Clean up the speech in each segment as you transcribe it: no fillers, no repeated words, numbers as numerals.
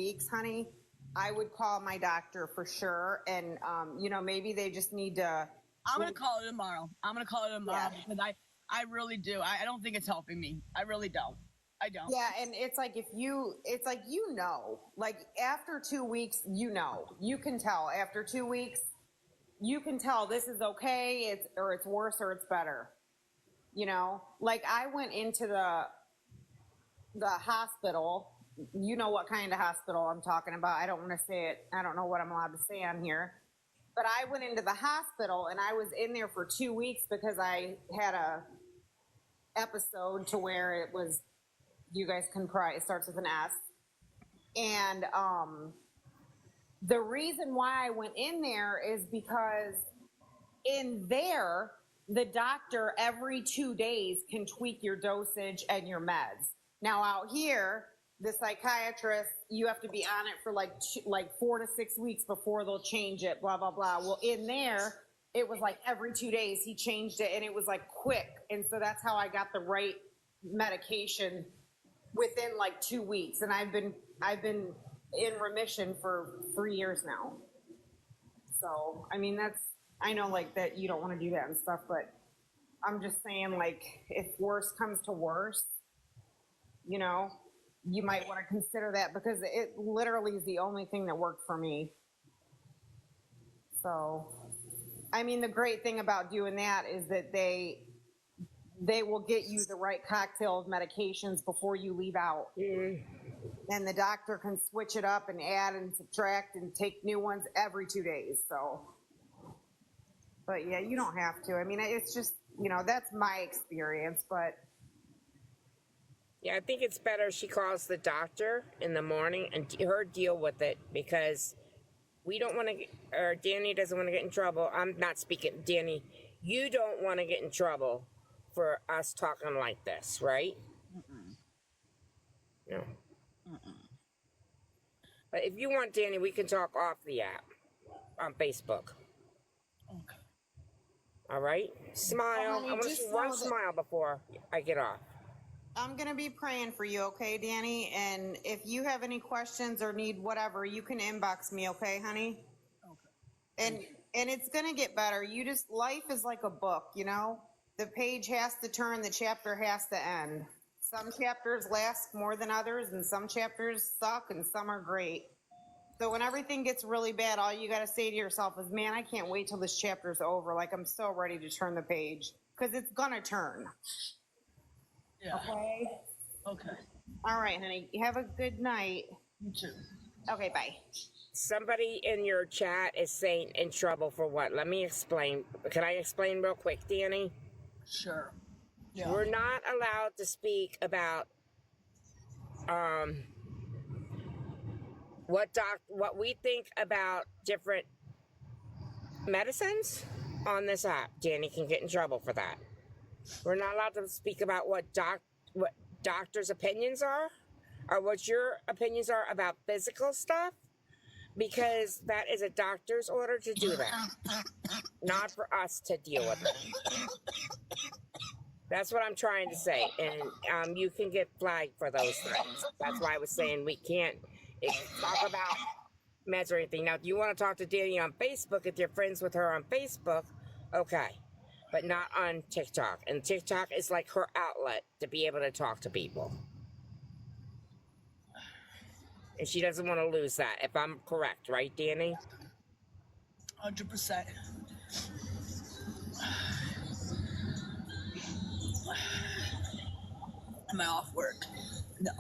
weeks, honey, I would call my doctor for sure. And, maybe they just need to. I'm going to call it tomorrow. Yeah. Because I really do. I don't think it's helping me. I really don't. I don't. Yeah, and it's like like after 2 weeks, you can tell after 2 weeks, you can tell this is okay, it's worse or it's better. Like I went into the hospital. You know what kind of hospital I'm talking about. I don't want to say it. I don't know what I'm allowed to say on here. But I went into the hospital and I was in there for 2 weeks because I had a episode to where it was, you guys can cry. It starts with an S. And the reason why I went in there is because in there, the doctor every 2 days can tweak your dosage and your meds. Now out here, the psychiatrist, you have to be on it for like 4 to 6 weeks before they'll change it, blah, blah, blah. Well, in there, it was like every 2 days he changed it and it was like quick. And so that's how I got the right medication within like 2 weeks. And I've been in remission for 3 years now. So, I mean, I know like that you don't want to do that and stuff, but I'm just saying like if worse comes to worse, you might want to consider that because it literally is the only thing that worked for me. So, I mean, the great thing about doing that is that they will get you the right cocktail of medications before you leave out. And the doctor can switch it up and add and subtract and take new ones every 2 days. So, but yeah, you don't have to. I mean, it's just, that's my experience, but. Yeah, I think it's better she calls the doctor in the morning and her deal with it because we don't want to, or Dani doesn't want to get in trouble. I'm not speaking, Dani, you don't want to get in trouble for us talking like this, right? No. But if you want, Dani, we can talk off the app on Facebook. Okay. All right? Smile. I want to see one smile before I get off. I'm going to be praying for you, okay, Dani? And if you have any questions or need whatever, you can inbox me, okay, honey? Okay. And it's going to get better. Life is like a book, The page has to turn, the chapter has to end. Some chapters last more than others, and some chapters suck, and some are great. So when everything gets really bad, all you got to say to yourself is, man, I can't wait till this chapter's over. Like, I'm so ready to turn the page, because it's going to turn. Yeah. Okay. All right, honey. You have a good night. You too. Okay, bye. Somebody in your chat is saying in trouble for what? Let me explain. Can I explain real quick, Dani? Sure. Yeah. We're not allowed to speak about what we think about different medicines on this app. Dani can get in trouble for that. We're not allowed to speak about what doctors' opinions are or what your opinions are about physical stuff because that is a doctor's order to do that, not for us to deal with it. That's what I'm trying to say, and you can get flagged for those things. That's why I was saying we can't talk about meds or anything. Now, if you want to talk to Dani on Facebook, if you're friends with her on Facebook, okay. But not on TikTok. And TikTok is like her outlet to be able to talk to people. And she doesn't want to lose that, if I'm correct, right, Dani? 100%. Am I off work? No.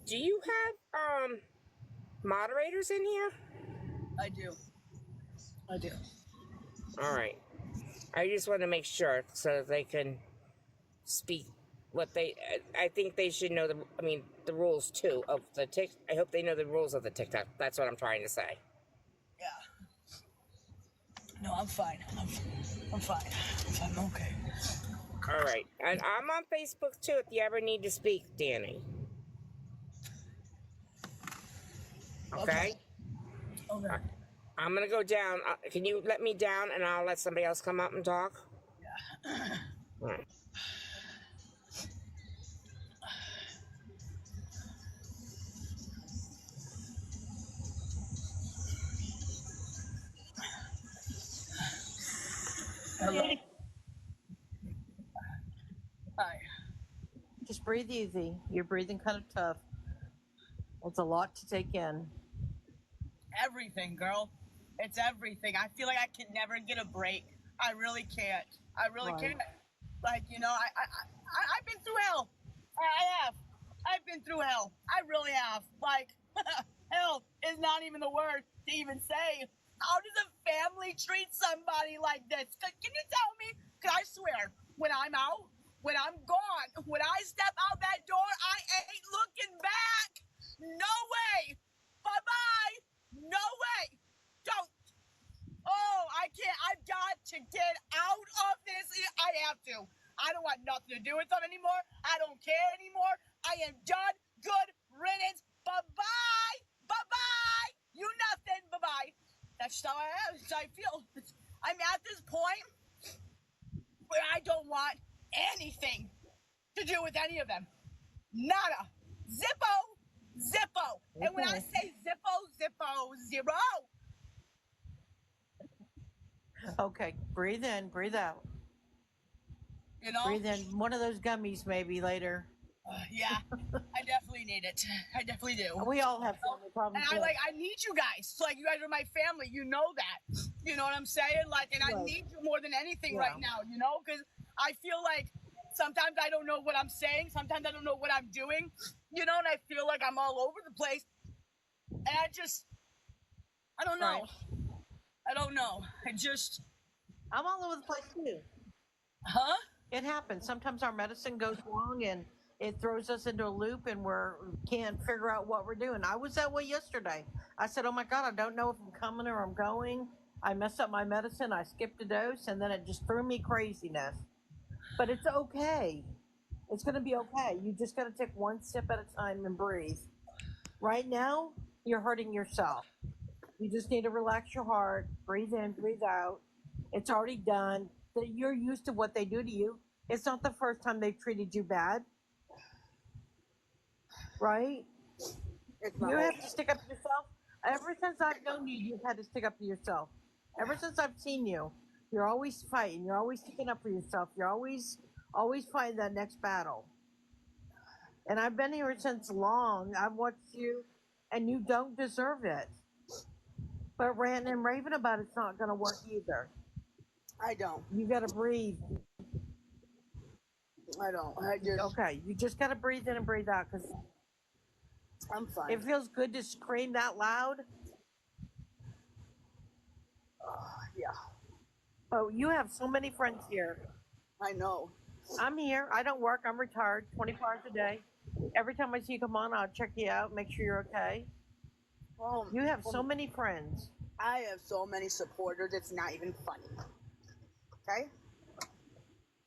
Do you have moderators in here? I do. All right. I just want to make sure so they can speak what I think they should know the rules too of the I hope they know the rules of the TikTok. That's what I'm trying to say. Yeah. No, I'm fine. I'm fine. I'm okay. All right. And I'm on Facebook too if you ever need to speak, Dani. Okay? Okay. I'm going to go down. Can you let me down and I'll let somebody else come up and talk? Yeah. All right. breathe easy. You're breathing kind of tough. It's a lot to take in. Everything, girl. It's everything. I feel like I can never get a break. I really can't. I really Right. can't. Like, you know, I've been through hell. I have. I've been through hell. I really have. Like, hell is not even the word to even say. How does a family treat somebody like this? Can you tell me? Because I swear, when I'm out, when I'm gone, when I step out that door, I ain't looking back. No way. Bye-bye. No way. Don't. Oh, I can't. I've got to get out of this. I have to. I don't want nothing to do with them anymore. I don't care anymore. I am done. Good riddance. Bye-bye. Bye-bye. You nothing. Bye-bye. That's how I am. That's how I feel. I'm at this point where I don't want anything to do with any of them. Nada. Zippo. Zippo. And when I Okay. say Zippo, Zippo, zero. Okay, breathe in, breathe out. You know? Breathe in one of those gummies maybe later. Yeah, I definitely need it. I definitely do. We all have family problems. And I need you guys. Like, you guys are my family. You know that. You know what I'm saying? Like, and I Right. need you more than anything Yeah. right now, you know? Because I feel like sometimes I don't know what I'm saying. Sometimes I don't know what I'm doing, you know? And I feel like I'm all over the place. And I don't know. Right. I don't know. I'm all over the place too. Huh? It happens. Sometimes our medicine goes wrong and it throws us into a loop and we can't figure out what we're doing. I was that way yesterday. I said, oh my God, I don't know if I'm coming or I'm going. I messed up my medicine. I skipped a dose and then it just threw me craziness. But it's okay. It's going to be okay. You just got to take one sip at a time and breathe. Right now, you're hurting yourself. You just need to relax your heart, breathe in, breathe out. It's already done. You're used to what they do to you. It's not the first time they've treated you bad, right? You have to stick up to yourself. Ever since I've known you, you've had to stick up to yourself. Ever since I've seen you, you're always fighting. You're always sticking up for yourself. You're always fighting that next battle. And I've been here since long. I've watched you, and you don't deserve it. But ranting and raving about it's not going to work either. I don't. You got to breathe. I don't. Okay, you just got to breathe in and breathe out because I'm fine. it feels good to scream that loud. Yeah. Oh, you have so many friends here. I know. I'm here. I don't work. I'm retired 24 hours a day. Every time I see you come on, I'll check you out, make sure you're okay. You have so many friends. I have so many supporters, it's not even funny. Okay?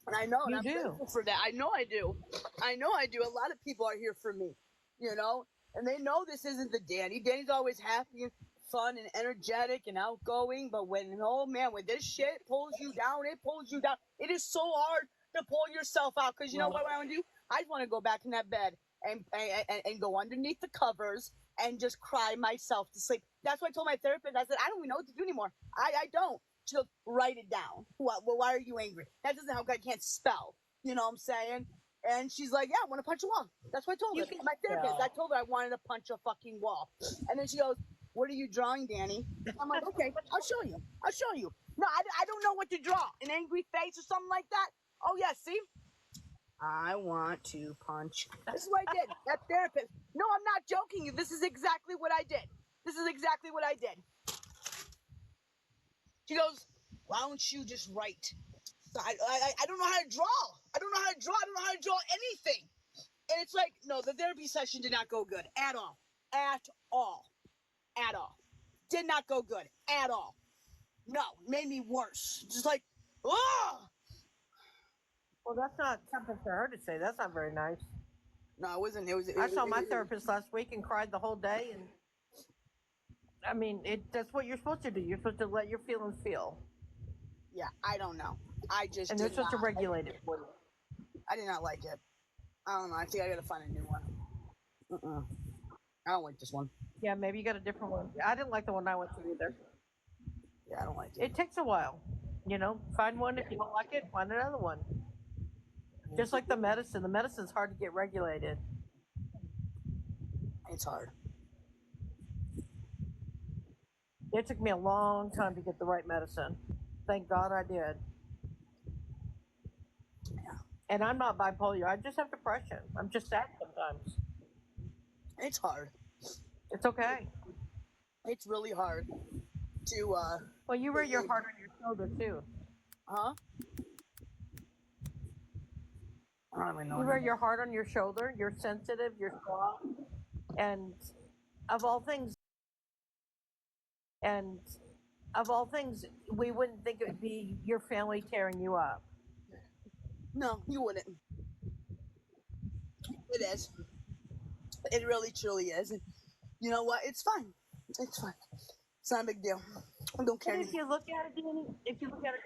And I know, and You I'm do. grateful for that. I know I do. I know I do. A lot of people are here for me, you know? And they know this isn't the Danny. Danny's always happy and fun and energetic and outgoing, but when, oh man, when this shit pulls you down, it pulls you down. It is so hard to pull yourself out, because you know what I want to do? I just want to go back in that bed and go underneath the covers and just cry myself to sleep. That's what I told my therapist. I said, I don't even know what to do anymore. I don't. She goes, write it down. Well, why are you angry? That doesn't help. I can't spell. You know what I'm saying? And she's like, yeah, I want to punch a wall. That's what I told her. My therapist, I told her I wanted to punch a fucking wall. And then she goes, what are you drawing, Danny? I'm like, okay, I'll show you. I'll show you. No, I don't know what to draw. An angry face or something like that? Oh, yeah, see? I want to punch. This is what I did. That therapist. No, I'm not joking you. This is exactly what I did. This is exactly what I did. She goes, why don't you just write? So I don't know how to draw. I don't know how to draw. I don't know how to draw anything. And it's like, no, the therapy session did not go good at all. At all. At all. Did not go good at all. No, made me worse. Just like, oh! Well, that's not something for her to say. That's not very nice. No, it wasn't. I saw my therapist last week and cried the whole day. And I mean, that's what you're supposed to do. You're supposed to let your feelings feel. Yeah, I don't know. I just and they're supposed to regulate it for you. I did not like it. I don't know. I think I gotta find a new one. I don't like this one. Yeah, maybe you got a different one. I didn't like the one I went to either. Yeah, I don't like it. It takes a while. You know, find one. If you don't like it, find another one. Just like the medicine's hard to get regulated. It's hard. It took me a long time to get the right medicine. Thank God I did. And I'm not bipolar. I just have depression. I'm just sad sometimes. It's hard. It's okay. It's really hard to Well, you wear your heart on your shoulder too. huh? I don't even know. You wear your heart on your shoulder. You're sensitive. You're soft. And of all things, and of all things, we wouldn't think it would be your family tearing you up. No, you wouldn't. It is. It really truly is. And you know what? It's fine. It's fine. It's not a big deal. I don't care And if anymore. you look at it,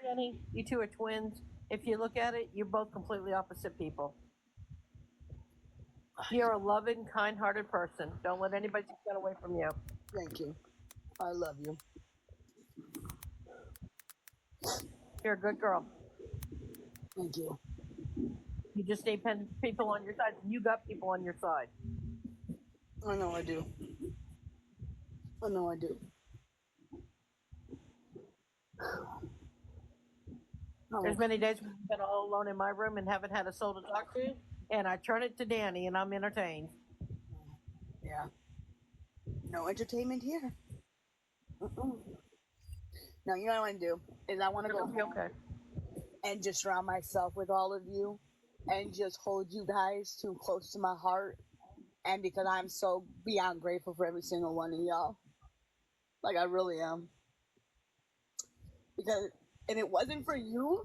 Danny, you two are twins. If you look at it, you're both completely opposite people. You're a loving, kind-hearted person. Don't let anybody take that away from you. Thank you. I love you. You're a good girl. Thank you. You just need people on your side. You got people on your side. I know I do. I know I do. There's many days when I've been all alone in my room and haven't had a soul to talk to, and I turn it to Danny, and I'm entertained. Yeah. No entertainment here. No, you know what I want to do is I want to go It'll be okay. and just surround myself with all of you and just hold you guys too close to my heart. And because I'm so beyond grateful for every single one of y'all. Like, I really am. Because if it wasn't for you,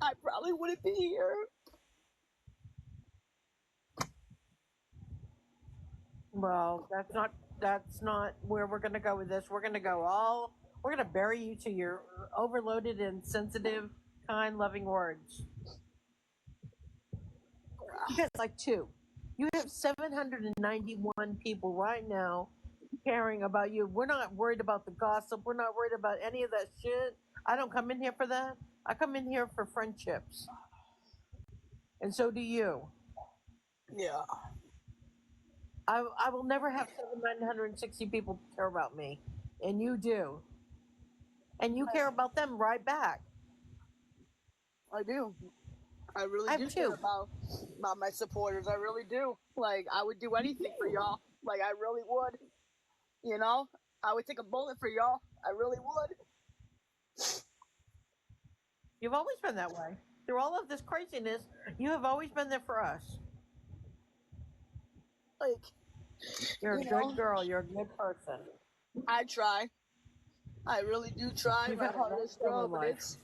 I probably wouldn't be here. Well, that's not where we're gonna go with this. We're gonna bury you to your overloaded and sensitive, kind, loving words. You got like two. You have 791 people right now caring about you. We're not worried about the gossip. We're not worried about any of that shit. I don't come in here for that. I come in here for friendships. And so do you. Yeah. I will never have 960 people care about me. And you do. And you care about them right back. I do. I really I do have care two. about my supporters. I really do. Like, I would do anything for y'all. Like, I really would. You know? I would take a bullet for y'all. I really would. You've always been that way. Through all of this craziness, you have always been there for us. Like, You're a you know, good girl. You're a good person. I try. I really do try You've my had a rough hardest, go girl, in but life.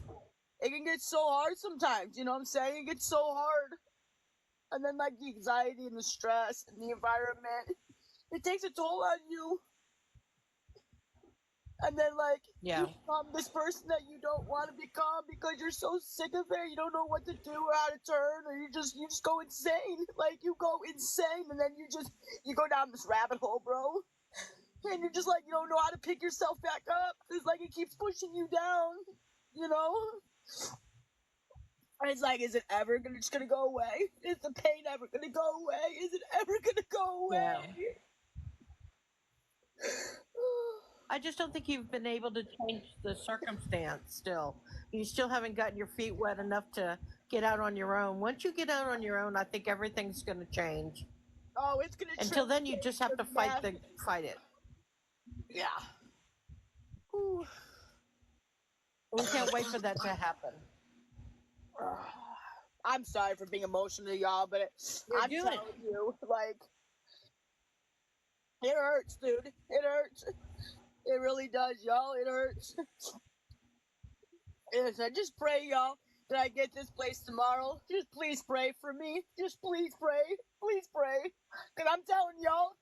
it can get so hard sometimes, you know what I'm saying? It gets so hard. And then like the anxiety and the stress and the environment, it takes a toll on you. And then like Yeah. you become this person that you don't want to become because you're so sick of it, you don't know what to do or how to turn, or you just go insane. Like you go insane and then you go down this rabbit hole, bro. And you're just like, you don't know how to pick yourself back up. It's like it keeps pushing you down, you know? And it's like, is it ever just gonna go away? Is the pain ever gonna go away? Is it ever gonna go away? Yeah. I just don't think you've been able to change the circumstance still. You still haven't gotten your feet wet enough to get out on your own. Once you get out on your own, I think everything's going to change. Oh, it's gonna Until then, you just have to fight it. Yeah. Ooh. We can't wait for that to happen. I'm sorry for being emotional, y'all, but I'm telling you, like, it hurts, dude. It hurts. It really does, y'all. It hurts. Listen, just pray, y'all, that I get this place tomorrow. Just please pray for me. Just please pray. Please pray. Cause I'm telling y'all,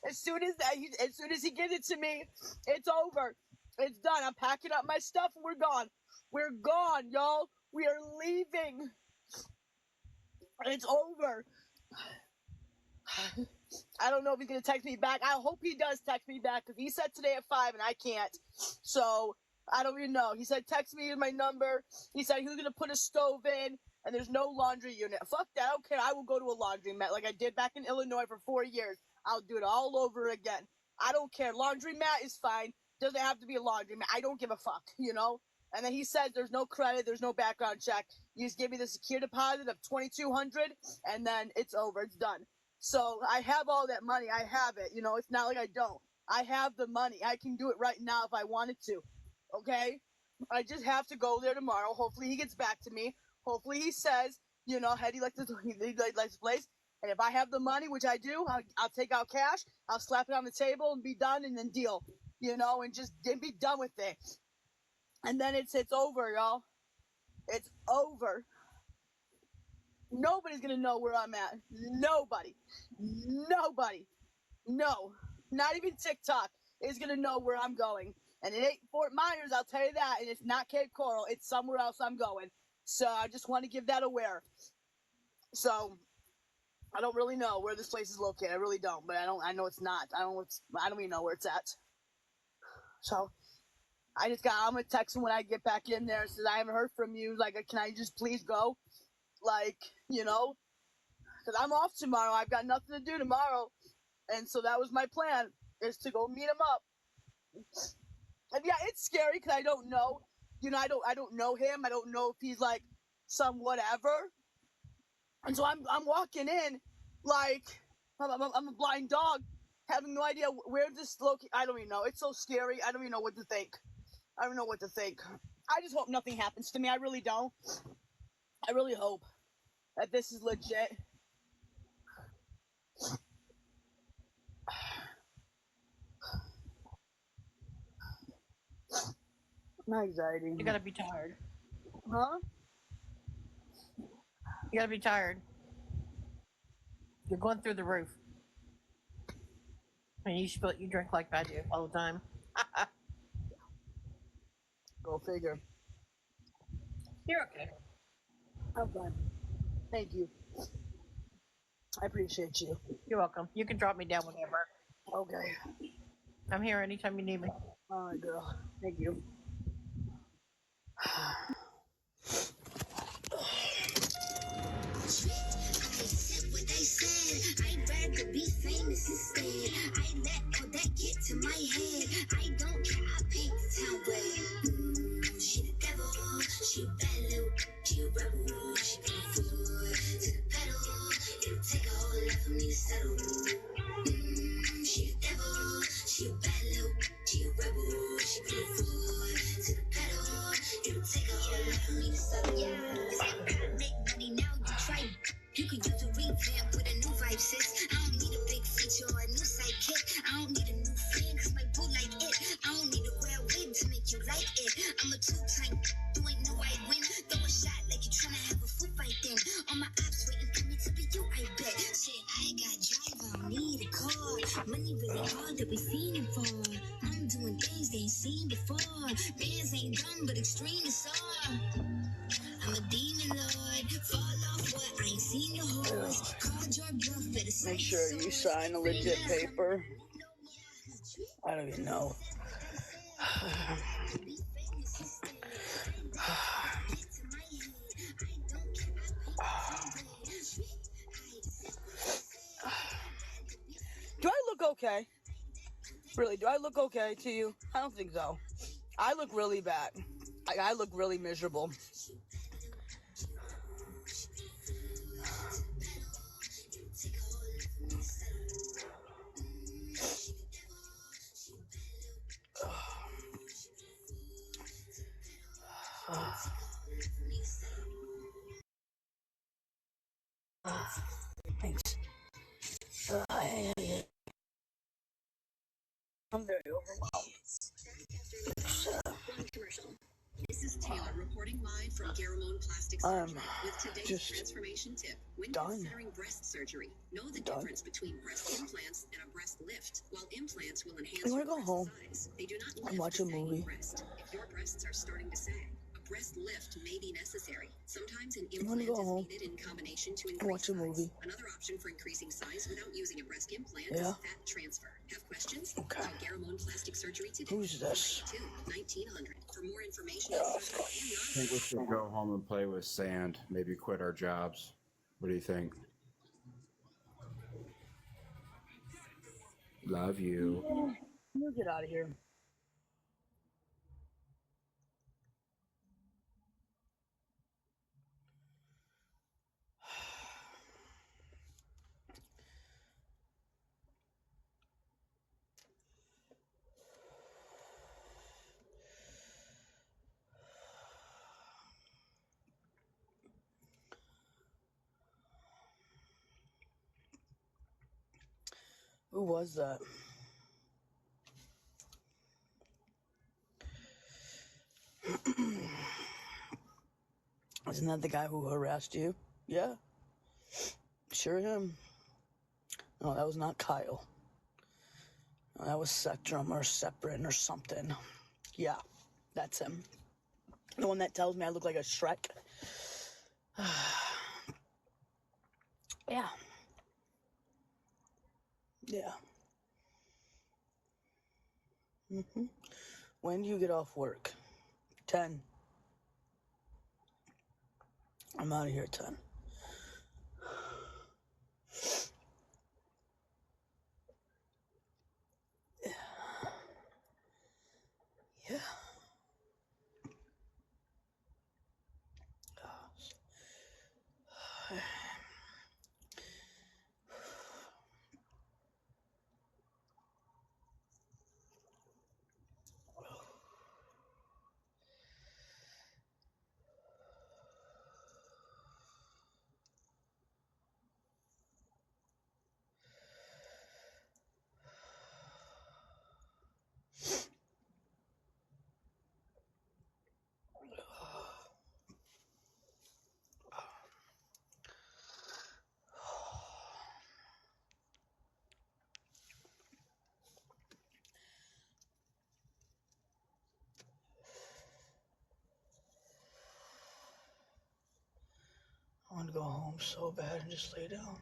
as soon as he gives it to me, it's over. It's done. I'm packing up my stuff and we're gone. We're gone, y'all. We are leaving. It's over. I don't know if he's gonna text me back. I hope he does text me back because he said today at 5 and I can't. So I don't even know. He said text me my number. He said he was gonna put a stove in and there's no laundry unit. Fuck that. I don't care. I will go to a laundromat like I did back in Illinois for 4 years. I'll do it all over again. I don't care. Laundromat is fine. Doesn't have to be a laundromat. I don't give a fuck, you know? And then he says there's no credit, there's no background check. You just give me the secure deposit of $2,200, and then it's over. It's done. So I have all that money. I have it. You know, it's not like I don't. I have the money. I can do it right now if I wanted to. Okay? I just have to go there tomorrow. Hopefully he gets back to me. Hopefully he says, you know, Hetty likes this place. And if I have the money, which I do, I'll take out cash. I'll slap it on the table and be done, and then deal. You know, and just be done with it. And then it's over, y'all. It's over. Nobody's gonna know where I'm at. Nobody. No. Not even TikTok is gonna know where I'm going. And it ain't Fort Myers, I'll tell you that. And it's not Cape Coral. It's somewhere else I'm going. So I just want to give that aware. So I don't really know where this place is located. I really don't. But I know it's not. I don't even know where it's at. So I'm gonna text him when I get back in there. Says I haven't heard from you. Like, can I just please go? Like, you know, because I'm off tomorrow. I've got nothing to do tomorrow, and so that was my plan, is to go meet him up. And yeah, it's scary because I don't know. You know, I don't know him. I don't know if he's like some whatever. And so I'm walking in like I'm a blind dog, having no idea where this I don't even know. It's so scary. I don't even know what to think. I don't know what to think. I just hope nothing happens to me. I really don't. I really hope that this is legit. My anxiety. You gotta be tired. Huh? You gotta be tired. You're going through the roof. And you drink like I do all the time. Go figure. You're okay. I'm fine. Thank you. I appreciate you. You're welcome. You can drop me down whenever. Okay. I'm here anytime you need me. All right, girl. Thank you. I'd rather be famous instead. I let all that get to my head. I don't care, I paint the town red. She the devil, she a bad little, she a rebel. She put her foot to the pedal. It'll take a whole lot for me to settle. She the devil, she a bad little, she a rebel. She put her foot to the pedal. It'll take a whole lot for me to settle. Yeah, make money now, you try. You could use a revamp with a new vibe, sis. I don't need a big feature or a new sidekick. I don't need a new fan, cause my boo like it. I don't need to wear a wig to make you like it. I'm a two-time, you ain't know I win. Throw a shot like you tryna have a foot fight then. All my ops waiting for me to be you, I bet. Shit, I got drive, I don't need a car. Money really hard to be fiending for. I'm doing things they ain't seen before. Bands ain't dumb, but extreme is all. I'm a demon lord. Fall off what I ain't seen your horse. Called your bluff, better say Make sure you sign a legit paper. I don't even know. Do I look okay? Really, do I look okay to you? I don't think so. I look really bad. I look really miserable. Thanks. I'm very overwhelmed. This is Taylor reporting live from Garamone Plastic Surgery with today's transformation tip. When considering breast surgery, know the difference between breast implants and a breast lift. While implants will enhance your breast size, they do not lift the sagging breast. If your breasts are starting to sag, a breast lift may be necessary. Sometimes an I'm gonna implant go is home needed in combination to and increase watch a size. movie. Another option for increasing size without using a breast implant Yeah. is fat transfer. Have questions? Okay. Call Garamond Plastic Surgery today. Who's this? 1900. For more information Yeah. on surgery I think we should go home and play with sand. Maybe quit our jobs. What do you think? Love you. You get out of here. Who was that? Isn't that the guy who harassed you? Yeah. Sure him. No, that was not Kyle. No, that was Sectrum or Seprin or something. Yeah, that's him. The one that tells me I look like a Shrek. Yeah. Yeah. When do you get off work? 10. I'm out of here at 10. Yeah. I want to go home so bad and just lay down.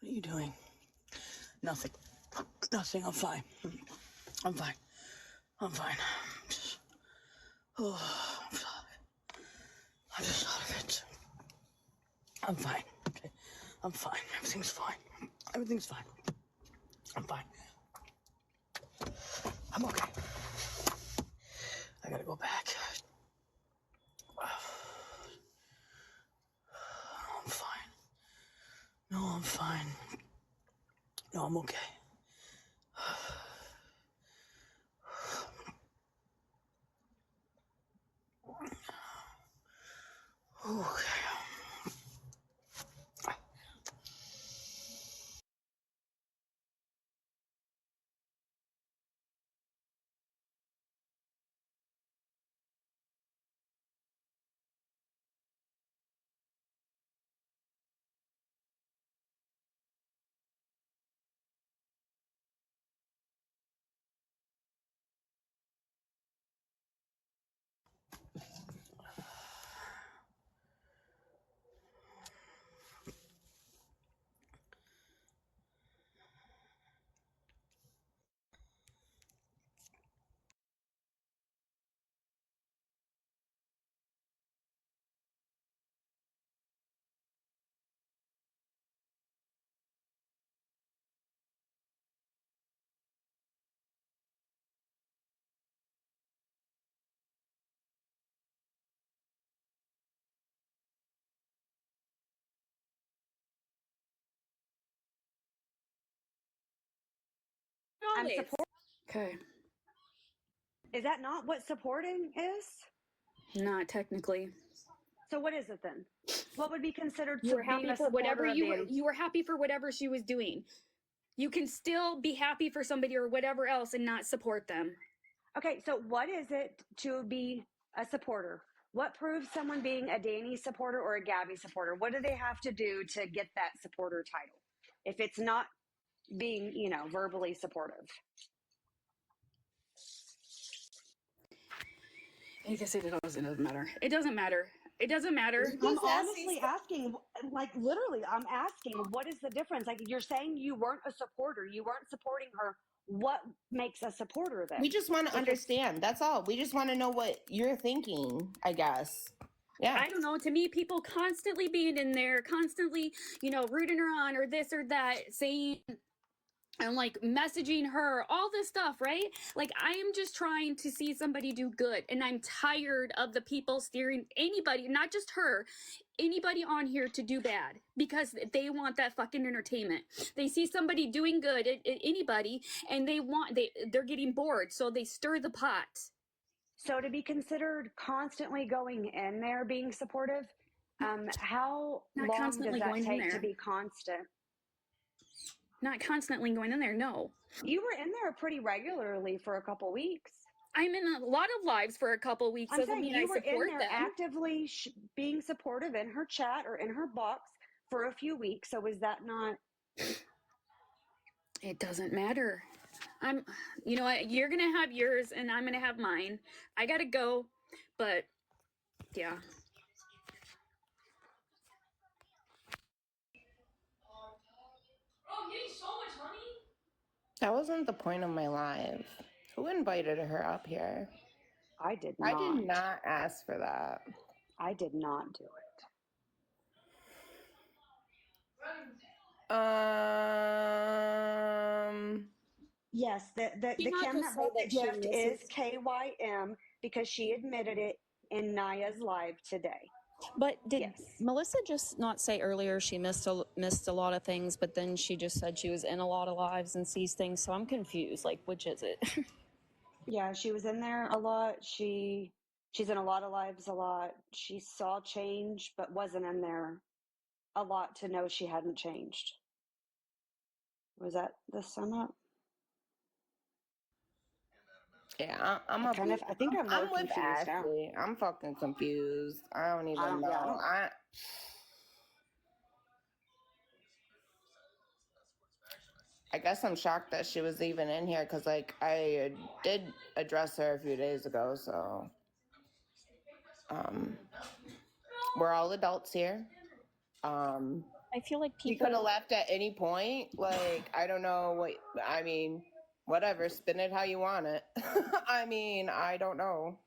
What are you doing? Nothing. Nothing. I'm fine. I'm fine. I'm fine. I'm just out of it. I'm fine. Okay. I'm fine. Everything's fine. Everything's fine. I'm fine. I'm okay. I gotta go back. I'm fine. No, I'm fine. No, I'm okay. Okay. I'm always. Okay. Is that not what supporting is? Not technically. So what is it then? What would be considered You were being happy a for whatever supporter of Danny? you were happy for whatever she was doing. You can still be happy for somebody or whatever else and not support them. Okay, so what is it to be a supporter? What proves someone being a Danny supporter or a Gabby supporter? What do they have to do to get that supporter title? If it's not being, verbally supportive. I guess it doesn't matter. It doesn't matter. It doesn't matter. I'm honestly asking, like literally, I'm asking, what is the difference? Like you're saying you weren't a supporter, you weren't supporting her. What makes a supporter then? We just want to understand. That's all. We just want to know what you're thinking, I guess. Yeah. I don't know. To me, people constantly being in there, constantly, rooting her on or this or that, saying and like messaging her, all this stuff, right? Like I am just trying to see somebody do good, and I'm tired of the people steering anybody, not just her, anybody on here to do bad because they want that fucking entertainment. They see somebody doing good at anybody, and they're getting bored, so they stir the pot. So to be considered constantly going in there being supportive, how Not long constantly does that going in take to there. be constant? Not constantly going in there, no. You were in there pretty regularly for a couple weeks. I'm in a lot of lives for a couple weeks. I'm Doesn't saying mean you I were in support there them. actively being supportive in her chat or in her box for a few weeks. So is that not? It doesn't matter. You know what? You're going to have yours and I'm going to have mine. I got to go, but yeah. Oh, I'm getting so much money. That wasn't the point of my live. Who invited her up here? I did not. I did not ask for that. I did not do it. Yes, the Kim that bought the gift is KYM because she admitted it in Naya's live today. But did yes. Melissa just not say earlier she missed a lot of things, but then she just said she was in a lot of lives and sees things? So I'm confused. Like, which is it? Yeah, she was in there a lot. She's in a lot of lives a lot. She saw change, but wasn't in there a lot to know she hadn't changed. Was that the sum up? Yeah, I think I'm more confused Ashley. Now. I'm fucking confused. I don't even know. Yeah, I guess I'm shocked that she was even in here because, like, I did address her a few days ago. So, we're all adults here. I feel like people could have left at any point. Like, I don't know what. I mean, whatever. Spin it how you want it. I mean, I don't know.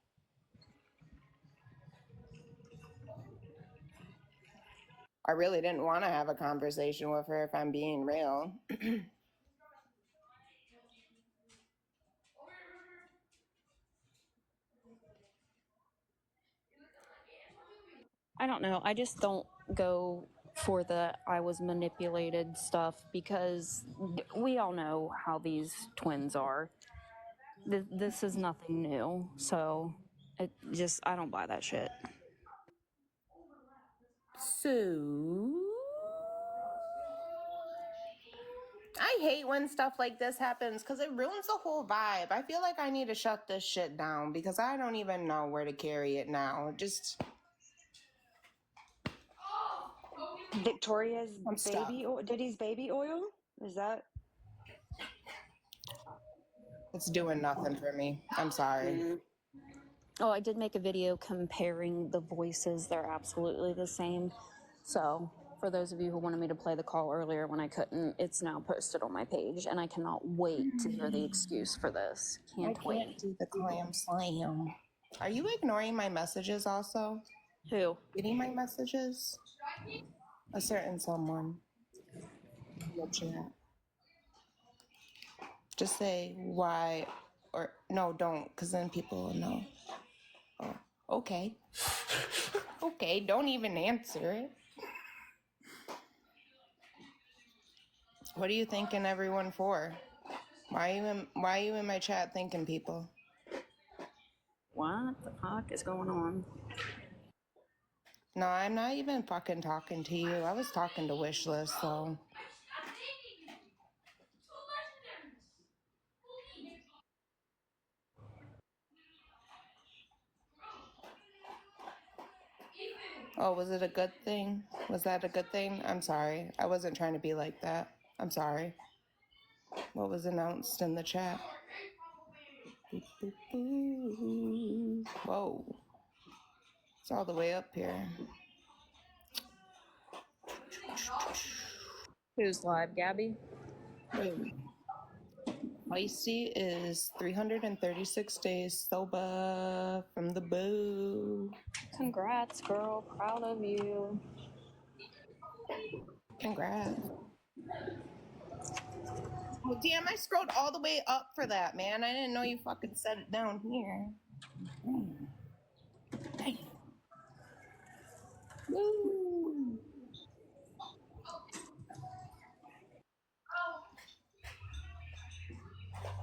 I really didn't want to have a conversation with her if I'm being real. I don't know. I just don't go for the I was manipulated stuff because we all know how these twins are. This is nothing new. So I don't buy that shit. So, I hate when stuff like this happens because it ruins the whole vibe. I feel like I need to shut this shit down because I don't even know where to carry it now. Victoria's baby oil. Diddy's baby oil? Is that? It's doing nothing for me. I'm sorry. Mm-hmm. Oh, I did make a video comparing the voices. They're absolutely the same. So, for those of you who wanted me to play the call earlier when I couldn't, it's now posted on my page, and I cannot wait to hear the excuse for this. Can't wait. Do the clam slam. Are you ignoring my messages also? Who? Getting my messages? A certain someone. In the chat. Just say why, or no, don't, because then people will know. Oh, okay. Okay, don't even answer it. What are you thanking everyone for? Why are you in my chat thinking people? What the fuck is going on? No, I'm not even fucking talking to you. I was talking to Wishlist, so. Oh, was it a good thing? Was that a good thing? I'm sorry. I wasn't trying to be like that. I'm sorry. What was announced in the chat? Boop, boop, boop. Whoa. It's all the way up here. Who's live, Gabby? Icy is 336 days sober from the boo. Congrats, girl. Proud of you. Congrats. Oh, damn, I scrolled all the way up for that, man. I didn't know you fucking set it down here. Damn. Woo.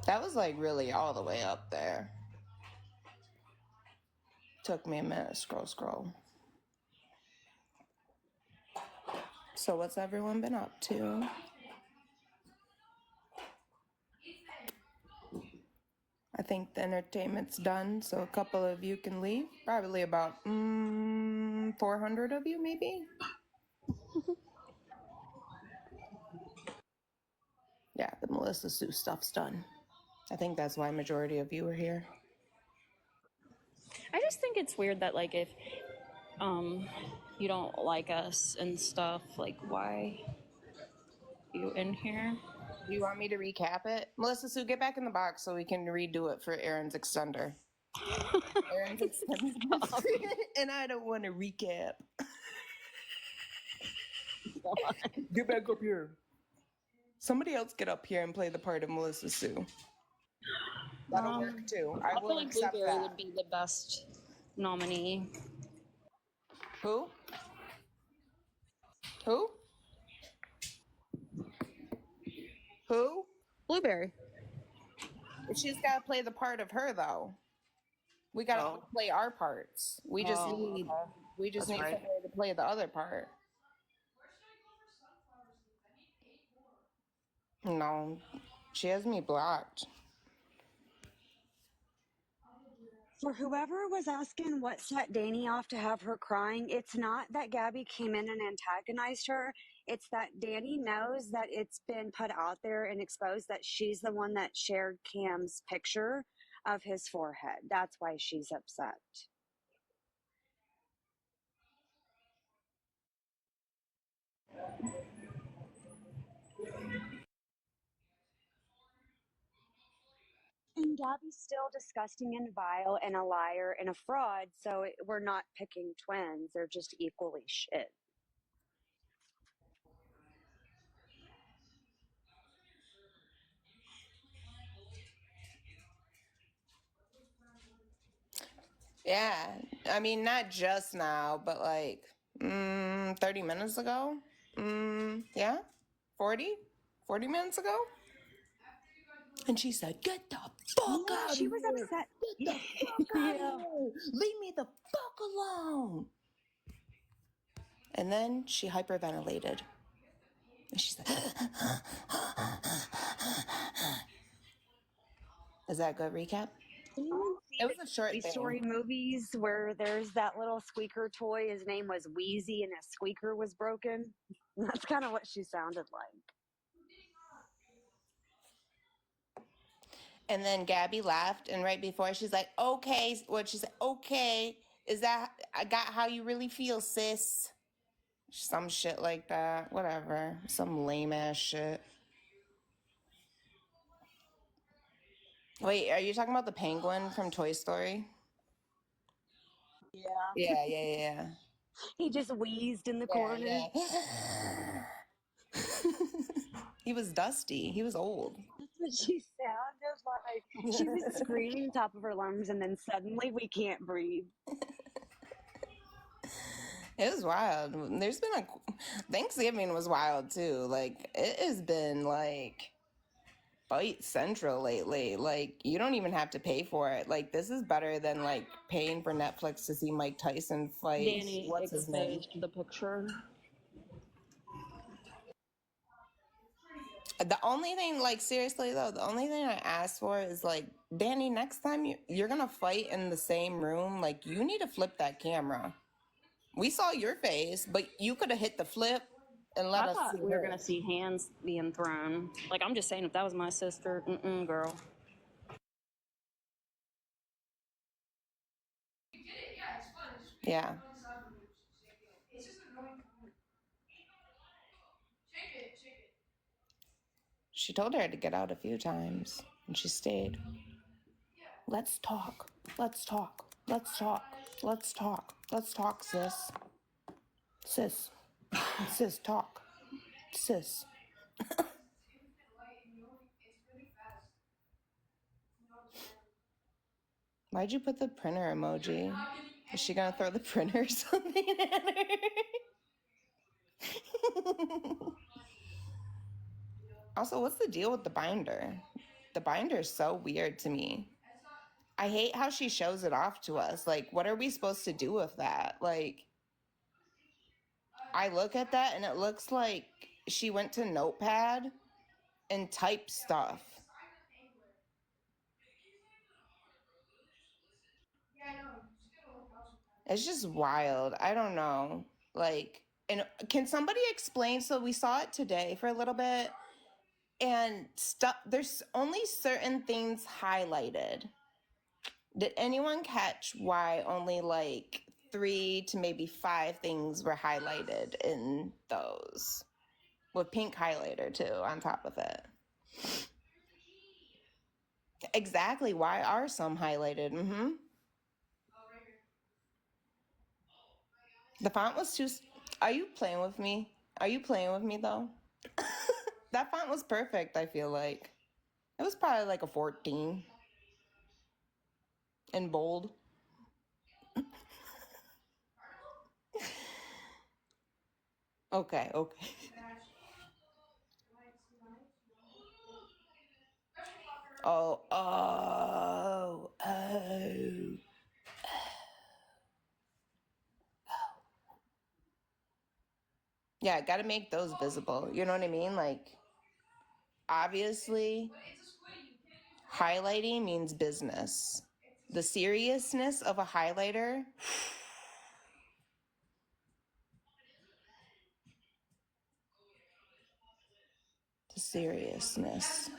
That was like really all the way up there. Took me a minute to scroll. So what's everyone been up to? I think the entertainment's done, so a couple of you can leave. Probably about 400 of you, maybe? Yeah, the Melissa Sue stuff's done. I think that's why majority of you are here. I just think it's weird that like if you don't like us and stuff, like why you in here? Do you want me to recap it? Melissa Sue, get back in the box so we can redo it for Aaron's extender. Aaron's extender. And I don't want to recap. Get back up here. Somebody else get up here and play the part of Melissa Sue. That'll work too. I will feel like accept Blueberry that. would be the best nominee. Who? Who? Who? Blueberry. She's got to play the part of her though. We got to play our parts. We just need somebody to play the other part. No, she has me blocked. For whoever was asking what set Dani off to have her crying, it's not that Gabby came in and antagonized her. It's that Dani knows that it's been put out there and exposed that she's the one that shared Cam's picture of his forehead. That's why she's upset. And Gabby's still disgusting and vile and a liar and a fraud. So we're not picking twins. They're just equally shit. Yeah, I mean, not just now, but like 30 minutes ago. Yeah, 40 minutes ago. And she said, "Get the fuck out of She was here! upset. Get the fuck out of here! Leave me the fuck alone!" And then she hyperventilated. And she said, "Is that a good recap?" It was a short Toy thing. Story movies where there's that little squeaker toy. His name was Wheezy, and his squeaker was broken. That's kind of what she sounded like. And then Gabby laughed, and right before she's like, "Okay," what she said, "Okay, is that I got how you really feel, sis?" Some shit like that. Whatever. Some lame ass shit. Wait, are you talking about the penguin from Toy Story? Yeah. Yeah. He just wheezed in the corner. Yeah. He was dusty. He was old. That's what she sounded like. She was screaming top of her lungs, and then suddenly we can't breathe. It was wild. There's been Thanksgiving was wild too. Like it has been like Fight Central lately. Like, you don't even have to pay for it. Like, this is better than like paying for Netflix to see Mike Tyson fight. Danny What's his name? exposed the picture. The only thing, like, seriously though, the only thing I ask for is like, Danny, next time you're gonna fight in the same room, like, you need to flip that camera. We saw your face, but you could have hit the flip and let I us see thought we were gonna hers. see hands being thrown. Like, I'm just saying, if that was my sister, girl. Yeah. She told her to get out a few times, and she stayed. Let's talk. Let's talk. Let's talk. Let's talk. Let's talk, sis. Sis. Sis, talk. Sis. Why'd you put the printer emoji? Is she gonna throw the printer or something at her? Also, what's the deal with the binder? The binder is so weird to me. I hate how she shows it off to us. Like, what are we supposed to do with that? Like, I look at that and it looks like she went to Notepad and typed stuff. It's just wild. I don't know. Like, and can somebody explain? So we saw it today for a little bit, and stuff. There's only certain things highlighted. Did anyone catch why only like 3 to maybe 5 things were highlighted in those? With pink highlighter too on top of it. Exactly. Why are some highlighted? The font was too. Are you playing with me? Are you playing with me though? That font was perfect. I feel like it was probably like a 14 in bold. Okay. Oh. Yeah, I gotta make those visible. You know what I mean? Like, obviously, highlighting means business. The seriousness of a highlighter. The seriousness.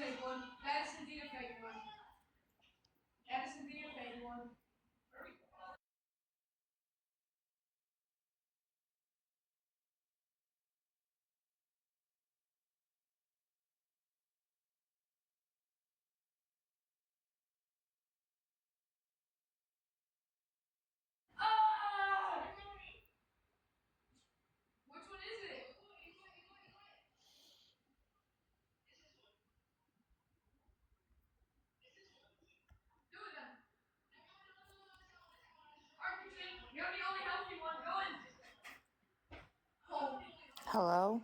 Hello?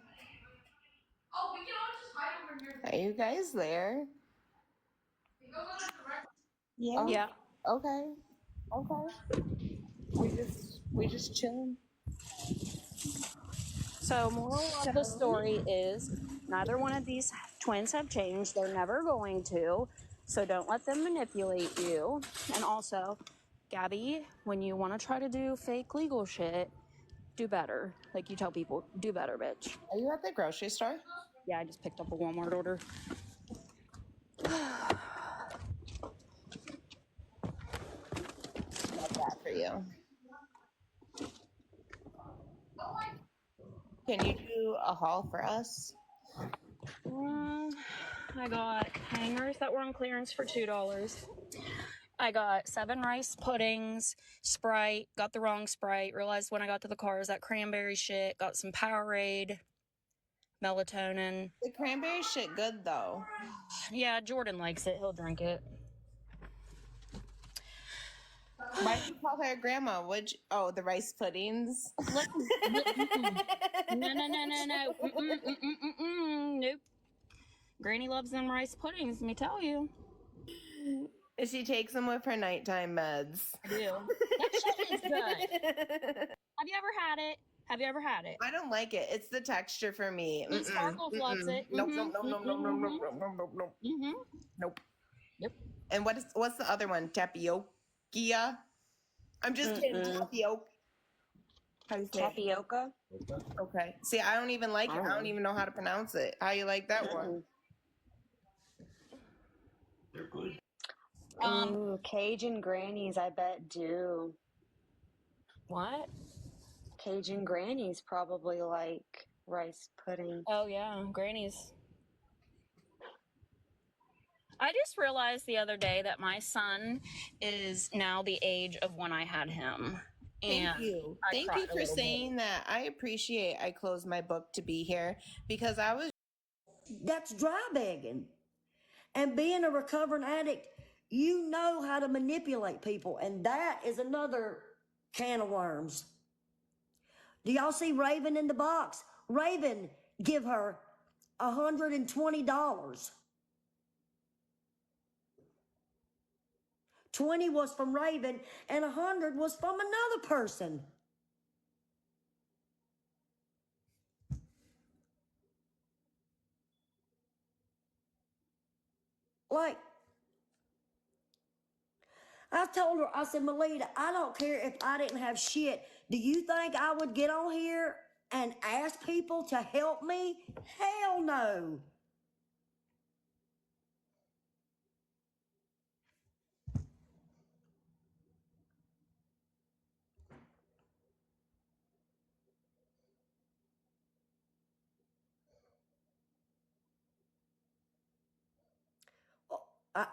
Are you guys there? Yeah. Oh, Yeah. okay. We just chilling. So, moral of the story is neither one of these twins have changed. They're never going to. So, don't let them manipulate you. And also, Gabby, when you want to try to do fake legal shit, do better. Like you tell people, do better, bitch. Are you at the grocery store? Yeah, I just picked up a Walmart order. Love that for you. Can you do a haul for us? I got hangers that were on clearance for $2. I got 7 rice puddings, Sprite, got the wrong Sprite, realized when I got to the car is that cranberry shit, got some Powerade, melatonin. The cranberry shit good though. Yeah, Jordan likes it. He'll drink it. Why did you call her grandma? Oh, the rice puddings. No. Nope. Granny loves them rice puddings, let me tell you. She takes them with her nighttime meds. I do. That shit is good. Have you ever had it? Have you ever had it? I don't like it. It's the texture for me. Sparkles loves it. Nope, nope, nope, nope, nope, nope, nope, nope, nope, nope. Nope. Yep. And what's the other one? Tapioca? I'm just kidding. Tapioca. How do you say it? Tapioca. Okay. See, I don't even like it. I don't even know how to pronounce it. How you like that one? They're good. Ooh, Cajun grannies, I bet do. What? Cajun grannies probably like rice pudding. Oh yeah, Granny's. I just realized the other day that my son is now the age of when I had him. Thank you. Thank you for saying that. I appreciate I closed my book to be here because I was. That's dry begging. And being a recovering addict, you know how to manipulate people. And that is another can of worms. Do y'all see Raven in the box? Raven give her $120. 20 was from Raven and 100 was from another person. Like, I told her, I said, Melitta, I don't care if I didn't have shit. Do you think I would get on here and ask people to help me? Hell no.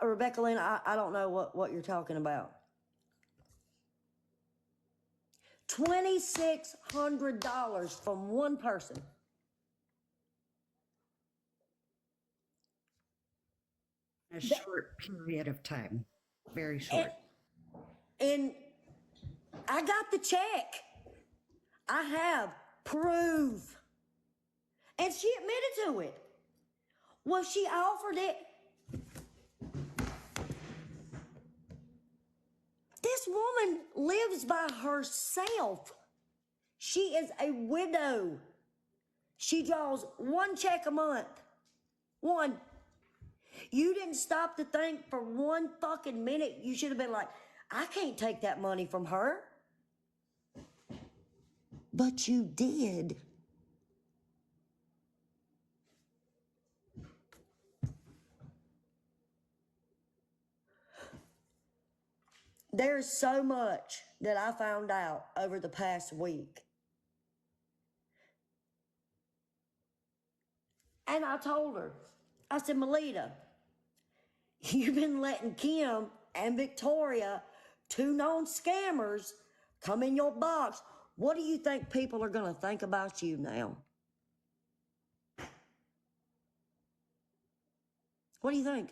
Rebecca Lynn, I don't know what you're talking about. $2,600 from one person. A short period of time. Very short. And I got the check. I have proof. And she admitted to it. Well, she offered it. This woman lives by herself. She is a widow. She draws one check a month. One. You didn't stop to think for one fucking minute. You should have been like, I can't take that money from her. But you did. There's so much that I found out over the past week. And I told her, I said, Melitta, you've been letting Kim and Victoria, two known scammers, come in your box. What do you think people are going to think about you now? What do you think?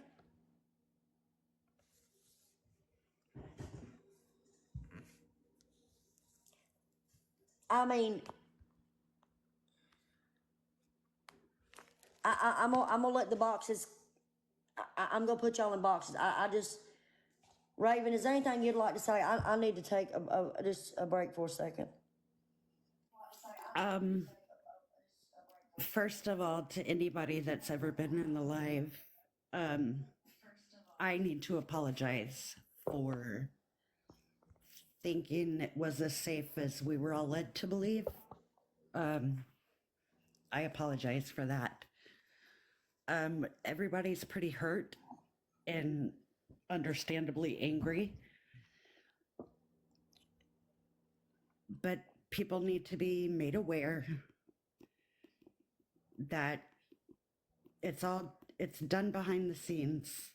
I mean, I'm gonna let the boxes. I'm gonna put y'all in boxes. I just, Raven, is there anything you'd like to say? I need to take just a break for a second. First of all, to anybody that's ever been in the live, I need to apologize for thinking it was as safe as we were all led to believe. I apologize for that. Everybody's pretty hurt and understandably angry. But people need to be made aware that it's done behind the scenes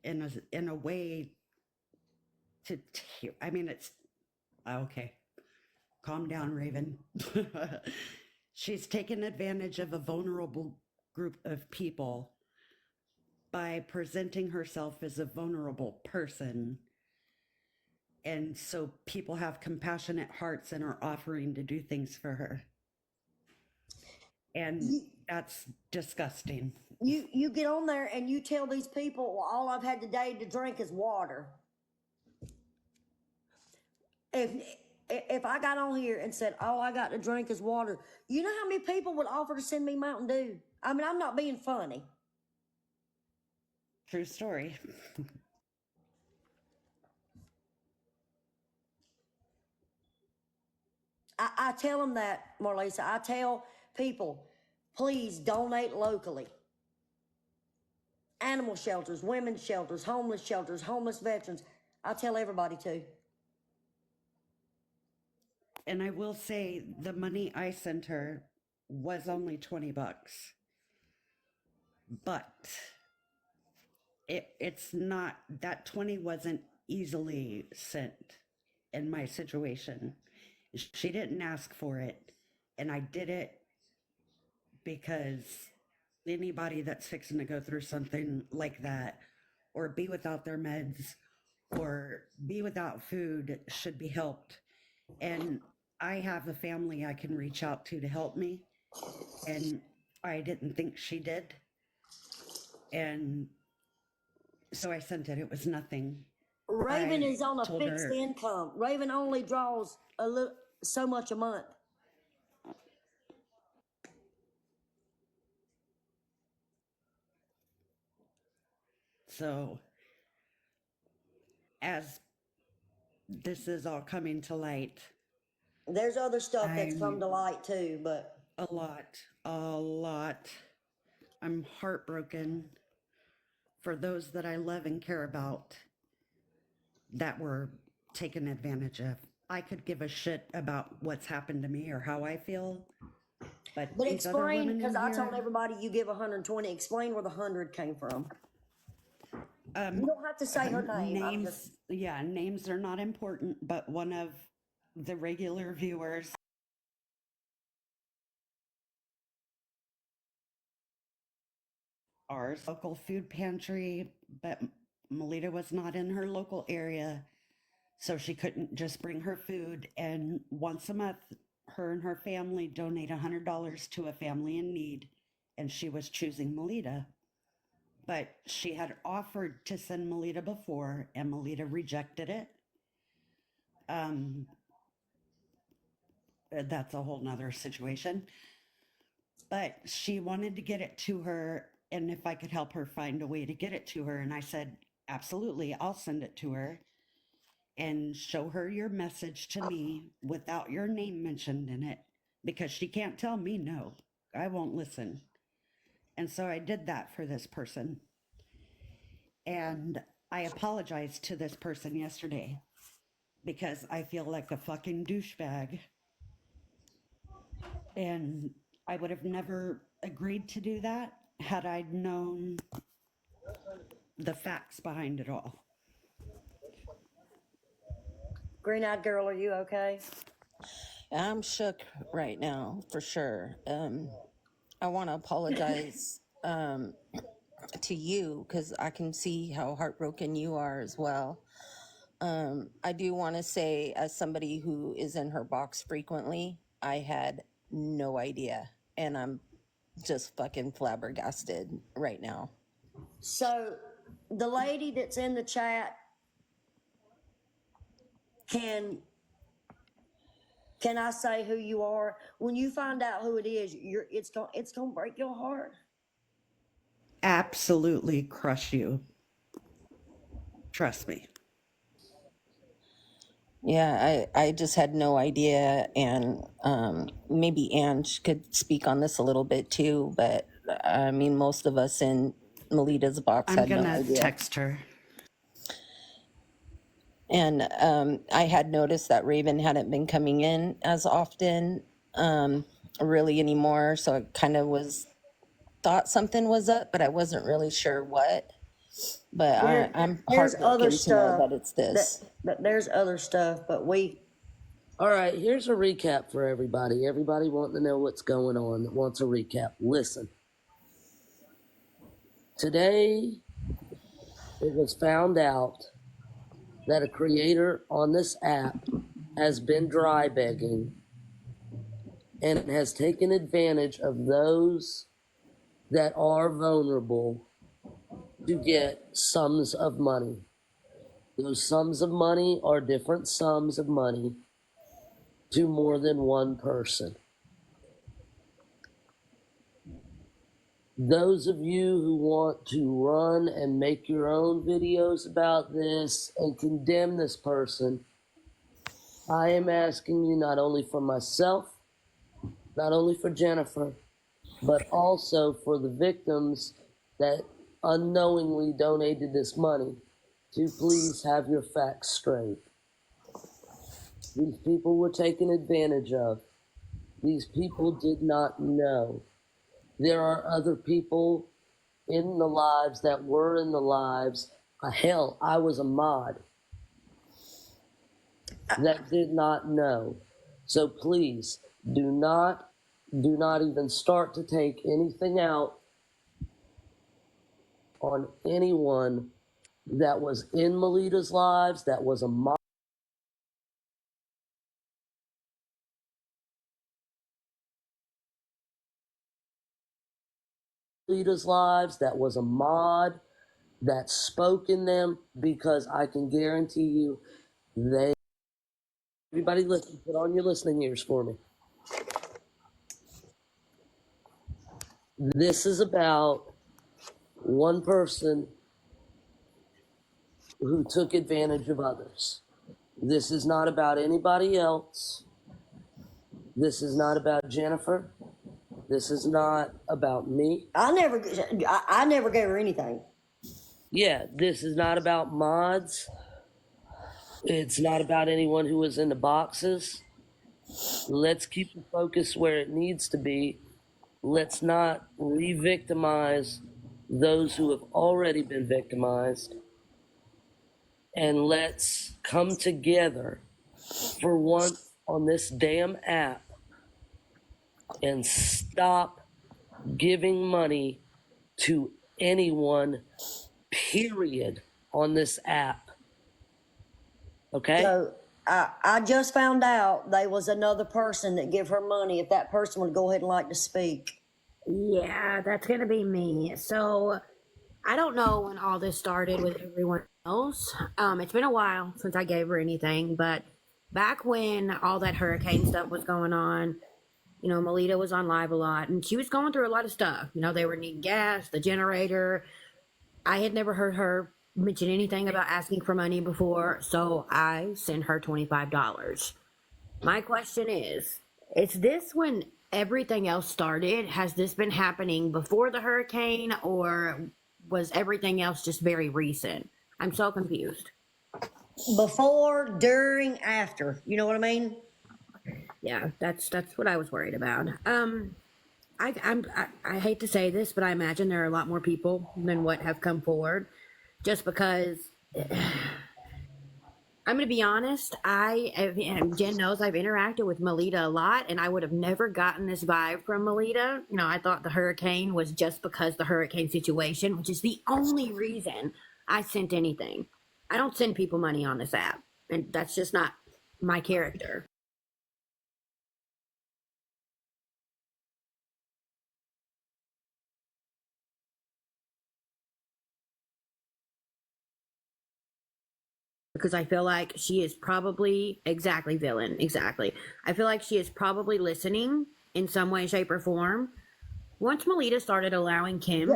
in a way to, I mean, it's, okay, calm down, Raven. She's taken advantage of a vulnerable group of people by presenting herself as a vulnerable person. And so people have compassionate hearts and are offering to do things for her. And that's disgusting. You get on there and you tell these people, well, all I've had today to drink is water. If I got on here and said all I got to drink is water, you know how many people would offer to send me Mountain Dew? I mean, I'm not being funny. True story. I tell them that, Marlisa. I tell people, please donate locally. Animal shelters, women's shelters, homeless veterans. I tell everybody to. And I will say the money I sent her was only $20, but it's not, that 20 wasn't easily sent in my situation. She didn't ask for it, and I did it because anybody that's fixing to go through something like that, or be without their meds, or be without food, should be helped. And I have a family I can reach out to help me, and I didn't think she did. And so I sent it. It was nothing. Raven is on a told fixed her- income. Raven only draws so much a month. So as this is all coming to light, there's other stuff that's come to light too, but a lot. I'm heartbroken for those that I love and care about that were taken advantage of. I could give a shit about what's happened to me or how I feel, but these other explain, women because in I told here, everybody you give 120. Explain where the 100 came from. You don't have to say her name. names, yeah, names are not important, but one of the regular viewers our local food pantry, but Melitta was not in her local area, so she couldn't just bring her food. And once a month, her and her family donate $100 to a family in need, and she was choosing Melitta. But she had offered to send Melitta before, and Melitta rejected it. That's a whole nother situation. But she wanted to get it to her, and if I could help her find a way to get it to her. And I said, absolutely, I'll send it to her and show her your message to me without your name mentioned in it, because she can't tell me no. I won't listen. And so I did that for this person. And I apologized to this person yesterday because I feel like a fucking douchebag. And I would have never agreed to do that had I known the facts behind it all. Green Eyed Girl, are you okay? I'm shook right now, for sure. I want to apologize to you because I can see how heartbroken you are as well. I do want to say, as somebody who is in her box frequently, I had no idea. And I'm just fucking flabbergasted right now. So the lady that's in the chat, can I say who you are? When you find out who it is, it's gonna break your heart. Absolutely crush you. Trust me. Yeah, I just had no idea. And maybe Ange could speak on this a little bit too. But I mean, most of us in Melitta's box I'm had no gonna idea. text her. And I had noticed that Raven hadn't been coming in as often really anymore. So I kind of thought something was up, but I wasn't really sure what. But I'm There's other heartbroken to know stuff that it's this. there's other stuff, but All right, here's a recap for everybody. Everybody wanting to know what's going on that wants a recap. Listen. Today, it was found out that a creator on this app has been dry begging and has taken advantage of those that are vulnerable to get sums of money. Those sums of money are different sums of money to more than one person. Those of you who want to run and make your own videos about this and condemn this person, I am asking you not only for myself, not only for Jennifer, but also for the victims that unknowingly donated this money, to please have your facts straight. These people were taken advantage of. These people did not know. There are other people in the lives that were in the lives. Hell, I was a mod that did not know. So please do not even start to take anything out on anyone that was in Melitta's lives, that was a mod. Melitta's lives, that was a mod, that spoke in them, because I can guarantee you they. Everybody listen, put on your listening ears for me. This is about one person who took advantage of others. This is not about anybody else. This is not about Jennifer. This is not about me. I never gave her anything. Yeah, this is not about mods. It's not about anyone who was in the boxes. Let's keep the focus where it needs to be. Let's not re-victimize those who have already been victimized. And let's come together for once on this damn app and stop giving money to anyone, period, on this app. Okay? So I just found out there was another person that give her money. If that person would go ahead and like to speak. Yeah, that's gonna be me. So I don't know when all this started with everyone else. It's been a while since I gave her anything, but back when all that hurricane stuff was going on, Melitta was on live a lot and she was going through a lot of stuff. They were needing gas, the generator. I had never heard her mention anything about asking for money before, so I sent her $25. My question is this when everything else started? Has this been happening before the hurricane, or was everything else just very recent? I'm so confused. Before, during, after. You know what I mean? Yeah, that's what I was worried about. I hate to say this, but I imagine there are a lot more people than what have come forward, just because. I'm going to be honest. And Jen knows I've interacted with Melitta a lot, and I would have never gotten this vibe from Melitta. I thought the hurricane was just because the hurricane situation, which is the only reason I sent anything. I don't send people money on this app, and that's just not my character. Because I feel like she is probably exactly villain. Exactly. I feel like she is probably listening in some way, shape, or form. Once Melitta started allowing Kim,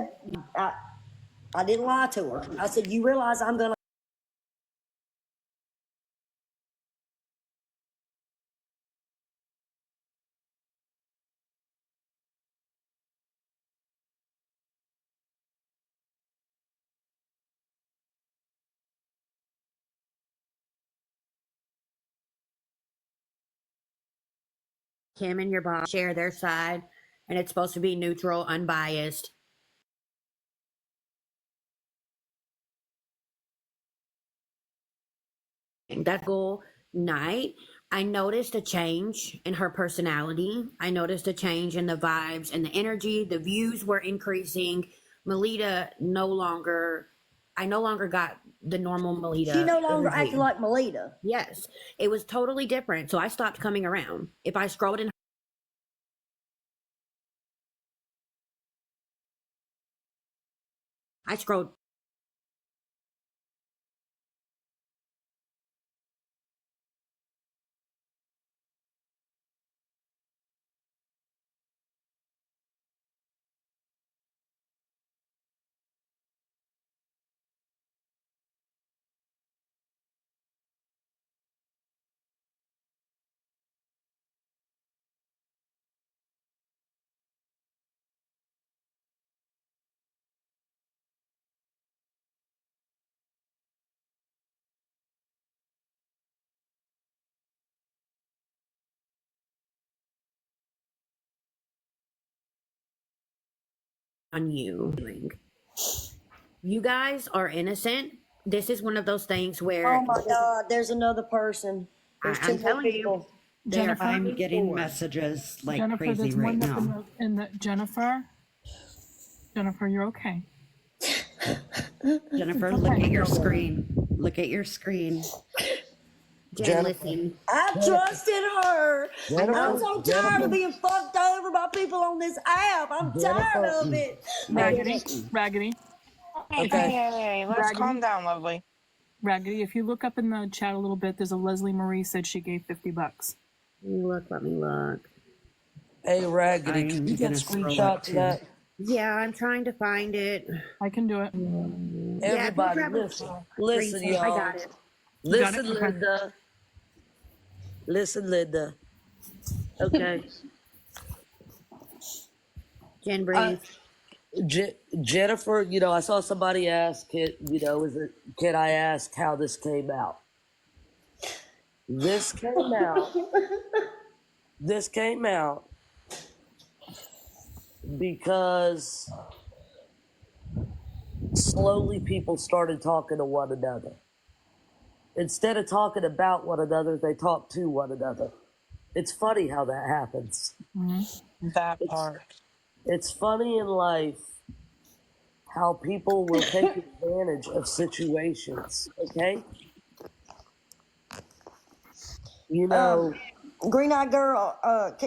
I didn't lie to her. I said, "You realize I'm gonna." Kim and your boss share their side, and it's supposed to be neutral, unbiased. That goal night, I noticed a change in her personality. I noticed a change in the vibes and the energy. The views were increasing. Melitta I no longer got the normal Melitta. She no longer energy. acted like Melitta. Yes, it was totally different. So I stopped coming around. If I scrolled in I scrolled. On you. You guys are innocent. This is one of those things where Oh my God, there's another person. There's two I'm more telling you, people. they are I'm fighting getting for. messages like Jennifer, crazy there's right one up now. in the Jennifer, you're okay. Jennifer, It's look okay. at your screen. Look at your screen. Jen, listen. I trusted her. I'm so tired of Jennifer, being fucked over by people on this app. I'm tired Jennifer, of it. Raggedy. Hey, let's calm Raggedy, down, lovely. Raggedy, if you look up in the chat a little bit, there's a Leslie Marie said she gave $50. Let me look. Hey, Raggedy, can you get screenshots of that? Yeah, I'm trying to find it. I can do it. Everybody, grab a listen, screenshot. I y'all. got it. Listen, Okay. Linda. Listen, Linda. Okay. Jen, breathe. Jennifer, I saw somebody ask it, can I ask how this came out? This came out because slowly people started talking to one another. Instead of talking about one another, they talk to one another. It's funny how that happens. That part. It's funny in life how people will take advantage of situations, okay? Green Eyed Girl,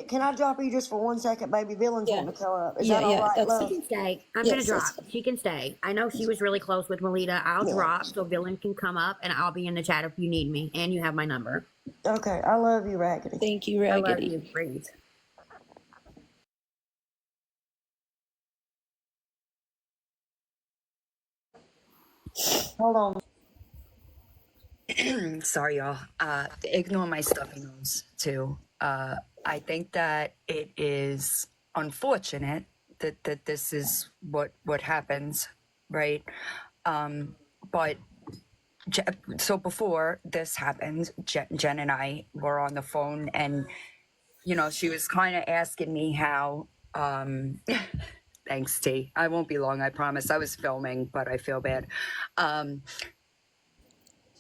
can I drop you just for 1 second, baby? Villain's wanting to come up. Is that all right, love? She can stay. I'm gonna drop. She can stay. I know she was really close with Melitta. I'll drop so Villain can come up, and I'll be in the chat if you need me. And you have my number. Okay, I love you, Raggedy. Thank you, Raggedy. I love you. Breathe. Hold on. Sorry, y'all. Ignore my stuffy nose, too. I think that it is unfortunate that this is what happens, right? But so before this happened, Jen and I were on the phone, and she was kind of asking me how. Thanks, T. I won't be long, I promise. I was filming, but I feel bad.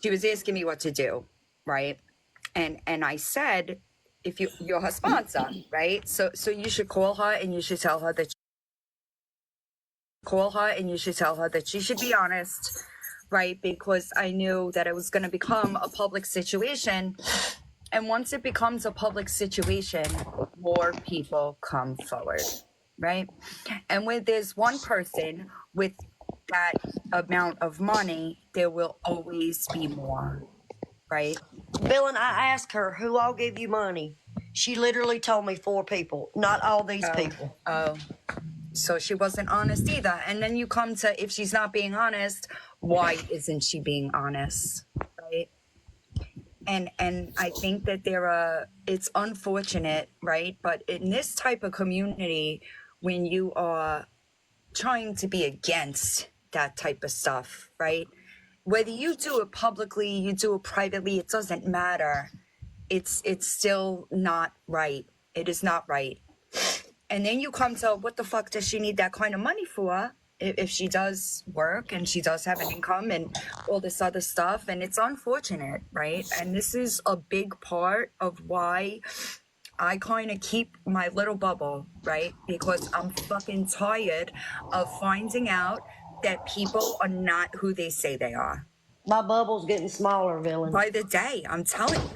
She was asking me what to do, right? And I said, if you're her sponsor, right? So you should call her and you should tell her that she should be honest, right? Because I knew that it was going to become a public situation. And once it becomes a public situation, more people come forward, right? And when there's one person with that amount of money, there will always be more, right? Villain, I asked her who all gave you money. She literally told me 4 people, not all these people. Oh, so she wasn't honest either. And then you come to, if she's not being honest, why isn't she being honest, right? And I think that it's unfortunate, right? But in this type of community, when you are trying to be against that type of stuff, right? Whether you do it publicly, you do it privately, it doesn't matter. It's still not right. It is not right. And then you come to, what the fuck does she need that kind of money for? If she does work and she does have an income and all this other stuff, and it's unfortunate, right? And this is a big part of why I kind of keep my little bubble, right? Because I'm fucking tired of finding out that people are not who they say they are. My bubble's getting smaller, Villain. By the day, I'm telling you.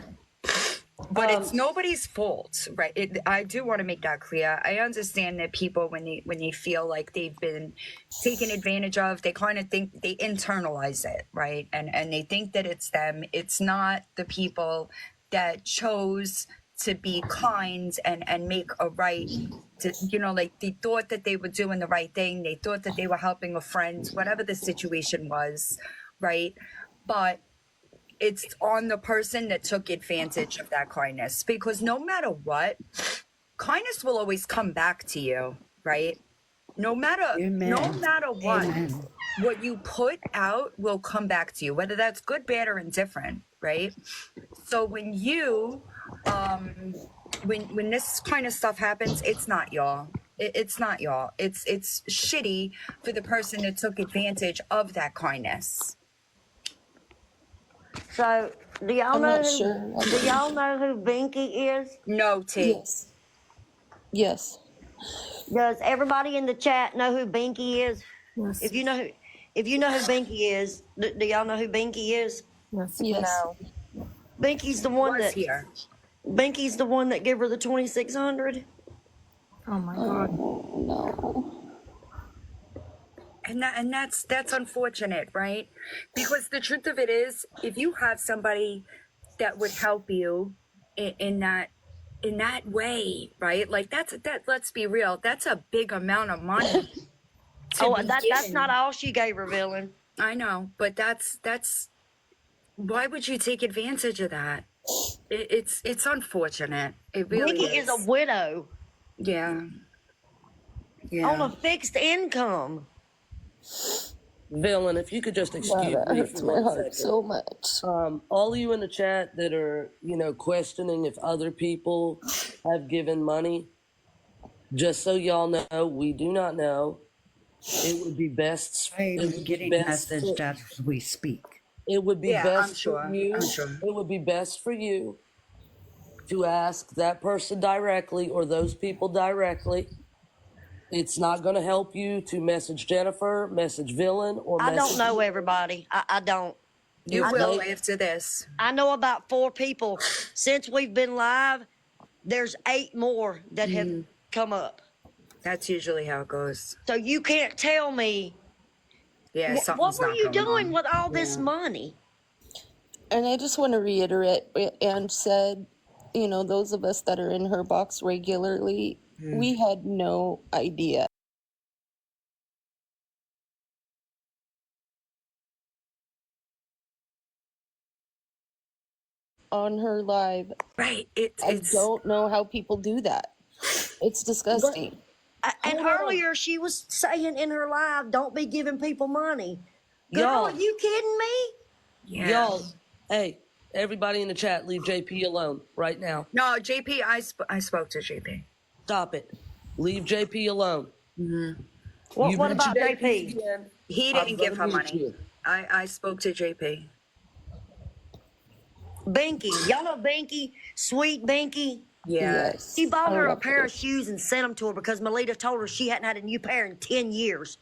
but it's nobody's fault, right? I do want to make that clear. I understand that people, when they feel like they've been taken advantage of, they kind of think they internalize it, right? And they think that it's them. It's not the people that chose to be kind and make a right. To, like they thought that they were doing the right thing. They thought that they were helping a friend, whatever the situation was, right? But it's on the person that took advantage of that kindness, because no matter what, kindness will always come back to you, right? No matter what, Amen. what you put out will come back to you, whether that's good, bad, or indifferent, right? So when you when this kind of stuff happens, it's not y'all. It's not y'all. It's shitty for the person that took advantage of that kindness. So, do y'all I'm know not who? sure. Do y'all know who Binky is? No, T. Yes. Yes. Does everybody in the chat know who Binky is? Yes. If you know who Binky is, do y'all know who Binky is? Yes. Yes. No. Binky's the He one was that here. Binky's the one that gave her the 2,600. Oh my God. Oh, no. And that's unfortunate, right? Because the truth of it is, if you have somebody that would help you in that way, right? Like that. Let's be real. That's a big amount of money. That's not all she gave her, villain. I know, but that's. Why would you take advantage of that? It's unfortunate. It really Binky is a widow. Yeah. On a fixed income. Villain, if you could just excuse Wow, that me hurts for my 1 heart second. so much. All of you in the chat that are, questioning if other people have given money, just so y'all know, we do not know. It would be best. I'm getting messaged as we speak. It would be I'm best sure. for you. I'm sure. It would be best for you to ask that person directly or those people directly. It's not going to help you to message Jennifer, message Villain, or I message. don't know everybody. I don't. You will after this. I know about 4 people. Since we've been live, there's 8 more that have come up. That's usually how it goes. So you can't tell me. Yeah, What something's were not you going doing on. with all this money? And I just want to reiterate, and said, those of us that are in her box regularly, we had no idea. On her live. Right. I don't know how people do that. It's disgusting. And earlier she was saying in her live, don't be giving people money. Girl, Y'all, are you kidding me? Y'all, hey, everybody in the chat, leave JP alone right now. No, JP, I spoke to JP. Stop it. Leave JP alone. What about JP? Again, He didn't give her money. I spoke to JP. Binky. Y'all know Binky? Sweet Binky? Yeah. Yes. She bought her a pair of shoes and sent them to her because Melitta told her she hadn't had a new pair in 10 years.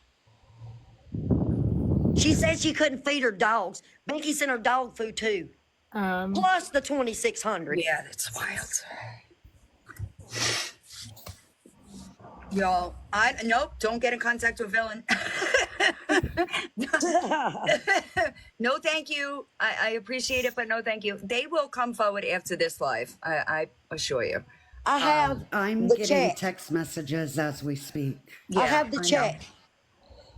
She said she couldn't feed her dogs. Binky sent her dog food too. Plus the 2,600. Yeah, that's wild. Y'all, nope, don't get in contact with Villain. No, thank you. I appreciate it, but no, thank you. They will come forward after this live. I assure you. I have I'm the getting check. text messages as we speak. I have the check.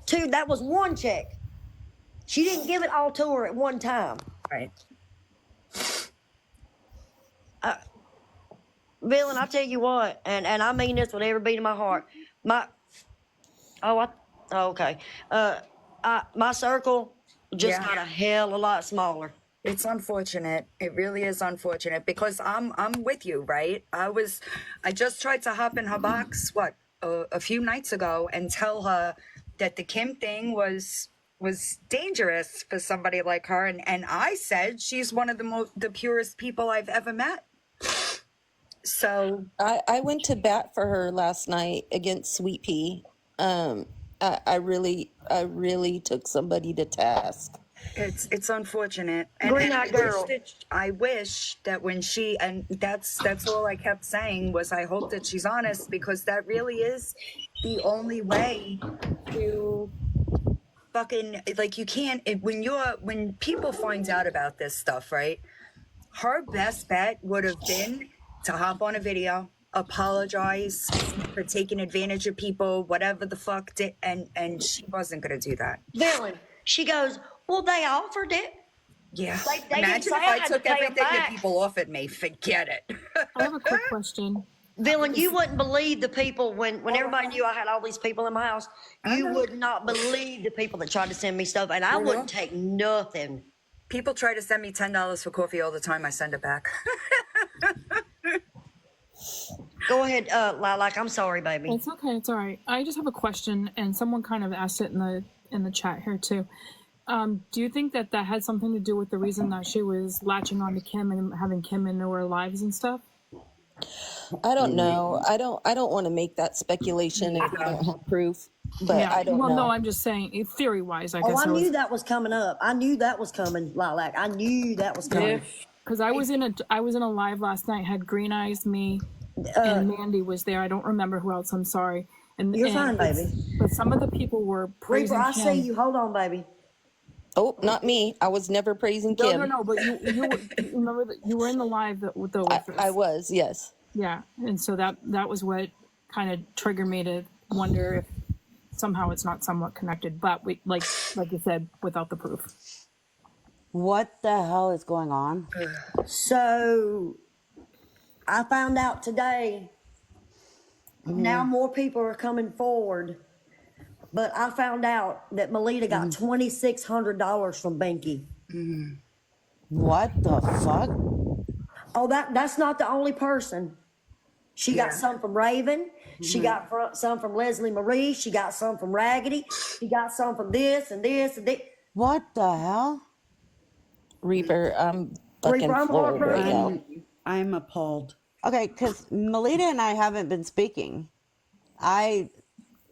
That was 1 check. She didn't give it all to her at one time. Right. Villain, I tell you what, and I mean this with every beat of my heart. My circle just got a hell of a lot smaller. It's unfortunate. It really is unfortunate because I'm with you, right? I just tried to hop in her box a few nights ago and tell her that the Kim thing was dangerous for somebody like her, and I said she's one of the purest people I've ever met. So I went to bat for her last night against Sweet Pea. I really took somebody to task. It's unfortunate, and Green I eyed wish girl. that when she, and that's all I kept saying was I hope that she's honest, because that really is the only way to fucking, like, you can't, when people find out about this stuff, right? Her best bet would have been to hop on a video, apologize for taking advantage of people, whatever the fuck, and she wasn't gonna do that. Villain. She goes, well, they offered it. Yeah. They didn't Imagine say if I I had to took pay 'em everything that back. people offered me. Forget it. I have a quick question. Villain, you wouldn't believe the people when everybody knew I had all these people in my house. You would not believe the people that tried to send me stuff, and I wouldn't take nothing. People try to send me $10 for coffee all the time. I send it back. Go ahead, Lilac. I'm sorry, baby. It's okay. It's all right. I just have a question, and someone kind of asked it in the chat here too. Do you think that had something to do with the reason that she was latching on to Kim and having Kim into her lives and stuff? I don't know. I don't want to make that speculation if we don't have proof. But I don't know. Well, no, I'm just saying, theory wise, I guess. I knew that was coming up. I knew that was coming, Lilac. I knew that was coming. Because I was in a live last night. Had Green Eyes, me, and Mandy was there. I don't remember who else. I'm sorry. You're fine, baby. But some of the people were praising Reaper, I Kim. see you. Hold on, baby. Oh, not me. I was never praising Kim. No. But you remember that you were in the live with us. I was, yes. Yeah, and so that was what kind of triggered me to wonder if somehow it's not somewhat connected. But we, like you said, without the proof. What the hell is going on? So I found out today. Now more people are coming forward. But I found out that Melitta got $2,600 from Binky. What the fuck? Oh, that's not the only person. She got some from Raven. She got some from Leslie Marie. She got some from Raggedy. She got some from this and this and this. What the hell? Reaper, I'm fucking floored right now. I'm appalled. Okay, because Melitta and I haven't been speaking. I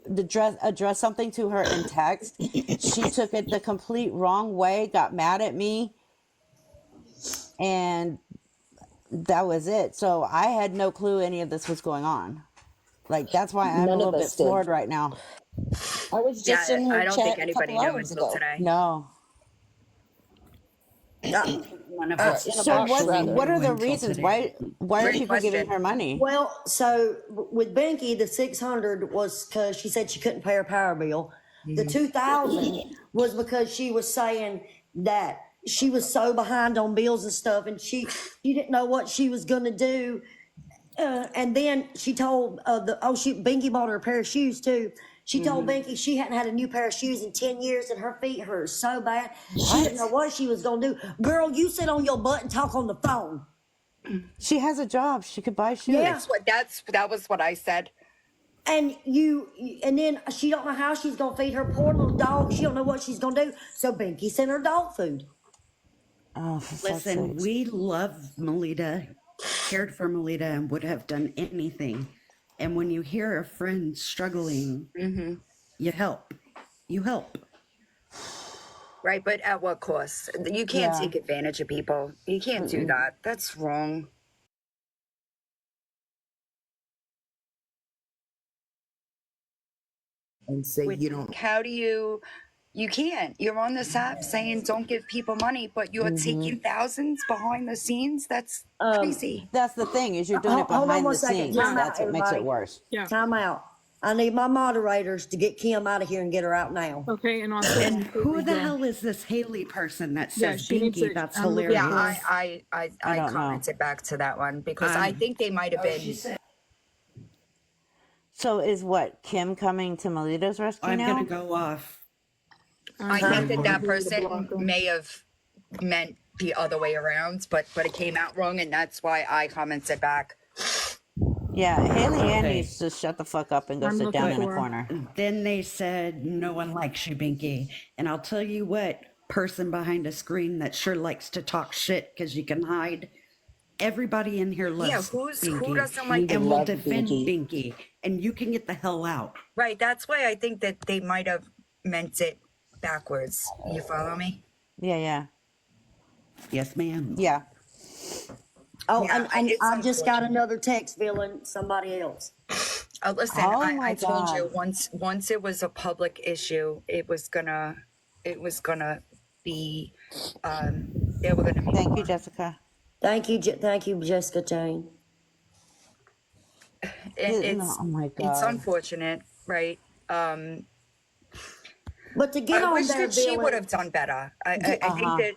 addressed something to her in text. She took it the complete wrong way, got mad at me, and that was it. So I had no clue any of this was going on. Like, that's why I'm a little bit floored right now. I was just in her I don't chat think anybody knew until today. No. One of us. So what are the reasons? Why are people giving her money? Well, so with Binky, the 600 was because she said she couldn't pay her power bill. The 2,000 was because she was saying that she was so behind on bills and stuff, and she didn't know what she was going to do. And then she told Binky bought her a pair of shoes too. She told Binky she hadn't had a new pair of shoes in 10 years and her feet hurt so bad. She didn't know what she was going to do. Girl, you sit on your butt and talk on the phone. She has a job. She could buy shoes. Yeah. That was what I said. And then she don't know how she's going to feed her poor little dog. She don't know what she's going to do. So Binky sent her dog food. Oh, listen, we love Melitta, cared for Melitta, and would have done anything. And when you hear a friend struggling, you help. You help. Right, but at what cost? You can't take advantage of people. You can't do that. That's wrong. And say you don't. How do you can't. You're on this app saying don't give people money, but you're taking thousands behind the scenes. That's crazy. That's the thing, is you're doing it Hold on behind one the second. scenes. Time That's out, what makes it everybody. worse. Yeah. Time out. I need my moderators to get Kim out of here and get her out now. Okay, and also. And who the hell is this Haley person that says she needs Binky? to- That's I'm looking hilarious. for- Yeah, I commented back to that one because I think they might have been. So is what, Kim coming to Melitta's rescue I'm now? going to go off. I think that person may have meant the other way around, but it came out wrong, and that's why I commented back. Yeah, Haley Ann needs to shut the fuck up and go sit down in a corner. Then they said, no one likes you, Binky. And I'll tell you what, person behind a screen that sure likes to talk shit because you can hide. Everybody in here loves Binky. Who doesn't like and Binky? will defend Binky. And you can get the hell out. Right, that's why I think that they might have meant it backwards. You follow me? Yeah. Yes, ma'am. Yeah. Oh, Yeah, and it's I just got unfortunate. another text, villain. Somebody else. Listen, Oh I my told you God. once it was a public issue, it was gonna be there were gonna be Thank you, more. Jessica. Thank you, Jessica Jane. And Oh my it's God. unfortunate, right? But to get I on wish there, that she would villain. have done better. I think Uh-huh. that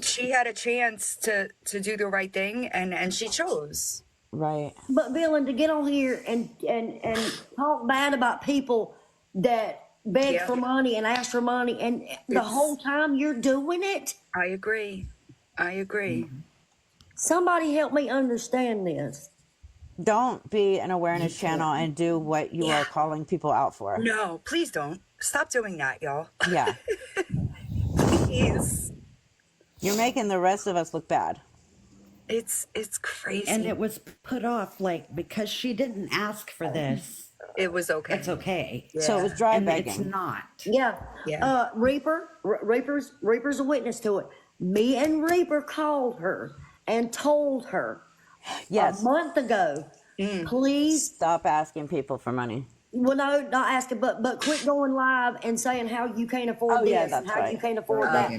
she had a chance to do the right thing, and she chose. Right. But villain, to get on here and talk bad about people that beg Yeah, for money and ask for money, and the whole it's. time you're doing it. I agree. I agree. Somebody help me understand this. Don't be an You awareness channel can't. and do what you Yeah. are calling people out for. No, please don't stop doing that, y'all. Yeah. Please. You're making the rest of us look bad. It's crazy. And it was put off like because she didn't ask for this, It was okay. it's okay. Yeah. So it was dry And begging. it's not. Yeah. Yeah. Reaper's a witness to it. Me and Reaper called her and told her Yes. a month ago, please. Stop asking people for money. Well, no, not asking, but quit going live and saying how you can't afford Oh, this yeah, and that's how right. you can't afford that.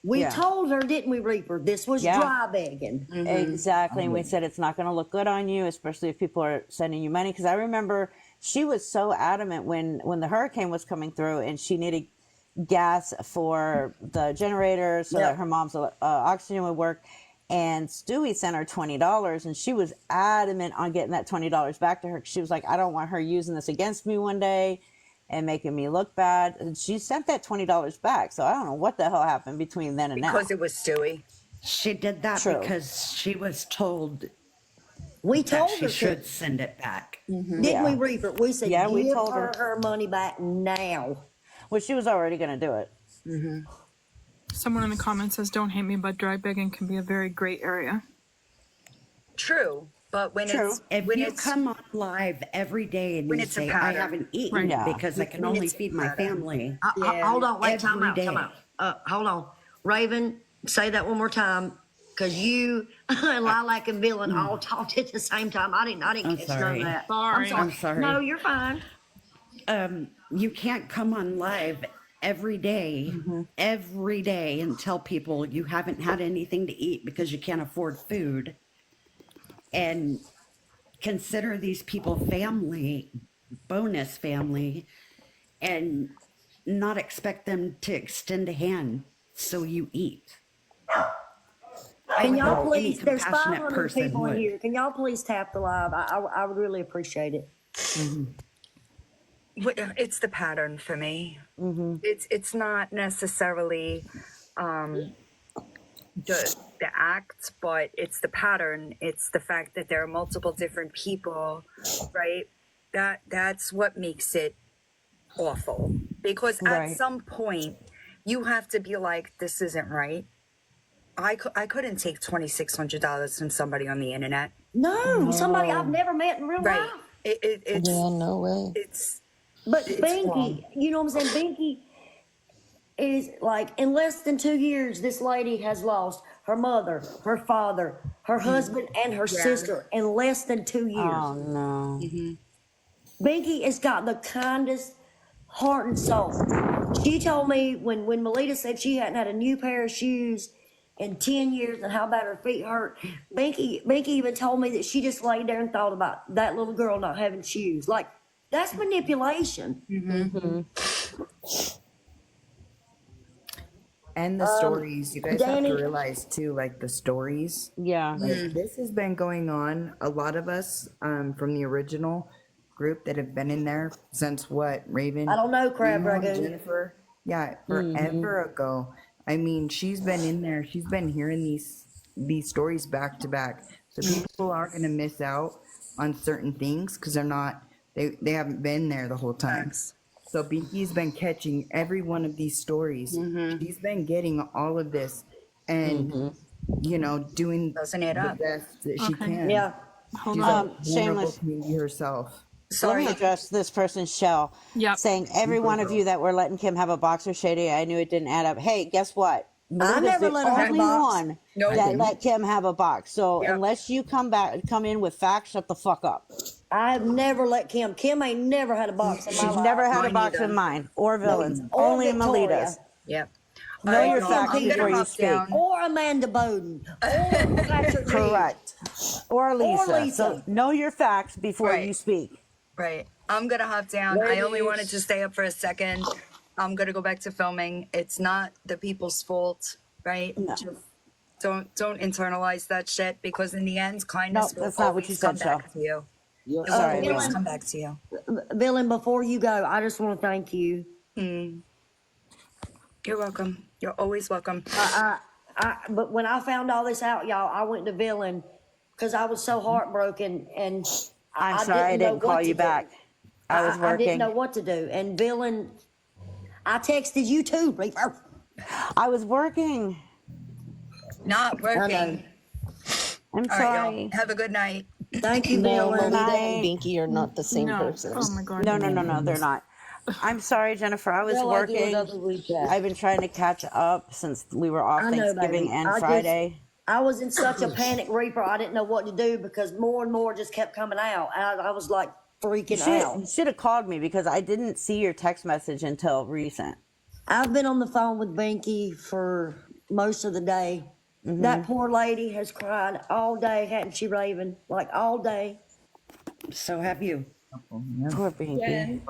We Yeah. told her, didn't we, Reaper? This was Yeah. dry begging. Exactly. And we said it's not going to look good on you, especially if people are sending you money. Because I remember she was so adamant when the hurricane was coming through and she needed gas for the generator so that her mom's oxygen would work. And Stewie sent her $20 and she was adamant on getting that $20 back to her. She was like, I don't want her using this against me one day and making me look bad. And she sent that $20 back. So I don't know what the hell happened between then and now. Because it was Stewie. She did that True. because she was told We that told she her should to. send it back. Didn't we, Reaper? We said, Yeah, we give told her her. money back now. Well, she was already going to do it. Someone in the comments says, "Don't hate me, but dry begging can be a very gray area." True, but when it's If when you it's come on live every day and when you it's a say, I pattern. haven't eaten Right. because I can When only it's a feed my pattern. family. Hold on, wait, time Every out, time day. out. Hold on. Raven, say that one more time. Because you and Lilac and Villain all talked at the same time. I didn't I'm catch none of sorry. that. Sorry. I'm I'm sorry. No, you're fine. You can't come on live every day and tell people you haven't had anything to eat because you can't afford food and consider these people family, bonus family, and not expect them to extend a hand so you eat. Can y'all Any please, there's compassionate 500 person people in would. here. Can y'all please tap the live? I would really appreciate it. It's the pattern for me. It's not necessarily the act, but it's the pattern. It's the fact that there are multiple different people, right? That's what makes it awful. Because Right. at some point, you have to be like, this isn't right. I couldn't take $2,600 from somebody on the internet. No, somebody I've never met in real Right. life. It's Yeah, no way. But it's Binky, wrong. you know what I'm saying? Binky is like, in less than 2 years, this lady has lost her mother, her father, her husband, and her sister in less than 2 years. Oh, no. Binky has got the kindest heart and soul. She told me when Melitta said she hadn't had a new pair of shoes in 10 years and how bad her feet hurt, Binky even told me that she just laid there and thought about that little girl not having shoes. Like, that's manipulation. And the stories, you guys have Dani. to realize too, like the stories. Yeah. Like, this has been going on. A lot of us from the original group that have been in there since what, Raven? I don't know, Crab You know, Ragoon. Jennifer? Yeah, forever ago. I mean, she's been in there. She's been hearing these stories back to back. So people are going to miss out on certain things because they haven't been there the whole time. So Binky's been catching every one of these stories. She's been getting all of this and, you know, doing Doesn't it the up? best that she Okay. can. Yeah. Hold She's on. a vulnerable Shameless. community herself. Let me address this person's shell. Yep. Saying every one of you that were letting Kim have a boxer shady, I knew it didn't add up. Hey, guess what? I Melita's never the let her have a only box. one Nope. that let Kim have a box. So Yep. unless you come in with facts, shut the fuck up. I've never let Kim ain't never had a box in my She's life. never had a Mine box either. in mine or Villains. Or Only Victoria. Melita's. Yep. Know All right, your y'all, facts I'm before gonna you hop speak. down. Or Amanda Bowden. Or Patrick Reed. Correct. Or Lisa. Or Lisa. So know your facts before Right. you speak. Right. I'm going to hop down. I only wanted Ladies. to stay up for a second. I'm going to go back to filming. It's not the people's fault, right? No. Just don't internalize that shit, because in the end, No, kindness will that's not what you always said, come back Shel. to you. You're It will Sorry, always Villain. come back to you. Villain, before you go, I just want to thank you. You're welcome. You're always welcome. But when I found all this out, y'all, I went to Villain because I was so heartbroken and I'm I sorry I didn't know didn't what call to you do. back. I was I didn't working. know what to do. And Villain, I texted you too, Reaper. I was working. Not I know. working. I'm All right, sorry. y'all. Have a good night. Thank you, No, Villain. Melita and Night. Binky are not the same No. person. Oh my God. No, they're not. I'm sorry, Jennifer. I was Shall I do working. another recap? I've been trying to catch up since we were off I know, Thanksgiving baby. and Friday. I was in such a panic, Reaper. I didn't know what to do because more and more just kept coming out. I was like freaking out. You should have called me because I didn't see your text message until recent. I've been on the phone with Binky for most of the day. That poor lady has cried all day, hadn't she, Raven? Like all day. So have you. Poor Binky. Jen.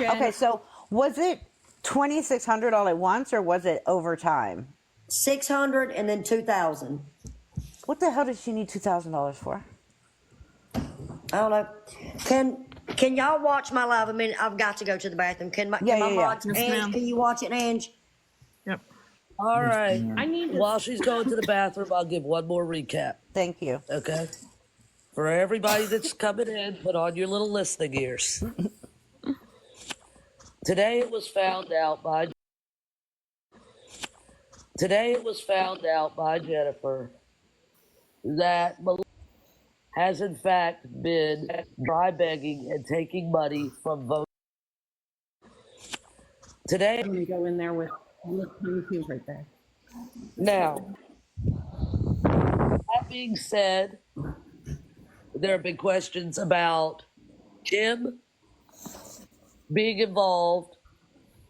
Okay, so was it $2,600 all at once or was it overtime? 600 and then 2,000. What the hell did she need $2,000 for? I don't know. Can y'all watch my live a minute? I've got to go to the bathroom. Can my mods, Yes, Ange, ma'am. can you watch it, Ange? Yep. All right. I need to. While she's going to the bathroom, I'll give one more recap. Thank you. Okay. For everybody that's coming in, put on your little listening ears. Today it was found out by Jennifer that Melitta has in fact been dry begging and taking money from voters. Today, Let me go in there with right there. now, that being said, there have been questions about Kim being involved.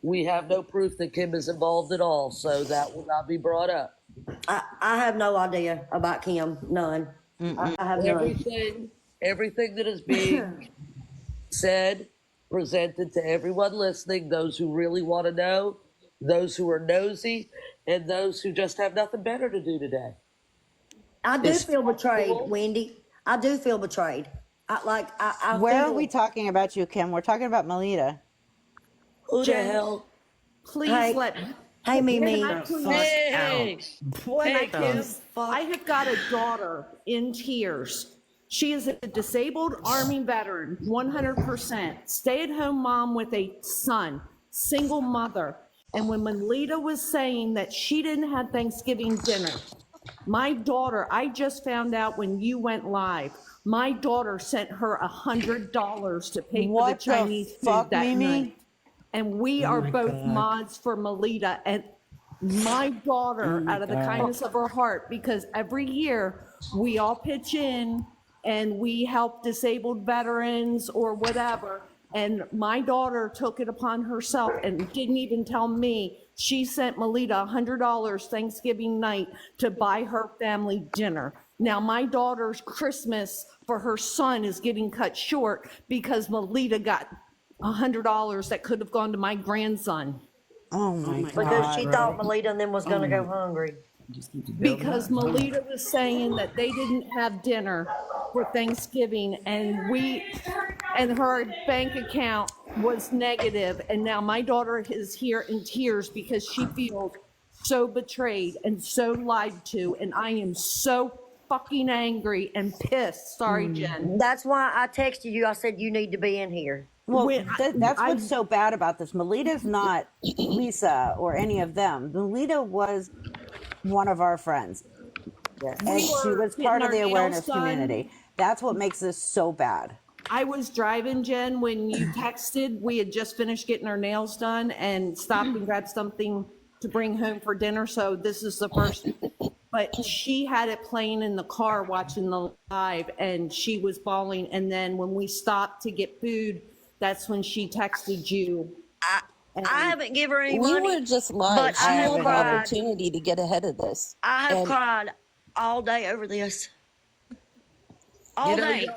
We have no proof that Kim is involved at all, so that will not be brought up. I have no idea about Kim. None. I have none. Everything that is being said, presented to everyone listening, those who really want to know, those who are nosy, and those who just have nothing better to do today. I do feel betrayed, Wendy. I do feel betrayed. Where are we talking about you, Kim? We're talking about Melita. Who Jen, the hell? Please let. Hey, Mimi. Can I please? Hey, Hey, Kim. I have got a daughter in tears. She is a disabled Army veteran, 100%, stay-at-home mom with a son, single mother. And when Melitta was saying that she didn't have Thanksgiving dinner, my daughter, I just found out when you went live, my daughter sent her $100 to pay for the Chinese food that night. And we are both mods for Melitta. And my daughter, out of the kindness of her heart, because every year we all pitch in and we help disabled veterans or whatever. And my daughter took it upon herself and didn't even tell me. She sent Melitta $100 Thanksgiving night to buy her family dinner. Now my daughter's Christmas for her son is getting cut short because Melitta got $100 that could have gone to my grandson. Oh my God. Because she thought Melitta and them was going to go hungry. Because Melitta was saying that they didn't have dinner for Thanksgiving and her bank account was negative. And now my daughter is here in tears because she feels so betrayed and so lied to. And I am so fucking angry and pissed. Sorry, Jen. That's why I texted you. I said, you need to be in here. Well, that's what's so bad about this. Melitta's not Lisa or any of them. Melita was one of our friends. And she was part of the awareness community. That's what makes this so bad. I was driving, Jen, when you texted. We had just finished getting our nails done and stopped and grabbed something to bring home for dinner. So this is the first, but she had it playing in the car watching the live and she was bawling. And then when we stopped to get food, that's when she texted you. I haven't given her any We money, were just but live. She I have had an cried. opportunity to get ahead of this. I have And cried all day over this. All day.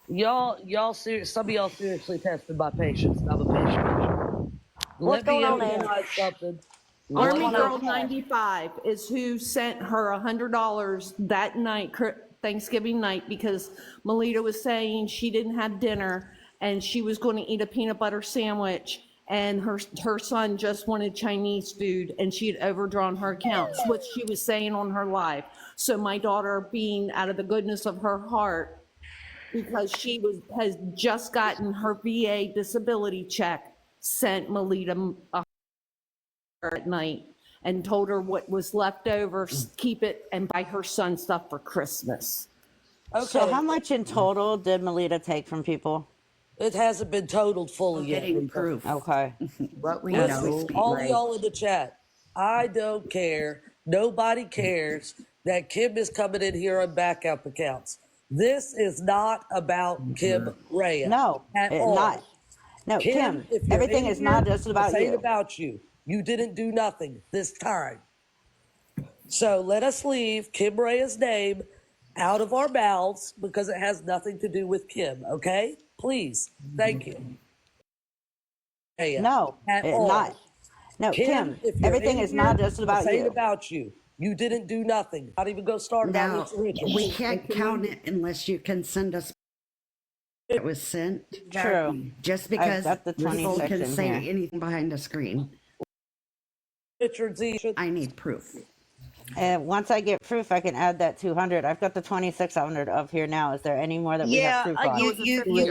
Y'all some of y'all seriously tested my patience. I'm a patient. What's Let me going on, Ann? emphasize something. Army Girl 95 is who sent her $100 that night, Thanksgiving night, because Melitta was saying she didn't have dinner and she was going to eat a peanut butter sandwich, and her son just wanted Chinese food and she had overdrawn her accounts, what she was saying on her live. So my daughter, being out of the goodness of her heart, because she has just gotten her VA disability check, sent Melitta at night and told her what was left over, keep it and buy her son stuff for Christmas. So how much in total did Melitta take from people? It hasn't been totaled fully yet. Getting proof. Okay. What we Listen, know. all of y'all in the chat, I don't care. Nobody cares that Kim is coming in here on backup accounts. This is not about Kim Rhea. No, at all. not. No, Kim, if you're everything in is here, not just about this ain't you. about you. You didn't do nothing this time. So let us leave Kim Rhea's name out of our mouths because it has nothing to do with Kim, okay? Please. Thank you. No, At all. not. No, Kim, if you're everything in is here, not just about this ain't you. about you. You didn't do nothing. Not even go start about Now, Richard Richards. we can't count it unless you can send us it was sent. True. Just I've because got the people 26 can in say here. anything behind a screen. I need proof. And once I get proof, I can add that 200. I've got the 2600 up here now. Is there any more that we have proof on? You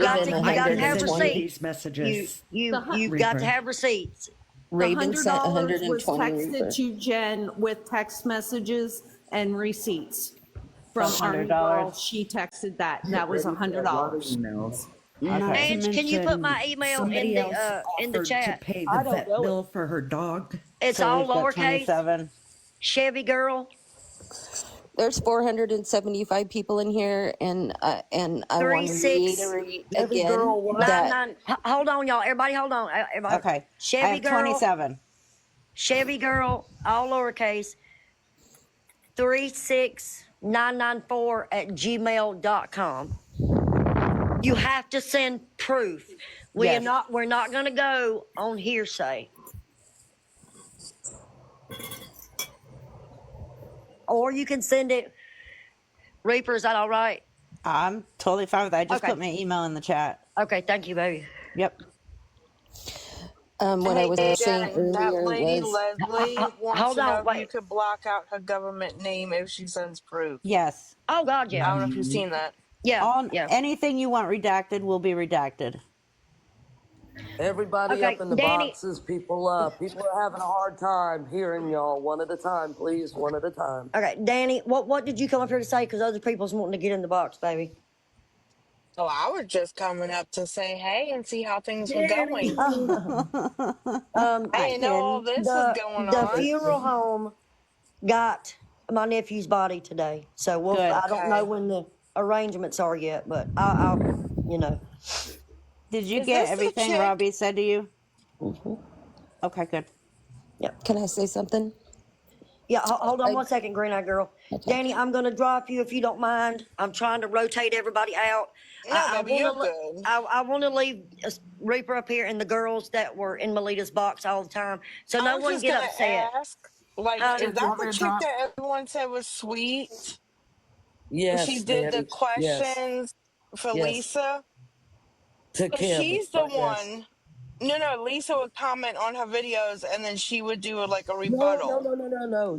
got to have receipts. These messages. You've got to have receipts. The Raven sent $100 was 120 texted Reaper. to Jen with text messages and receipts from Army $100. Girl. She texted that. That was $100. Emails. Not to Ange, can you put mention my email somebody else in the offered chat? to pay the vet bill for her dog. It's So all we've got lowercase. 27. Chevy Girl. There's 475 people in here, and I want to 36 reiterate again nine that nine. Hold on, y'all. Everybody, hold on. Everybody. Okay. Chevy I have Girl. 27. Chevy Girl, all lowercase. 36994 at gmail.com. You have to send proof. We're not going to go on hearsay. Or you can send it. Reaper, is that all right? I'm totally fine with that. I just put my email in the chat. Okay, thank you, baby. Yep. what I was saying That earlier lady was Leslie wants hold to know on, if wait. you could block out her government name if she sends proof. Yes. Oh, God, yeah. I don't know if you've seen that. Yeah. Anything you want redacted will be redacted. Everybody Okay, up in the Danny. boxes, people up. People are having a hard time hearing y'all. One at a time, please. One at a time. Okay, Danny, what did you come up here to say? Because other people's wanting to get in the box, baby. So I was just coming up to say hey and see how things were going. I didn't know all this was going The on. funeral home got my nephew's body today. So I don't know when the arrangements are yet, but I'll you know. Did you Is get this the everything chick? Robbie said to you? Okay, good. Yep. Can I say something? Yeah, hold on 1 second, Green Eye Girl. Okay. Danny, I'm going to drop you if you don't mind. I'm trying to rotate everybody out. No, baby, you're good. I want to leave Reaper up here and the girls that were in Melitta's box all the time. So I no was one just get gonna upset. ask, like, is Do you that want me the to chick drop? that everyone said was sweet? She Yes, did the Danny. Yes. questions for Yes. Lisa. To So Kim. she's the But yes. one. No, Lisa would comment on her videos and then she would do like a No. rebuttal.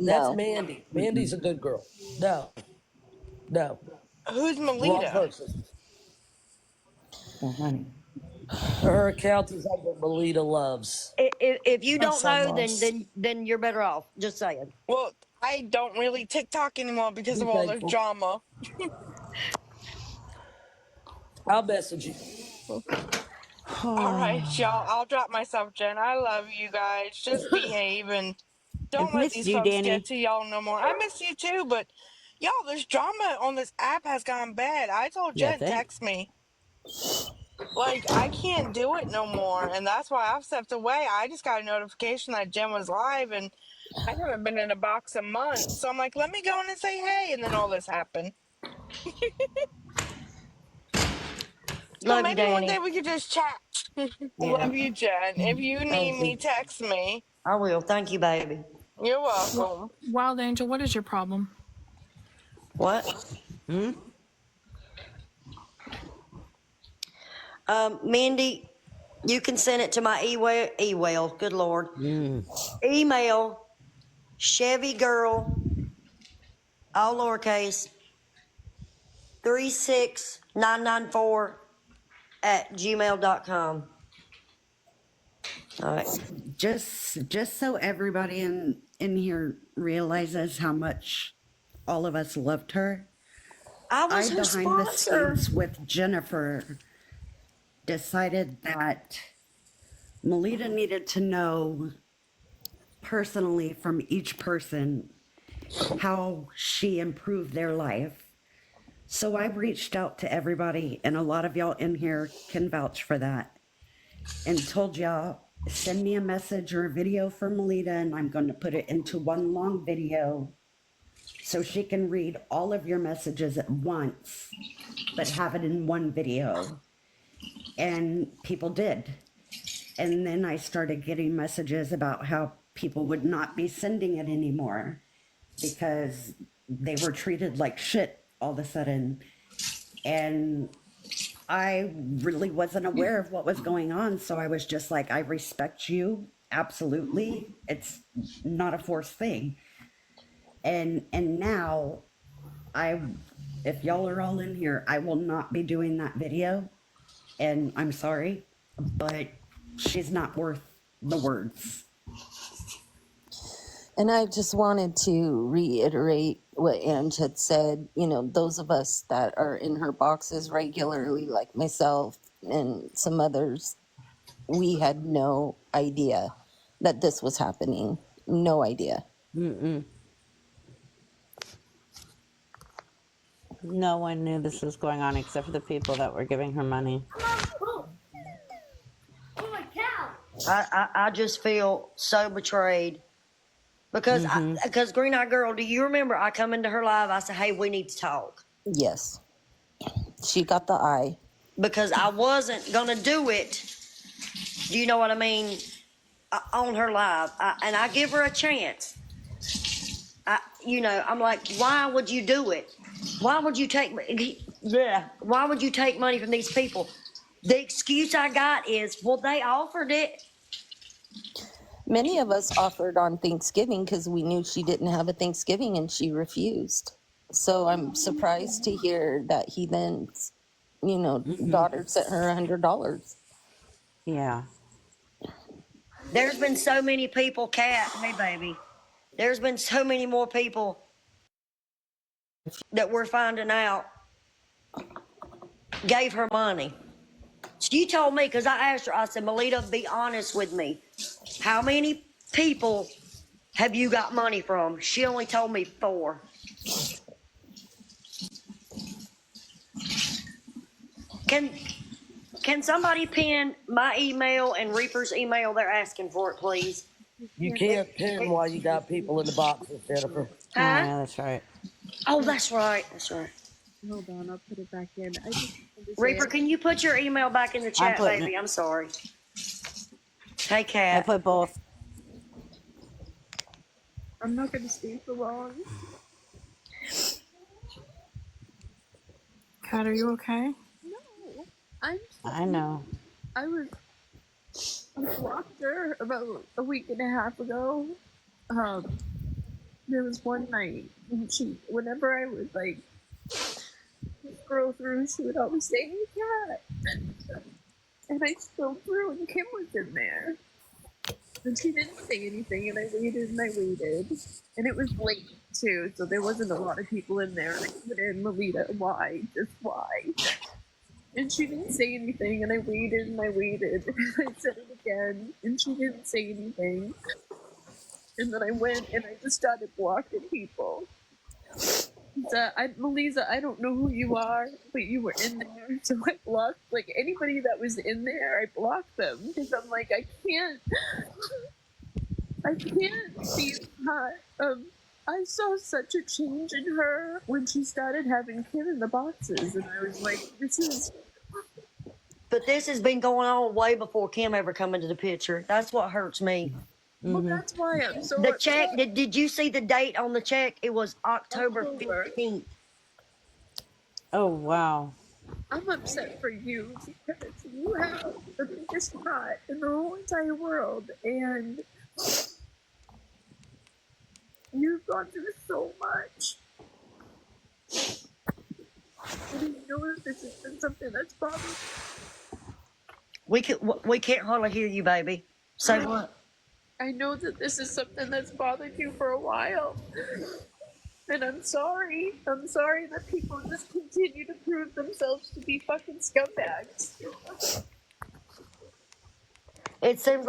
That's No. Mandy. Mandy's a good girl. No. Who's Wrong Melitta? person. Her account is under Melita Loves. If you I'm don't so know, lost. then you're better off. Just saying. Well, I don't really TikTok anymore because Be of all this thankful. drama. I'll message you. All right, y'all. I'll drop myself, Jen. I love you guys. Just behave and don't let missed these you, folks get Danny. to y'all no more. I miss you too, but y'all, this drama on this app has gone bad. I told You Jen, think? text me. Like, I can't do it no more, and that's why I've stepped away. I just got a notification that Jen was live, and I haven't been in a box a month. So I'm like, let me go in and say hey, and then all this happened. So Love you, maybe one day Danny. we could just chat. Yeah. Love you, Jen. If you need Thank me, you. text me. I will. Thank you, baby. You're welcome. Wild Angel, what is your problem? What? Hmm? Mindy, you can send it to my email. Good Lord. Email Chevy Girl, all lowercase, 36994 at gmail.com. All right. Just so everybody in here realizes how much all of us loved her. I was I her behind the sponsor. scenes with Jennifer decided that Melitta needed to know personally from each person how she improved their life. So I reached out to everybody, and a lot of y'all in here can vouch for that, and told y'all, send me a message or a video for Melitta, and I'm going to put it into one long video so she can read all of your messages at once, but have it in one video. And people did. And then I started getting messages about how people would not be sending it anymore because they were treated like shit all of a sudden. And I really wasn't aware of what was going on. So I was just like, I respect you. Absolutely. It's not a forced thing. And now if y'all are all in here, I will not be doing that video. And I'm sorry, but she's not worth the words. And I just wanted to reiterate what Ange had said. You know, those of us that are in her boxes regularly, like myself and some others, we had no idea that this was happening. No idea. No one knew this was going on except for the people that were giving her money. I just feel so betrayed because because Green Eye Girl, do you remember I come into her live? I said, hey, we need to talk. Yes. She got the eye. Because I wasn't gonna do it. Do you know what I mean? On her live, and I give her a chance. I'm like, why would you do it? Why would you take? Why would you take money from these people? The excuse I got is, well, they offered it. Many of us offered on Thanksgiving because we knew she didn't have a Thanksgiving and she refused. So I'm surprised to hear that he then, daughter sent her $100. Yeah. There's been so many people, Kat, hey baby. There's been so many more people that we're finding out gave her money. So you told me, because I asked her, I said, Melitta, be honest with me. How many people have you got money from? She only told me 4. Can somebody pin my email and Reaper's email? They're asking for it, please. You can't pin while you got people in the boxes, Jennifer. Huh? Yeah, that's right. Oh, that's right. That's right. Hold on, I'll put it back in. I just Reaper, can you put your email back in the chat, putting baby? it. I'm sorry. Hey, I Kat. put both. I'm not going to stay for long. Kat, are you okay? No, I'm. I know. I blocked her about a week and a half ago. There was one night, and whenever I would like scroll through, she would always say, "Hey, Kat," and I scrolled through, and Kim was in there, and she didn't say anything, and I waited and I waited, and it was late too, so there wasn't a lot of people in there, and I put in Melitta, why, just why? And she didn't say anything, and I waited and I waited. And I said it again, and she didn't say anything. And then I went and I just started blocking people. Melissa, I don't know who you are, but you were in there, so I blocked like anybody that was in there. I blocked them because I'm like, I can't be hot. I saw such a change in her when she started having Kim in the boxes, and I was like, this is. But this has been going on way before Kim ever come into the picture. That's what hurts me. Well, that's why I'm so The upset. check, did you see the date on the check? It was October 15th. Oh, wow. I'm upset for you because you have the biggest pot in the whole entire world, and you've gone through so much. And you know that this has been something that's bothered you. We can't hardly hear you, baby. Say what? I know that this is something that's bothered you for a while. And I'm sorry. I'm sorry that people just continue to prove themselves to be fucking scumbags. It seems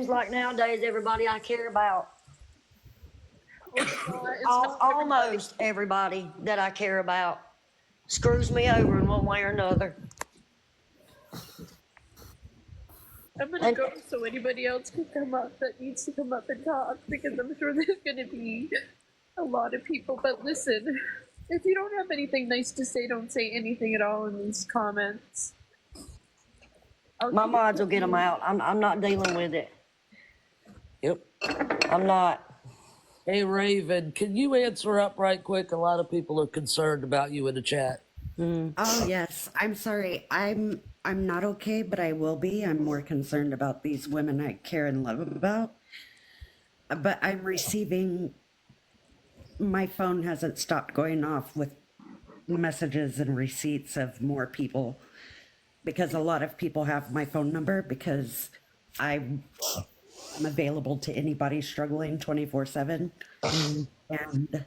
like nowadays everybody I care about. Almost everybody that I care about screws me over in one way or another. I'm gonna go so anybody else can come up that needs to come up and talk, because I'm sure there's gonna be a lot of people. But listen, if you don't have anything nice to say, don't say anything at all in these comments. My mods will get them out. I'm not dealing with it. Yep. I'm not. Hey, Raven, can you answer up right quick? A lot of people are concerned about you in the chat. Oh yes, I'm sorry. I'm not okay, but I will be. I'm more concerned about these women I care and love about. But I'm receiving. My phone hasn't stopped going off with messages and receipts of more people, because a lot of people have my phone number because I'm available to anybody struggling 24/7. And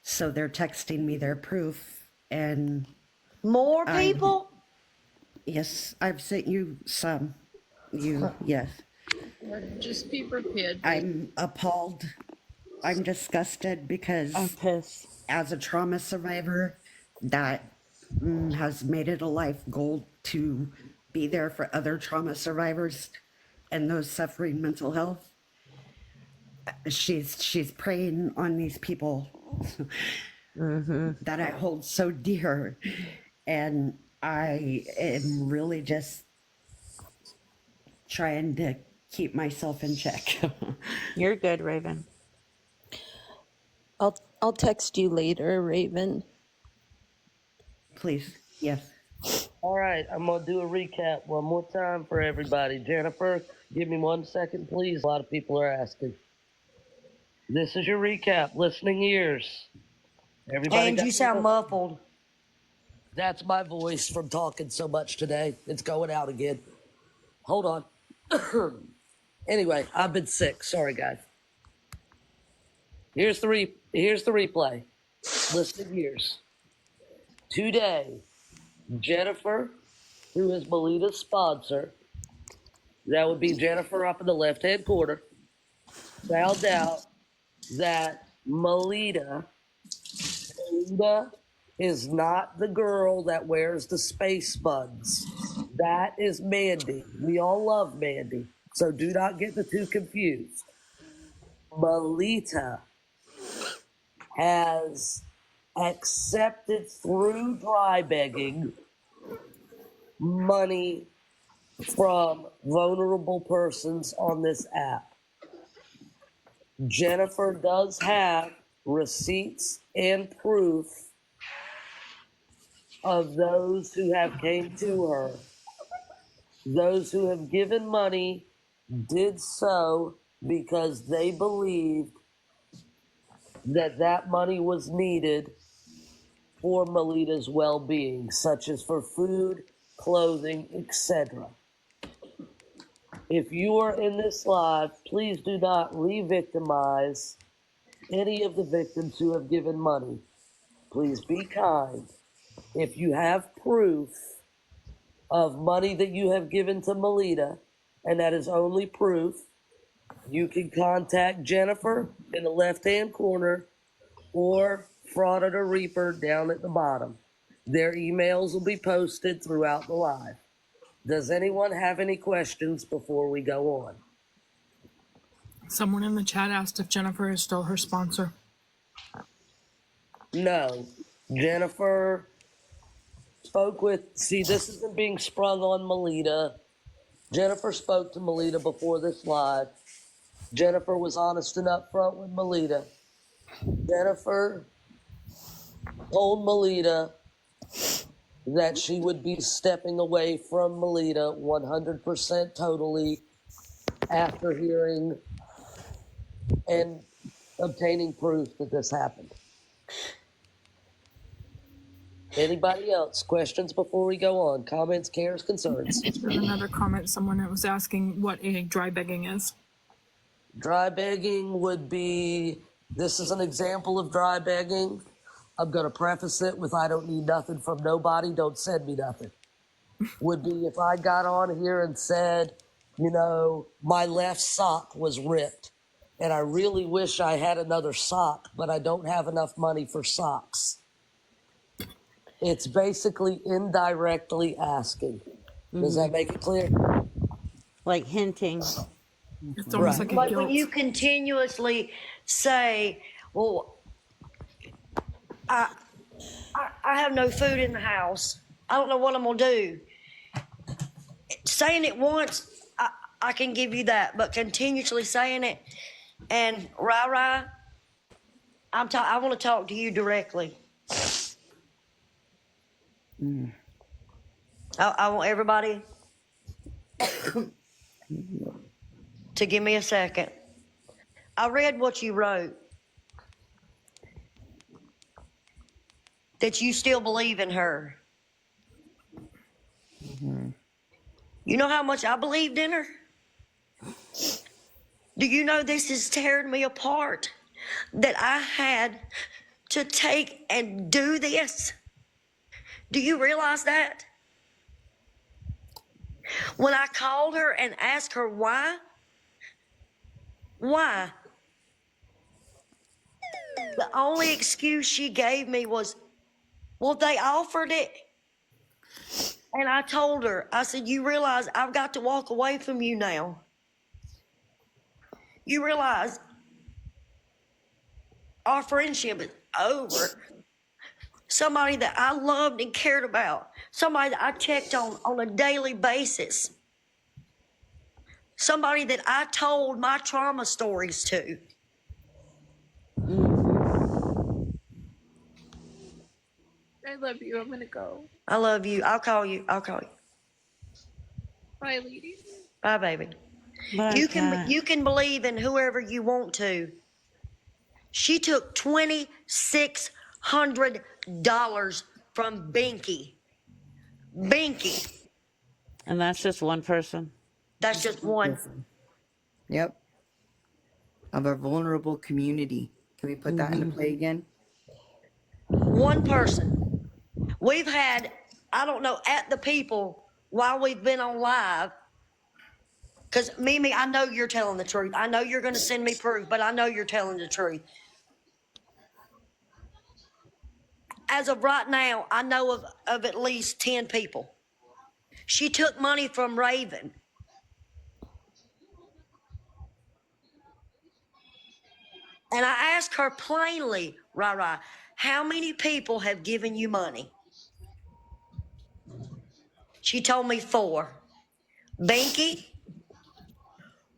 so they're texting me their proof. And more people? Yes, I've sent you some. Yes. Just be prepared. I'm appalled. I'm disgusted because I'm pissed. As a trauma survivor that has made it a life goal to be there for other trauma survivors and those suffering mental health. She's preying on these people that I hold so dear, and I am really just trying to keep myself in check. You're good, Raven. I'll text you later, Raven. Please, yes. All right, I'm going to do a recap one more time for everybody. Jennifer, give me 1 second, please. A lot of people are asking. This is your recap. Listening ears. Everybody. And you sound muffled. That's my voice from talking so much today. It's going out again. Hold on. Anyway, I've been sick. Sorry, guys. Here's the replay. Listening ears. Today, Jennifer, who is Melitta's sponsor, that would be Jennifer up in the left-hand corner, found out that Melitta is not the girl that wears the space buns. That is Mandy. We all love Mandy, so do not get the two confused. Melitta has accepted through dry begging money from vulnerable persons on this app. Jennifer does have receipts and proof of those who have came to her. Those who have given money did so because they believed that that money was needed for Melitta's well-being, such as for food, clothing, etc. If you are in this live, please do not re-victimize any of the victims who have given money. Please be kind. If you have proof of money that you have given to Melitta, and that is only proof, You can contact Jennifer in the left-hand corner or Fraudita Reaper down at the bottom. Their emails will be posted throughout the live. Does anyone have any questions before we go on? Someone in the chat asked if Jennifer is still her sponsor. No. Jennifer spoke with, see, this isn't being sprung on Melitta. Jennifer spoke to Melitta before this live. Jennifer was honest and upfront with Melitta. Jennifer told Melitta that she would be stepping away from Melitta 100% totally after hearing and obtaining proof that this happened. Anybody else? Questions before we go on? Comments, cares, concerns? There's another comment. Someone that was asking what a dry begging is. Dry begging would be, this is an example of dry begging. I'm going to preface it with, I don't need nothing from nobody. Don't send me nothing. Would be if I got on here and said, you know, my left sock was ripped and I really wish I had another sock, but I don't have enough money for socks. It's basically indirectly asking. Does that make it clear? Like hinting. It's almost like a Like guilt. when you continuously say, well, I have no food in the house. I don't know what I'm going to do. Saying it once, I can give you that, but continuously saying it, and Rai, I want to talk to you directly. I want everybody to give me a second. I read what you wrote, that you still believe in her. You know how much I believed in her? Do you know this is tearing me apart? That I had to take and do this? Do you realize that? When I called her and asked her why? The only excuse she gave me was, well, they offered it. And I told her, I said, you realize I've got to walk away from you now. You realize our friendship is over. Somebody that I loved and cared about. Somebody that I checked on a daily basis. Somebody that I told my trauma stories to. I love you. I'm gonna go. I love you. I'll call you. Bye, ladies. Bye, baby. But You can believe in whoever you want to. She took $2,600 from Binky. And that's just one person. That's just one. Yep. Of our vulnerable community. Can we put that into play again? One person. We've had, I don't know, at the people while we've been on live. Because Mimi, I know you're telling the truth. I know you're going to send me proof, but I know you're telling the truth. As of right now, I know of at least 10 people. She took money from Raven. And I asked her plainly, Rai, how many people have given you money? She told me 4. Binky,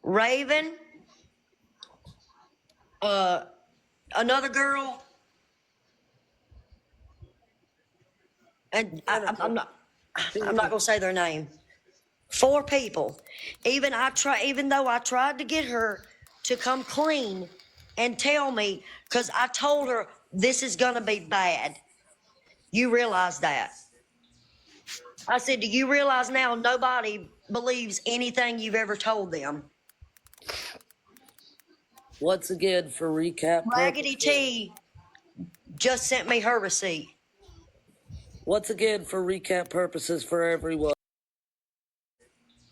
Raven, another girl, and I'm not gonna say their name. 4 people. Even though I tried to get her to come clean and tell me, because I told her this is gonna be bad. You realize that? I said, do you realize now nobody believes anything you've ever told them? Once again, for recap Raggedy purposes. T just sent me her receipt. Once again, for recap purposes for everyone.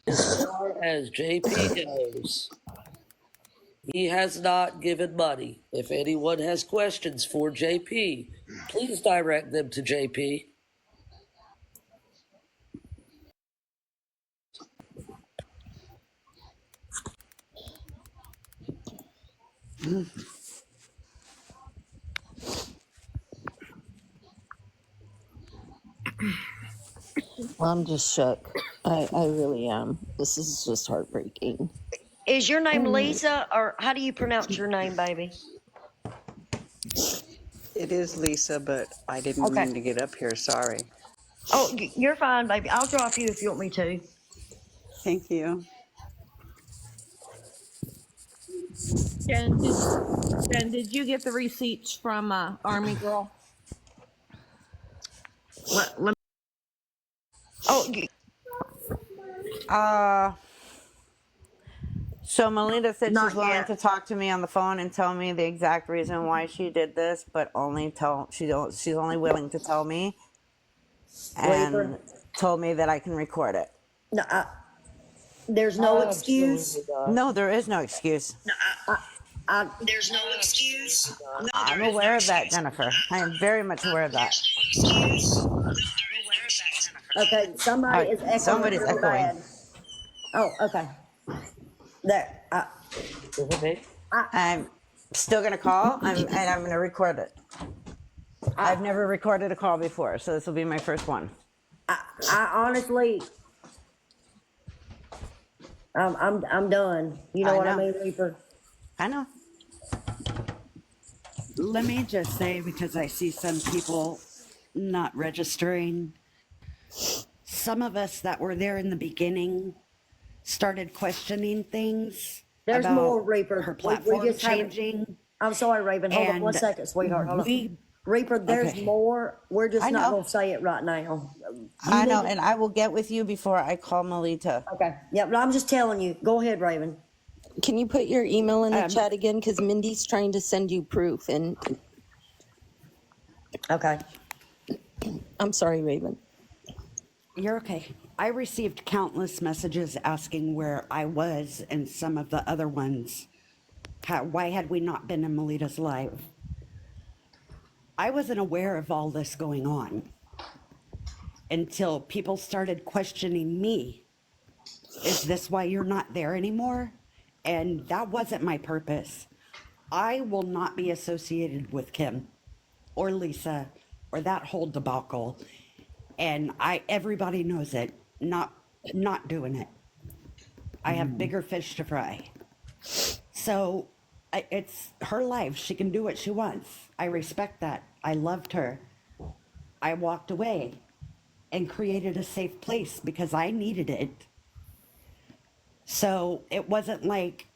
As far as JP goes, He has not given money. If anyone has questions for JP, please direct them to JP. I'm just shook. I really am. This is just heartbreaking. Is your name Lisa, or how do you pronounce your name, baby? It is Lisa, but I didn't Okay. mean to get up here. Sorry. Oh, you're fine, baby. I'll drop you if you want me to. Thank you. Jen, did you get the receipts from Army Girl? Let Oh, So Melitta said she's not willing yet. to talk to me on the phone and tell me the exact reason why she did this, but she's only willing to tell me, and Reaper. told me that I can record it. No, there's no excuse. Absolutely not. No, there is no excuse. I, There's no excuse. No, I'm there is no aware of that, excuse. Jennifer. I am very much aware of that. There's no excuse. No, there is no excuse. okay, somebody is echoing Somebody's really echoing. bad. Oh, okay. There. Is it me? I'm still gonna call, and I'm gonna record it. I've never recorded a call before, so this will be my first one. I honestly, I'm done. You know what I mean, Reaper? I know. Let me just say, because I see some people not registering, some of us that were there in the beginning started questioning things. There's about more, Reaper. her We platform just changing. I'm sorry, Raven. Hold on one second, sweetheart. Hold on. Reaper, there's Okay. more. We're just I not know. going to say it right now. I know, and I will get with you before I call Melitta. Okay. Yeah, but I'm just telling you. Go ahead, Raven. Can you put your email in the chat again? Because Mindy's trying to send you proof. And okay. I'm sorry, Raven. You're okay. I received countless messages asking where I was and some of the other ones. Why had we not been in Melitta's live? I wasn't aware of all this going on until people started questioning me. Is this why you're not there anymore? And that wasn't my purpose. I will not be associated with Kim or Lisa or that whole debacle. And everybody knows it. Not doing it. I have bigger fish to fry. So it's her life. She can do what she wants. I respect that. I loved her. I walked away and created a safe place because I needed it. So it wasn't like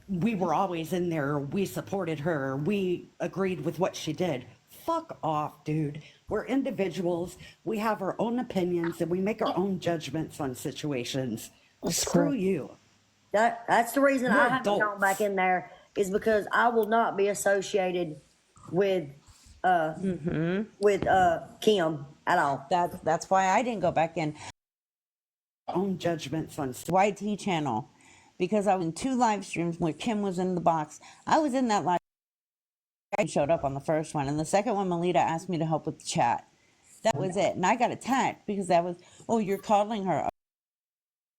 we were always in there, we supported her, we agreed with what she did. Fuck off, dude. We're individuals. We have our own opinions and we make our own judgments on situations. Screw you. That's the reason We're I haven't gone adults. back in there is because I will not be associated with Kim at all. That's why I didn't go back in. Own judgments on YT channel, because I was in 2 live streams where Kim was in the box. I was in that live. I showed up on the first one, and the second one, Melitta asked me to help with the chat. That was it, and I got attacked because that was, oh, you're coddling her.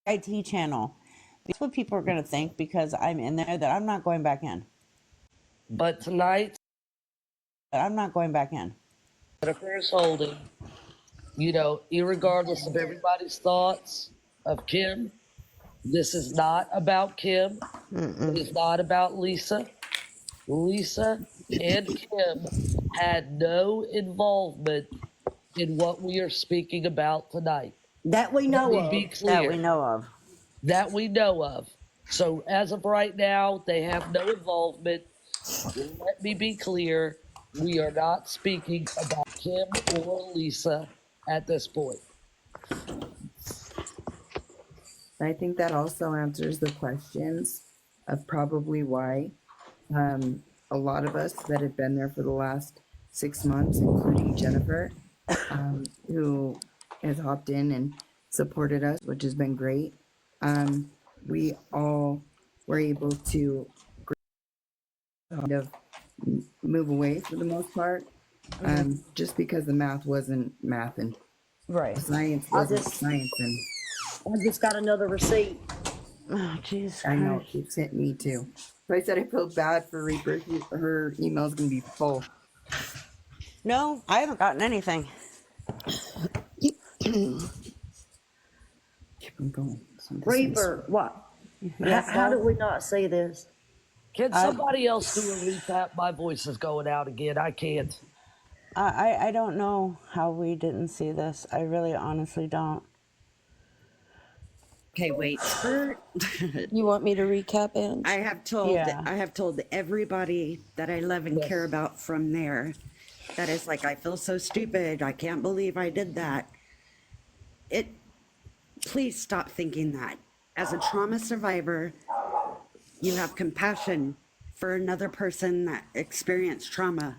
YT channel. That's what people are gonna think because I'm in there. That I'm not going back in. But tonight, I'm not going back in. Jennifer is holding, irregardless of everybody's thoughts of Kim, this is not about Kim. It is not about Lisa. Lisa and Kim had no involvement in what we are speaking about tonight. That we know Let of. me be clear. That we know of. That we know of. So as of right now, they have no involvement. Let me be clear. We are not speaking about Kim or Lisa at this point. I think that also answers the questions of probably why a lot of us that have been there for the last 6 months, including Jennifer, who has hopped in and supported us, which has been great. We all were able to kind of move away for the most part, just because the math wasn't math and Right. science I wasn't just science, and I just got another receipt. Oh, Jesus I know it Christ. keeps hitting me too. So I said I feel bad for Reaper. Her email's gonna be full. No, I haven't gotten anything. Keep them going. Reaper, what? Yes, How love? did we not see this? Can I, somebody else do a recap? My voice is going out again. I can't. I don't know how we didn't see this. I really honestly don't. Okay, wait, Skirt. You want me to recap, Ange? Yeah. I have told everybody that I love and care about from there that is like, I feel so stupid. I can't believe I did that. Please stop thinking that. As a trauma survivor, you have compassion for another person that experienced trauma.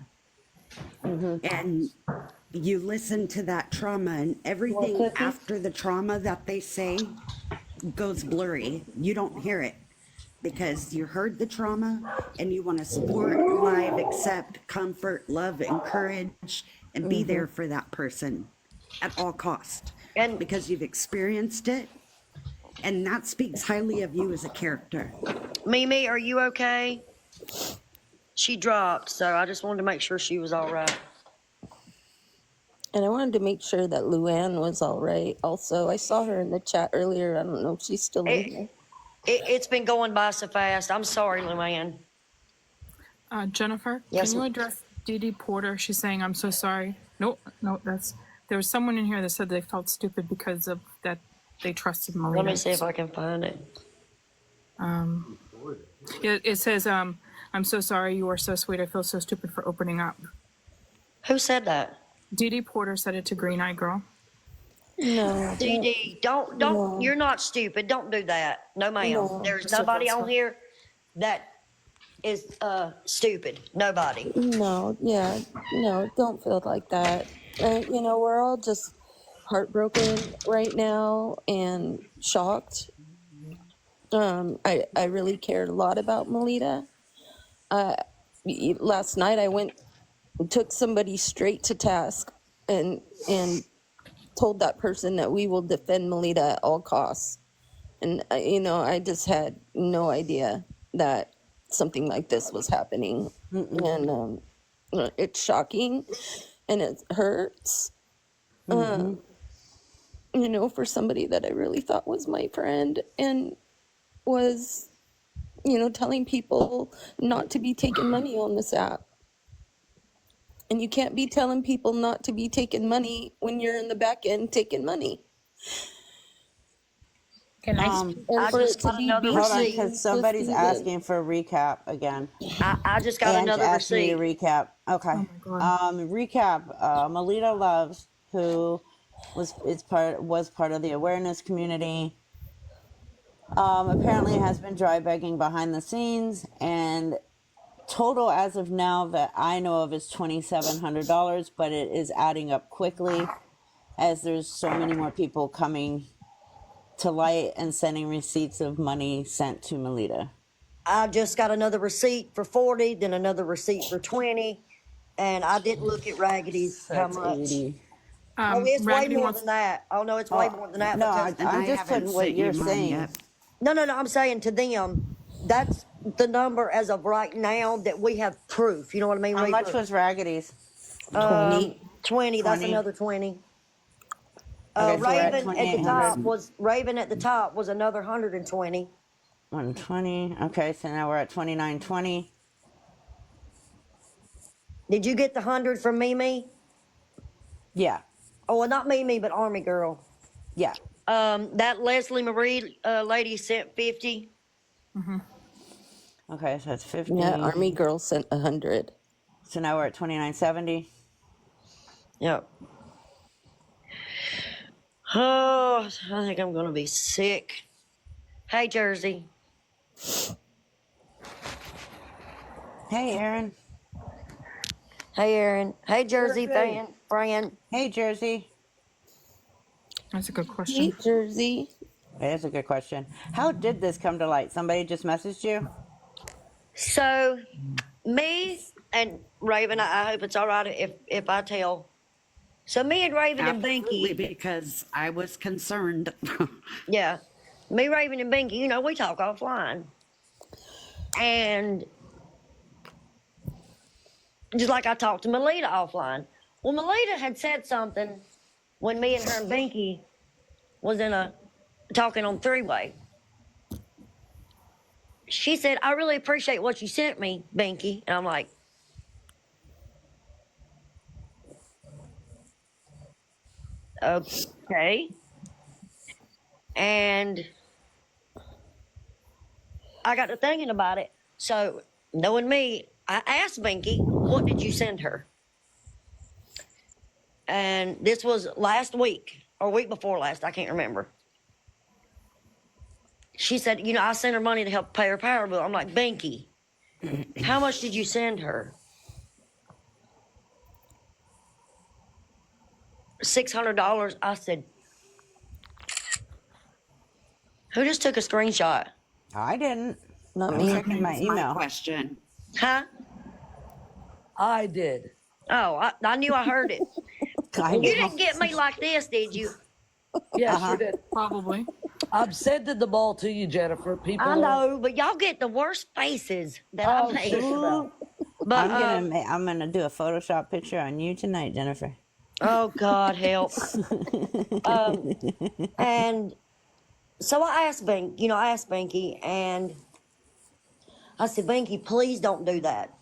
And you listen to that trauma, and everything after the trauma that they say goes blurry. You don't hear it because you heard the trauma and you want to support, live, accept, comfort, love, encourage, and be there for that person at all cost. And because you've experienced it, and that speaks highly of you as a character. Mimi, are you okay? She dropped, so I just wanted to make sure she was all right. And I wanted to make sure that Luann was all right. Also, I saw her in the chat earlier. I don't know if she's still in here. It's been going by so fast. I'm sorry, Luann. Jennifer, Yes, can you address Dee Dee Porter? She's saying, I'm so sorry. No, there was someone in here that said they felt stupid because of that they trusted Melitta. Let me see if I can find it. It says, I'm so sorry. You are so sweet. I feel so stupid for opening up. Who said that? Dee Dee Porter said it to Green Eye Girl. No. Dee Dee, don't. No. You're not stupid. Don't do that. No, ma'am. No. There's nobody on here that is stupid. Nobody. No, yeah, no, don't feel like that. You know, we're all just heartbroken right now and shocked. I really cared a lot about Melitta. Last night I took somebody straight to task and told that person that we will defend Melitta at all costs. And you know, I just had no idea that something like this was happening. And it's shocking and it hurts. You know, for somebody that I really thought was my friend and was, you know, telling people not to be taking money on this app. And you can't be telling people not to be taking money when you're in the back end taking money. Can I And I for it just to got be another Hold on, receipt. because somebody's asking for a receipt again. I just got Ange another asked me receipt. to recap. Okay. Oh my God. Recap. Melitta Loves, who was part of the awareness community, apparently has been dry begging behind the scenes, and total as of now that I know of is $2,700, but it is adding up quickly as there's so many more people coming to light and sending receipts of money sent to Melitta. I just got another receipt for 40, then another receipt for 20, and I didn't look at Raggedy's how That's much. 80. Oh, it's way Raggedy more wants than that. Oh no, it's way more than that No, because I'm I just haven't putting what sent you're you mine saying. yet. no. I'm saying to them, that's the number as of right now that we have proof. You know what I mean? How much Reaper? was Raggedy's? 20. 20. That's 20. another 20. Okay, so we're at Raven at the top 2,800. was another 120. 120. Okay, so now we're at 2,920. Did you get the 100 from Mimi? Yeah. Oh, well, not Mimi, but Army Girl. Yeah. That Leslie Marie lady sent 50. Okay, so that's 50. Yeah, Army Girl sent 100. So now we're at 2,970. Yep. Oh, I think I'm gonna be sick. Hey, Jersey. Hey, Aaron. Hey, Aaron. Hey, Jersey friend. Hey, Jersey. That's a good Hey, question. Jersey. That is a good question. How did this come to light? Somebody just messaged you? So, Me and Raven, I hope it's all right if I tell. So me and Raven and Absolutely, Binky, because I was concerned. yeah, me, Raven and Binky, you know, we talk offline. And just like I talked to Melitta offline. Well, Melitta had said something when me and her and Binky was in a talking on three-way. She said, I really appreciate what you sent me, Binky. And I'm like, okay. And I got to thinking about it. So, knowing me, I asked Binky, what did you send her? And this was last week or week before last. I can't remember. She said, you know, I sent her money to help pay her power bill. I'm like, Binky, how much did you send her? $600. I said, who just took a screenshot? I didn't. Not I'm me. checking my That was my email. question. Huh? I did. Oh, I knew I heard it. I You didn't. didn't get me like this, did you? Yeah, sure did. Probably. I've sent the ball to you, Jennifer. People I are. know, but y'all get the worst faces that I Oh, make. shush it out. But I'm gonna do a Photoshop picture on you tonight, Jennifer. oh God help. And so I asked Binky, and I said, Binky, please don't do that.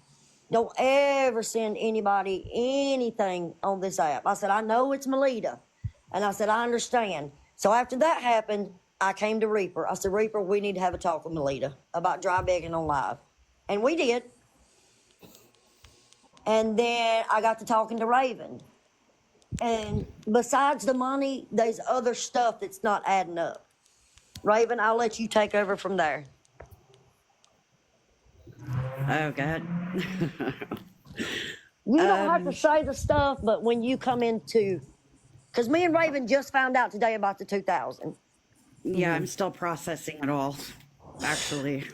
Don't ever send anybody anything on this app. I said, I know it's Melitta. And I said, I understand. So after that happened, I came to Reaper. I said, Reaper, we need to have a talk with Melitta about dry begging on live. And we did. And then I got to talking to Raven. And besides the money, there's other stuff that's not adding up. Raven, I'll let you take over from there. Oh, God. You don't have to say the stuff, but when you come into, because me and Raven just found out today about the 2000. Yeah, I'm still processing it all, actually.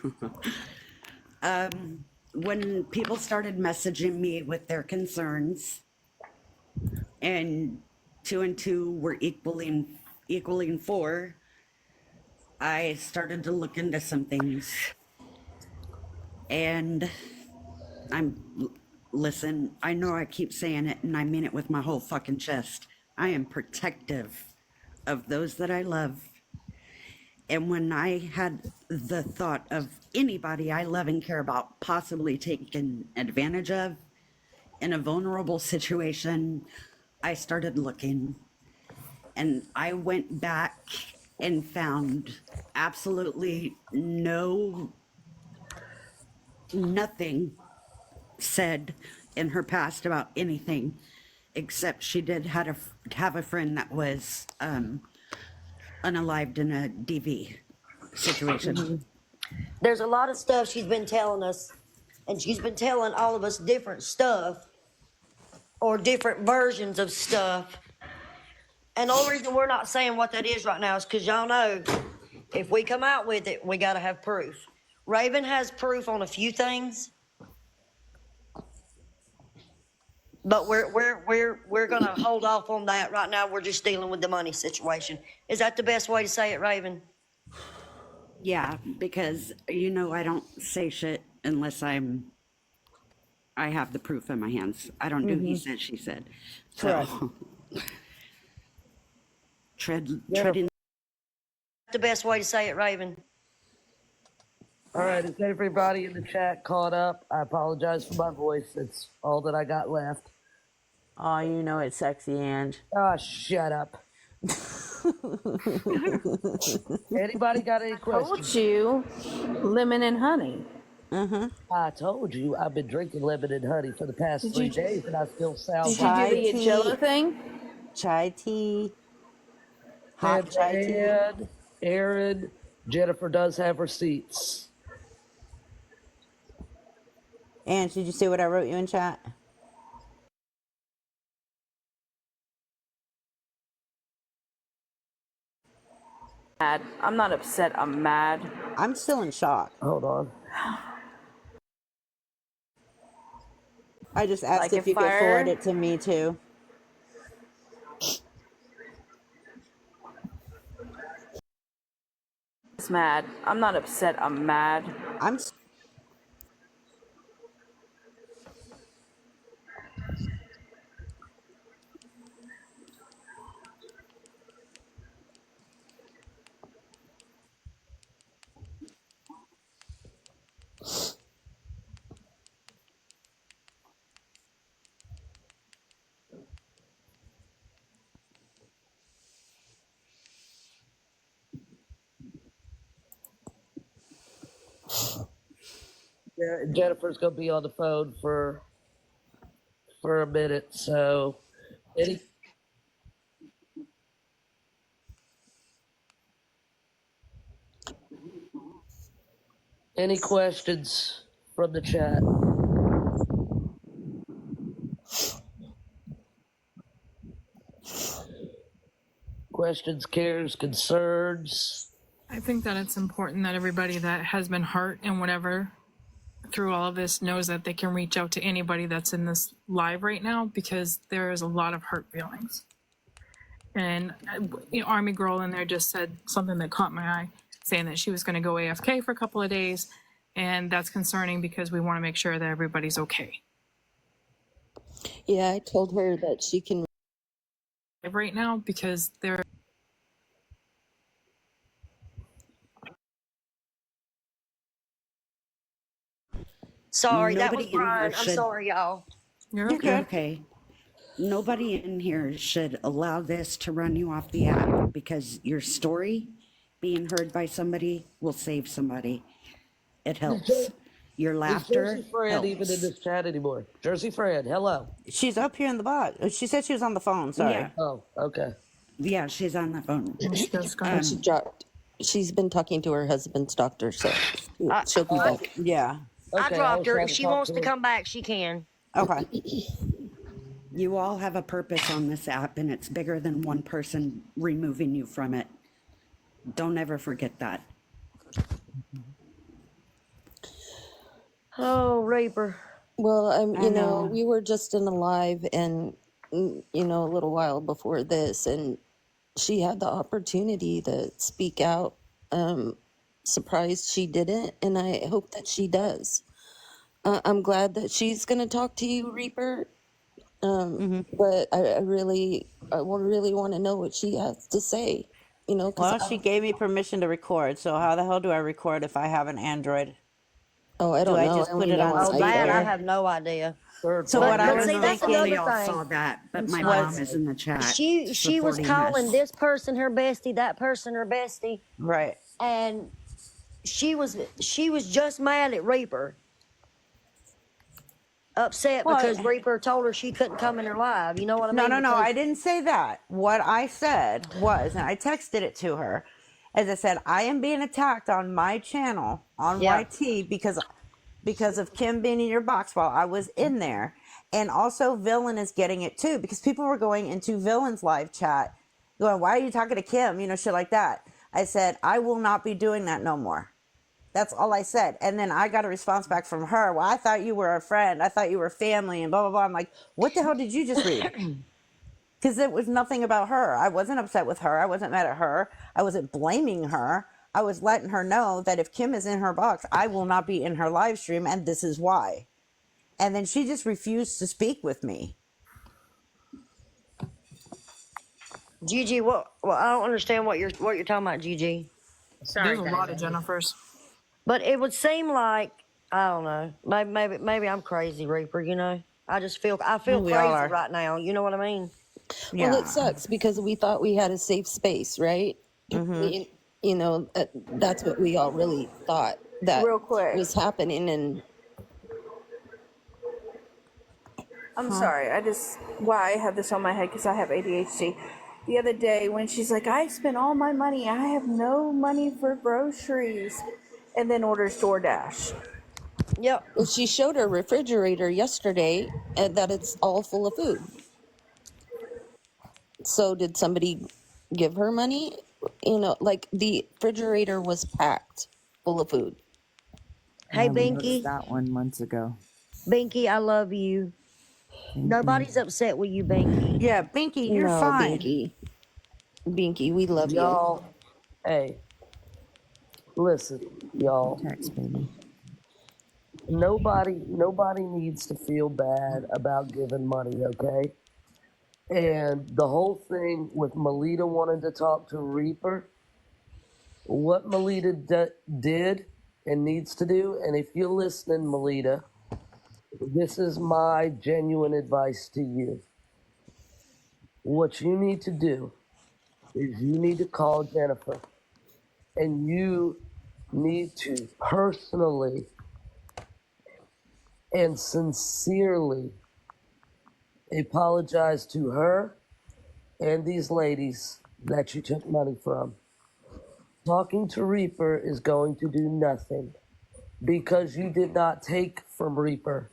When people started messaging me with their concerns, and 2 and 2 were equaling 4, I started to look into some things. And listen, I know I keep saying it, and I mean it with my whole fucking chest. I am protective of those that I love. And when I had the thought of anybody I love and care about possibly taken advantage of in a vulnerable situation, I started looking. And I went back and found absolutely nothing said in her past about anything, except she did have a friend that was unalived in a DV situation. There's a lot of stuff she's been telling us, and she's been telling all of us different stuff or different versions of stuff. And the only reason we're not saying what that is right now is because y'all know if we come out with it, we got to have proof. Raven has proof on a few things, but we're gonna hold off on that right now. We're just dealing with the money situation. Is that the best way to say it, Raven? Yeah, because I don't say shit unless I have the proof in my hands. I don't do he said, she said. So tread in. The best way to say it, Raven. All right, is everybody in the chat caught up? I apologize for my voice. It's all that I got left. Oh, you know it's sexy, Ange. Ah, shut up. Anybody got any questions? Told you, lemon and honey. I told you I've been drinking lemon and honey for the past 3 days, and I still sound Did you do the Jello thing? Chai tea. Hot chai tea. And Aaron, Jennifer does have receipts. Ange, did you see what I wrote you in chat? Mad. I'm not upset. I'm mad. I'm still in shock. Hold on. I just asked Like if if you could forward fire it to me too. is mad. I'm not upset, I'm mad. I'm Jennifer's gonna be on the phone for a minute. So, any questions from the chat? Questions, cares, concerns? I think that it's important that everybody that has been hurt and whatever through all of this knows that they can reach out to anybody that's in this live right now, because there is a lot of hurt feelings. And Army Girl in there just said something that caught my eye, saying that she was going to go AFK for a couple of days, and that's concerning because we want to make sure that everybody's okay. Yeah, I told her that she can Right now, because they're Sorry, that was Nobody in here Brian. I'm should. sorry, y'all. You're You're okay. okay. Nobody in here should allow this to run you off the app because your story being heard by somebody will save somebody. It helps. Your Is Jersey laughter Fran even in helps. this chat anymore? Jersey Fran, hello. she's up here in the box. She said she was on the phone. Yeah. Sorry. Oh, okay. Yeah, she's on the phone. and she dropped. She's been talking to her husband's doctor, so she'll be I, back. Yeah. I Okay, I dropped was her. trying If to she talk wants to to her. come back, she can. Okay. You all have a purpose on this app, and it's bigger than one person removing you from it. Don't ever forget that. Oh, Reaper. Well, I you know, know. we were just in a live, and you know, a little while before this, and she had the opportunity to speak out. Surprised she didn't, and I hope that she does. I'm glad that she's going to talk to you, Reaper. But I really want to know what she has to say. You know, because Well, she gave me permission to record. So how the hell do I record if I have an Android? I Do don't I know. I just put only it know on on Oh, that I speaker? have no idea. So what I But was see, that's thinking, another Y'all thing. saw that, but my what? mom is in the chat She was supporting calling us. this person her bestie, that person her bestie, Right. and she was just mad at Reaper, upset Well, because Reaper told her she couldn't come in her live. You know what I no, mean? no, no. Because I didn't say that. What I said was, and I texted it to her, as I said, I am being attacked on my channel on yeah, YT because of Kim being in your box while I was in there. And also Villain is getting it too, because people were going into Villain's live chat going, why are you talking to Kim? You know, shit like that. I said, I will not be doing that no more. That's all I said. And then I got a response back from her. Well, I thought you were a friend. I thought you were family and blah, blah, blah. I'm like, what the hell did you just read? Because it was nothing about her. I wasn't upset with her. I wasn't mad at her. I wasn't blaming her. I was letting her know that if Kim is in her box, I will not be in her live stream, and this is why. And then she just refused to speak with me. Gigi, well, I don't understand what you're talking about, Gigi. There's a lot of Jennifers. But it would seem like, I don't know. Maybe I'm crazy, Reaper. You know, I feel We all crazy are. right now. You know what I mean? Well, it Yeah. sucks because we thought we had a safe space, right? Mm-hmm. You know, that's what we all really thought that Real quick. was happening, and I'm sorry. Why I have this on my head because I have ADHD. The other day when she's like, I spent all my money. I have no money for groceries. And then orders DoorDash. Yep. well, she showed her refrigerator yesterday and that it's all full of food. So did somebody give her money? You know, like the refrigerator was packed full of food. Hey, Yeah, we noticed Binky. that one months ago. Binky, I love you. Nobody's upset with you, Binky. Yeah, Binky, you're No, fine. Binky, we love you. Y'all, hey, listen, y'all. Text, baby. Nobody needs to feel bad about giving money, okay? And the whole thing with Melitta wanting to talk to Reaper, what Melitta did and needs to do, and if you're listening, Melitta, this is my genuine advice to you. What you need to do is you need to call Jennifer and you need to personally and sincerely apologize to her and these ladies that you took money from. Talking to Reaper is going to do nothing because you did not take from Reaper.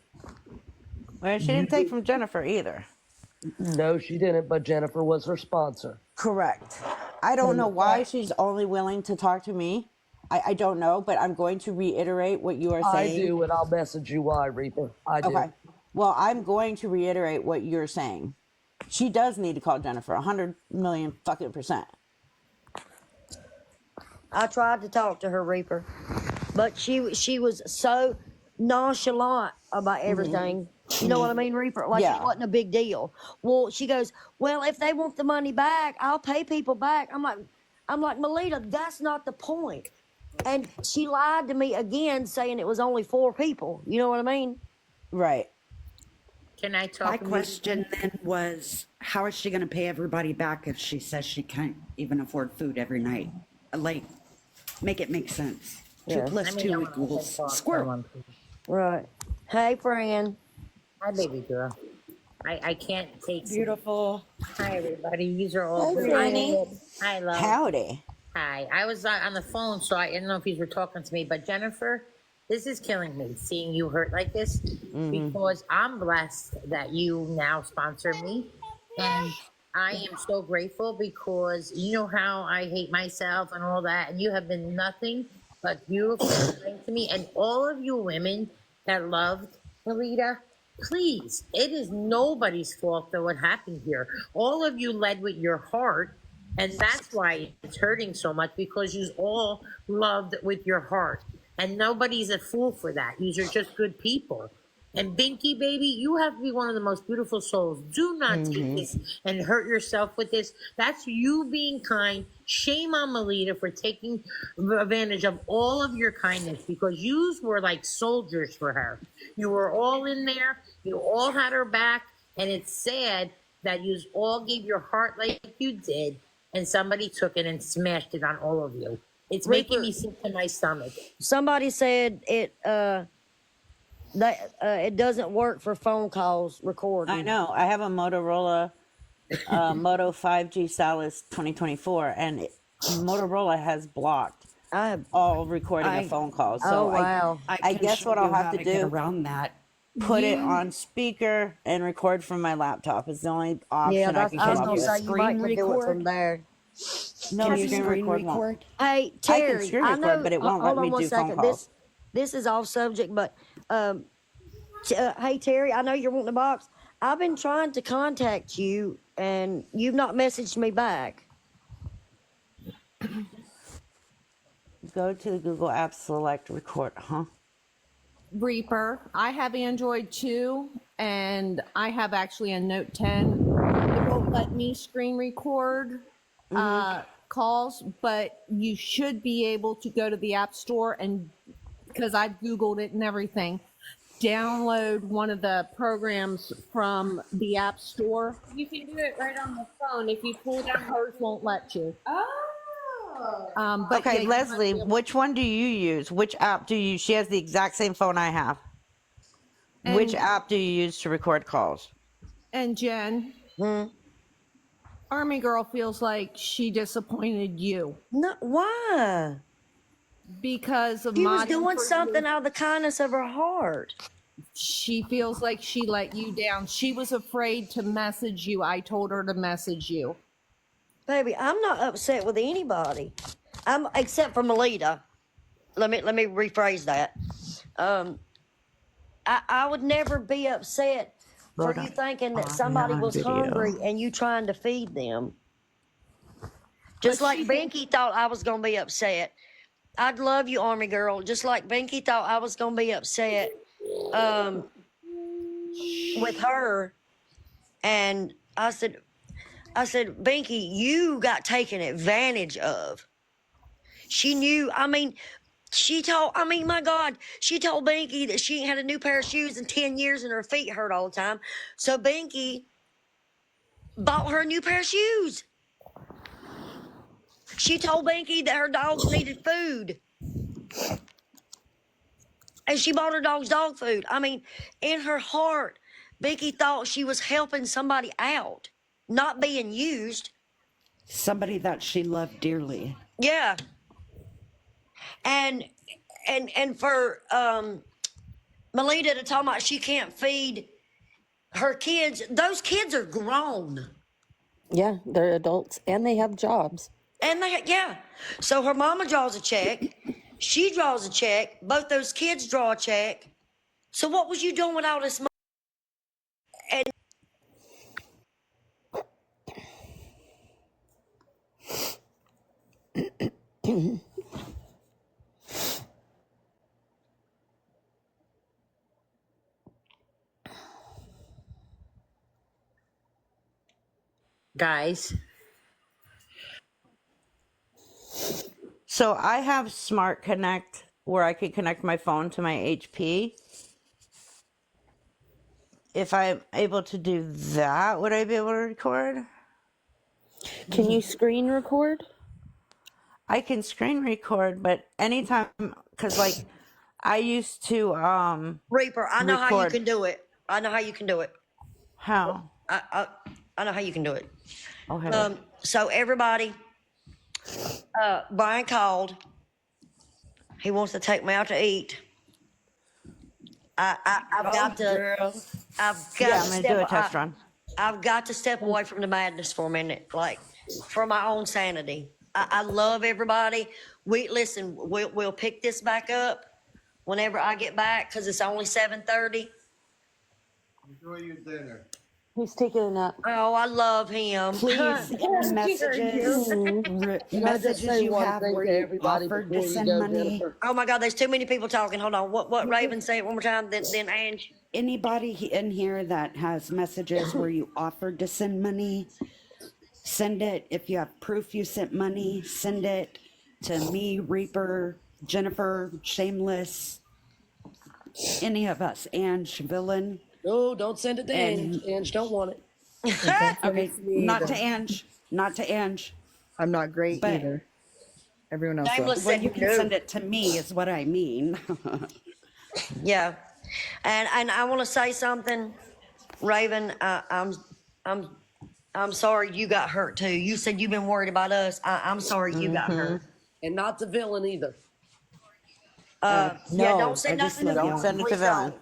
Well, she didn't take from Jennifer either. No, she didn't, but Jennifer was her sponsor. Correct. I don't know why she's only willing to talk to me. I don't know, but I'm going to reiterate what you are saying. I do, and I'll message you why, Reaper. I do. Okay. Well, I'm going to reiterate what you're saying. She does need to call Jennifer 100 million fucking %. I tried to talk to her, Reaper, but she was so nonchalant about everything. You know what I mean, Reaper? Like it wasn't a big deal. Well, she goes, well, if they want the money back, I'll pay people back. I'm like, Melitta, that's not the point. And she lied to me again, saying it was only 4 people. You know what I mean? Right. Can I talk? My question then was, how is she going to pay everybody back if she says she can't even afford food every night? Like, make it make sense. Yeah. 2 + 2 equals squirrel. Right. Hey, friend. Hi, baby girl. I can't take. Beautiful. Hi, everybody. These are all. Hi, Franny. Hi, love. Howdy. Hi. I was on the phone, so I didn't know if you were talking to me. But Jennifer, this is killing me, seeing you hurt like this, because I'm blessed that you now sponsor me. And I am so grateful because you know how I hate myself and all that. And you have been nothing but beautiful and kind to me. And all of you women that loved Melitta, please, it is nobody's fault that what happened here. All of you led with your heart. And that's why it's hurting so much, because you all loved with your heart. And nobody's a fool for that. These are just good people. And Binky, baby, you have to be one of the most beautiful souls. Do not take this and hurt yourself with this. That's you being kind. Shame on Melitta for taking advantage of all of your kindness, because yous were like soldiers for her. You were all in there. You all had her back. And it's sad that yous all gave your heart like you did, and somebody took it and smashed it on all of you. It's making me sick to my stomach. Somebody said it it doesn't work for phone calls recording. I know. I have a Motorola Moto 5G Stylus 2024, and Motorola has blocked all recording of phone calls. So wow. I guess what I'll have to do around that. Put it on speaker and record from my laptop. Is the only option I can come up with. Say, you might can do it from there. No, screen record. Hey, I Terry, can screen record, but it won't let me do phone calls. This is off subject, but hey, Terry, I know you're wanting a box. I've been trying to contact you, and you've not messaged me back. Go to the Google Apps, select record, Reaper. I have Android too, and I have actually a Note 10. It won't let me screen record calls, but you should be able to go to the App Store, and because I Googled it and everything, download one of the programs from the App Store. You can do it right on the phone. If you pull down, hers won't let you. But okay, yeah, Leslie, which one do you use? Which app do you use? She has the exact same phone I have. Which app do you use to record calls? And Jen, Army Girl feels like she disappointed you. No, why? Because of she was doing something out of the kindness of her heart. She feels like she let you down. She was afraid to message you. I told her to message you. Baby, I'm not upset with anybody. Except for Melitta. Let me rephrase that. I would never be upset for Load you on. thinking that Oh, yeah, somebody on was video. hungry and you trying to feed them. But Just like Binky thought I was going to be upset. I'd love you, Army girl. Just like Binky thought I was going to be upset with her. And I said, Binky, you got taken advantage of. She knew, my God, she told Binky that she ain't had a new pair of shoes in 10 years and her feet hurt all the time. So Binky bought her a new pair of shoes. She told Binky that her dogs needed food. And she bought her dog's dog food. I mean, in her heart, Binky thought she was helping somebody out, not being used. Somebody that she loved dearly. Yeah. And for Melitta to talk about she can't feed her kids, those kids are grown. Yeah, they're adults and they have jobs. And so her mama draws a check, she draws a check, both those kids draw a check. So what was you doing with all this money? And Guys, so I have Smart Connect where I can connect my phone to my HP. If I'm able to do that, would I be able to record? Can you screen record? I can screen record, but anytime, because like I used to Reaper, I know how you record. can do it. I know how you can do it. How? I know how you can do it. Okay. So everybody, Brian called. He wants to take me out to eat. I've got to. I've got Yeah, to I'm gonna do a step. test run. I've got to step away from the madness for a minute, like for my own sanity. I love everybody. We'll pick this back up whenever I get back because it's only 7:30. Enjoy your dinner. He's taking a nap. Oh, I love him. Please, messages Can I just say you one have thing where to you everybody offered before to you send go, money. Jennifer? Oh my God, there's too many people talking. Hold on. What Raven say it one more time? Then Ange. Anybody in here that has messages where you offered to send money, send it. If you have proof you sent money, send it to me, Reaper, Jennifer, Shameless, any of us, Ange, Villain. No, don't send it to Ange. Ange don't want it. Okay, not to Ange. Not to Ange. I'm not great But- either. Everyone else. Shameless Well, said you can no. send it to me, is what I mean. Yeah, and I want to say something, Raven. I'm sorry you got hurt too. You said you've been worried about us. I'm sorry you got hurt. And not the villain either. Yeah, No, don't say I just nothing to love me. y'all. send it to Please Villain. don't.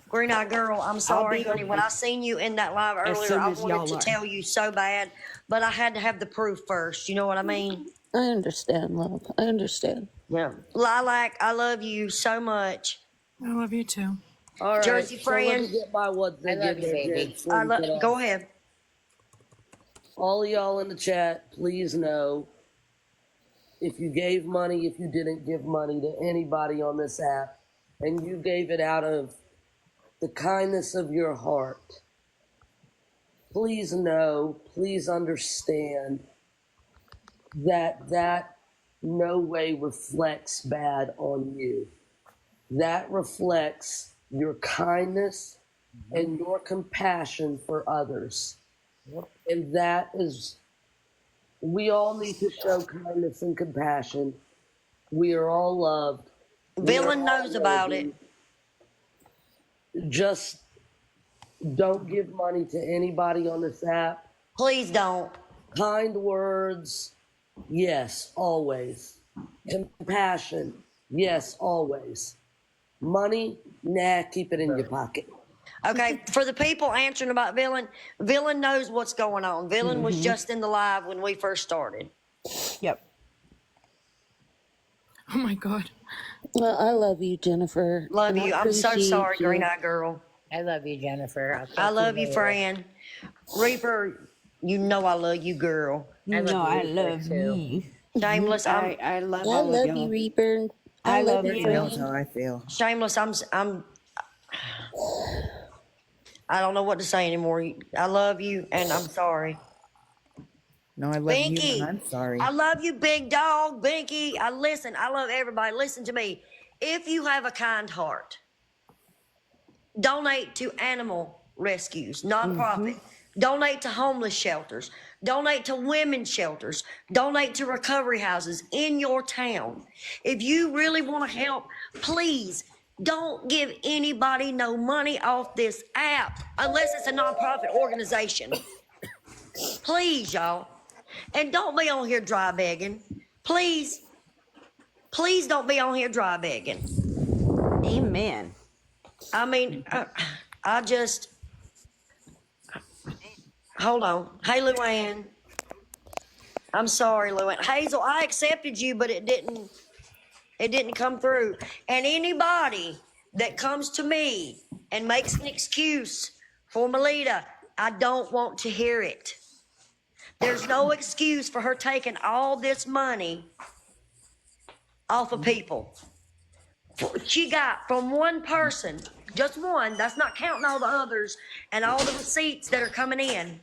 Green Eye Girl, I'm sorry, be honey. When I seen you in that live as earlier, soon I as wanted y'all to are. tell you so bad, but I had to have the proof first. You know what I mean? I understand, love. I understand. Yeah. Lilac, I love you so much. I love you too. All right. Jersey So let me friend. get by what they I love did you, there, baby. Jen, before you get off. Go ahead. All of y'all in the chat, please know if you gave money, if you didn't give money to anybody on this app, and you gave it out of the kindness of your heart, please know, please understand that no way reflects bad on you. That reflects your kindness and your compassion for others. And that is, we all need to show kindness and compassion. We are all loved. Villain knows about it. Just don't give money to anybody on this app. Please don't. Kind words, yes, always. Compassion, yes, always. Money, nah, keep it in your pocket. Okay, for the people answering about Villain, Villain knows what's going on. Villain was just in the live when we first started. Yep. Oh my God. Well, I love you, Jennifer. Love and I you. I'm so appreciate sorry, you. Green Eye Girl. I love you, Jennifer. I'll talk I to you love you, later. Fran. Reaper, you know I love you, girl. I love No, you, I Reaper, love too. me. Shameless, I love I all of love you, y'all. Reaper. I I love love you, Everybody you. knows Fran. how I feel. shameless. I don't know what to say anymore. I love you, and I'm sorry. No, I love you, and Binky, I'm sorry. I love you, big dog. Binky, I love everybody. Listen to me. If you have a kind heart, donate to animal rescues, nonprofit. Donate to homeless shelters. Donate to women's shelters. Donate to recovery houses in your town. If you really want to help, please don't give anybody no money off this app unless it's a nonprofit organization. Please, y'all. And don't be on here dry begging. Please, please don't be on here dry begging. Amen. I mean, I just, hold on. Hey, Luann. I'm sorry, Luann. Hazel, I accepted you, but it didn't come through. And anybody that comes to me and makes an excuse for Melitta, I don't want to hear it. There's no excuse for her taking all this money off of people. She got from one person, just one, that's not counting all the others and all the receipts that are coming in,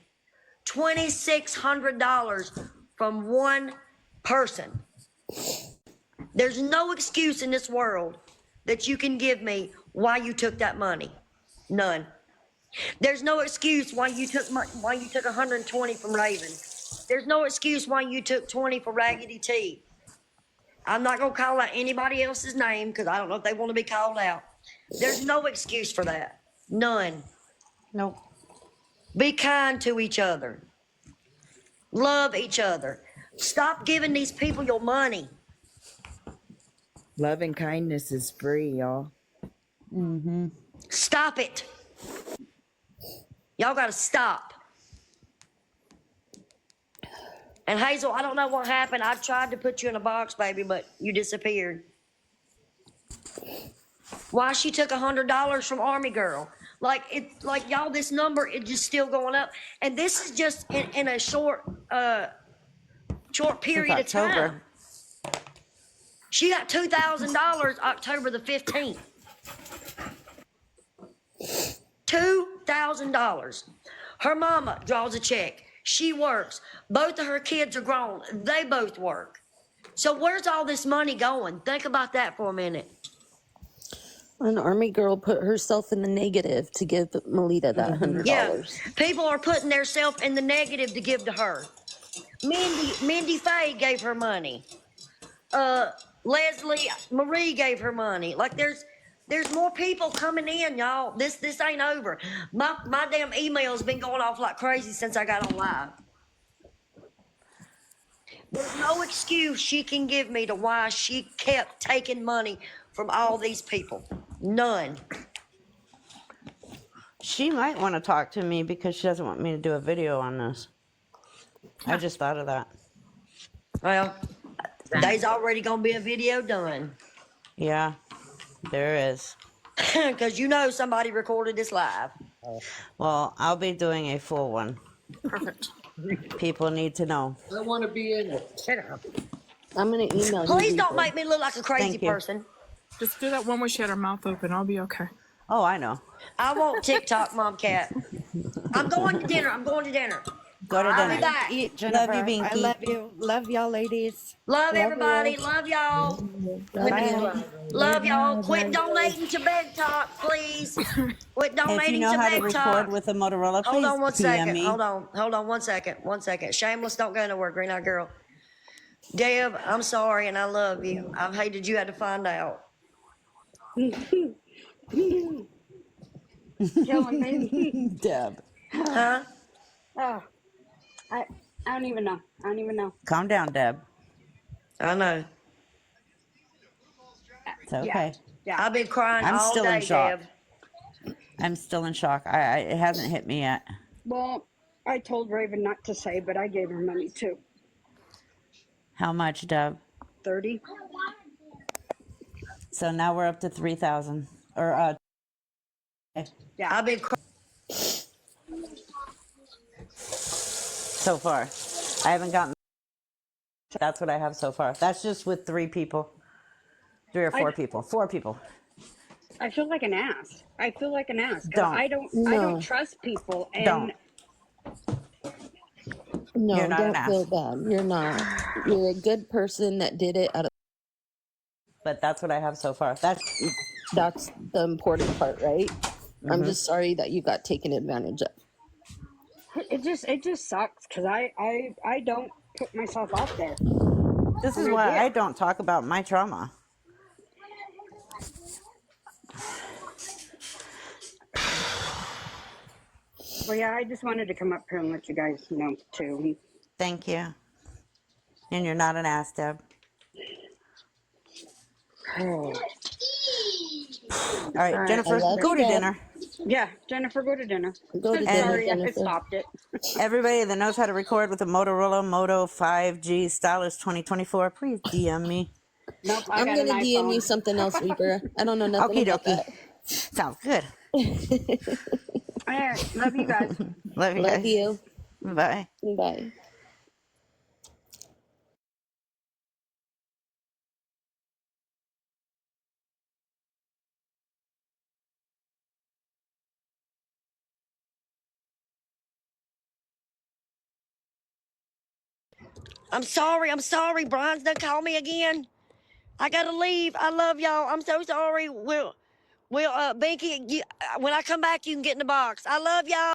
$2,600 from one person. There's no excuse in this world that you can give me why you took that money. None. There's no excuse why you took 120 from Raven. There's no excuse why you took 20 for Raggedy T. I'm not gonna call out anybody else's name because I don't know if they want to be called out. There's no excuse for that. None. Nope. Be kind to each other. Love each other. Stop giving these people your money. Love and kindness is free, y'all. Stop it. Y'all gotta stop. And Hazel, I don't know what happened. I tried to put you in a box, baby, but you disappeared. Why she took $100 from Army Girl? Like y'all, this number is just still going up, and this is just in a short Since period of October. time. She got $2,000 October the 15th. $2,000. Her mama draws a check. She works. Both of her kids are grown. They both work. So where's all this money going? Think about that for a minute. An army girl put herself in the negative to give Melita that $100. Yeah, people are putting themselves in the negative to give to her. Mindy Faye gave her money. Leslie Marie gave her money. Like there's more people coming in, y'all. This ain't over. My damn email's been going off like crazy since I got on live. There's no excuse she can give me to why she kept taking money from all these people. None. She might want to talk to me because she doesn't want me to do a video on this. I just thought of that. Well, there's already gonna be a video done. Yeah, there is. Because you know somebody recorded this live. Well, I'll be doing a full one. Perfect. People need to know. I want to be in it. Shut up. I'm going to email you. Please don't Reaper. make me look like a crazy Thank you. person. Just do that one where she had her mouth open. I'll be okay. Oh, I know. I want TikTok, Mom Cat. I'm going to dinner. Go to I'll be dinner. back. Eat, Jennifer. Love you, I Binky. love you. Love y'all, ladies. Love Love everybody. you. Love y'all. Bye. Love y'all. Quit donating to Bed Talk, please. Quit If you donating know to how to Bed Talk. record with a Motorola, Hold please on one PM second. me. Hold on one second. Shameless, don't go nowhere, Green Eyed Girl. Deb, I'm sorry and I love you. I hated you had to find out. Killing me. Deb. Huh? Oh, I don't even know. Calm down, Deb. I know. It's okay. Yeah. I've been crying I'm all still in day, shock. Deb. I'm still in shock. It hasn't hit me yet. Well, I told Raven not to say, but I gave her money too. How much, Deb? 30. So now we're up to 3,000 or Yeah. I've been so far. I haven't gotten. That's what I have so far. That's just with 3 people, 3 or 4 people, 4 people. I feel like an ass. I feel like an ass because Don't, I don't No, trust people, and don't. You're no, not an don't feel ass. bad. You're not. You're a good person that did it out of. But that's what I have so far. That's the important part, right? I'm Mm-hmm. just sorry that you got taken advantage of. it just sucks because I don't put myself out there, This and is I why did. I don't talk about my trauma. Well, yeah, I just wanted to come up here and let you guys know too. Thank you. And you're not an ass, Deb. Oh. All right, All right. I Jennifer, love go you, to Deb. dinner. Yeah, Jennifer, go to dinner. Go to dinner, And Sorry, I Jennifer. stopped it. everybody that knows how to record with a Motorola Moto 5G Stylus 2024, please DM me. Nope, I I'm got an gonna DM you iPhone. something else, Reaper. I don't know nothing Okie about dokie. that. Sounds good. All right, love you guys. Love you Love guys. you. Bye. Bye. I'm sorry. Brian's done called me again. I gotta leave. I love y'all. I'm so sorry. Binky, when I come back, you can get in the box. I love y'all.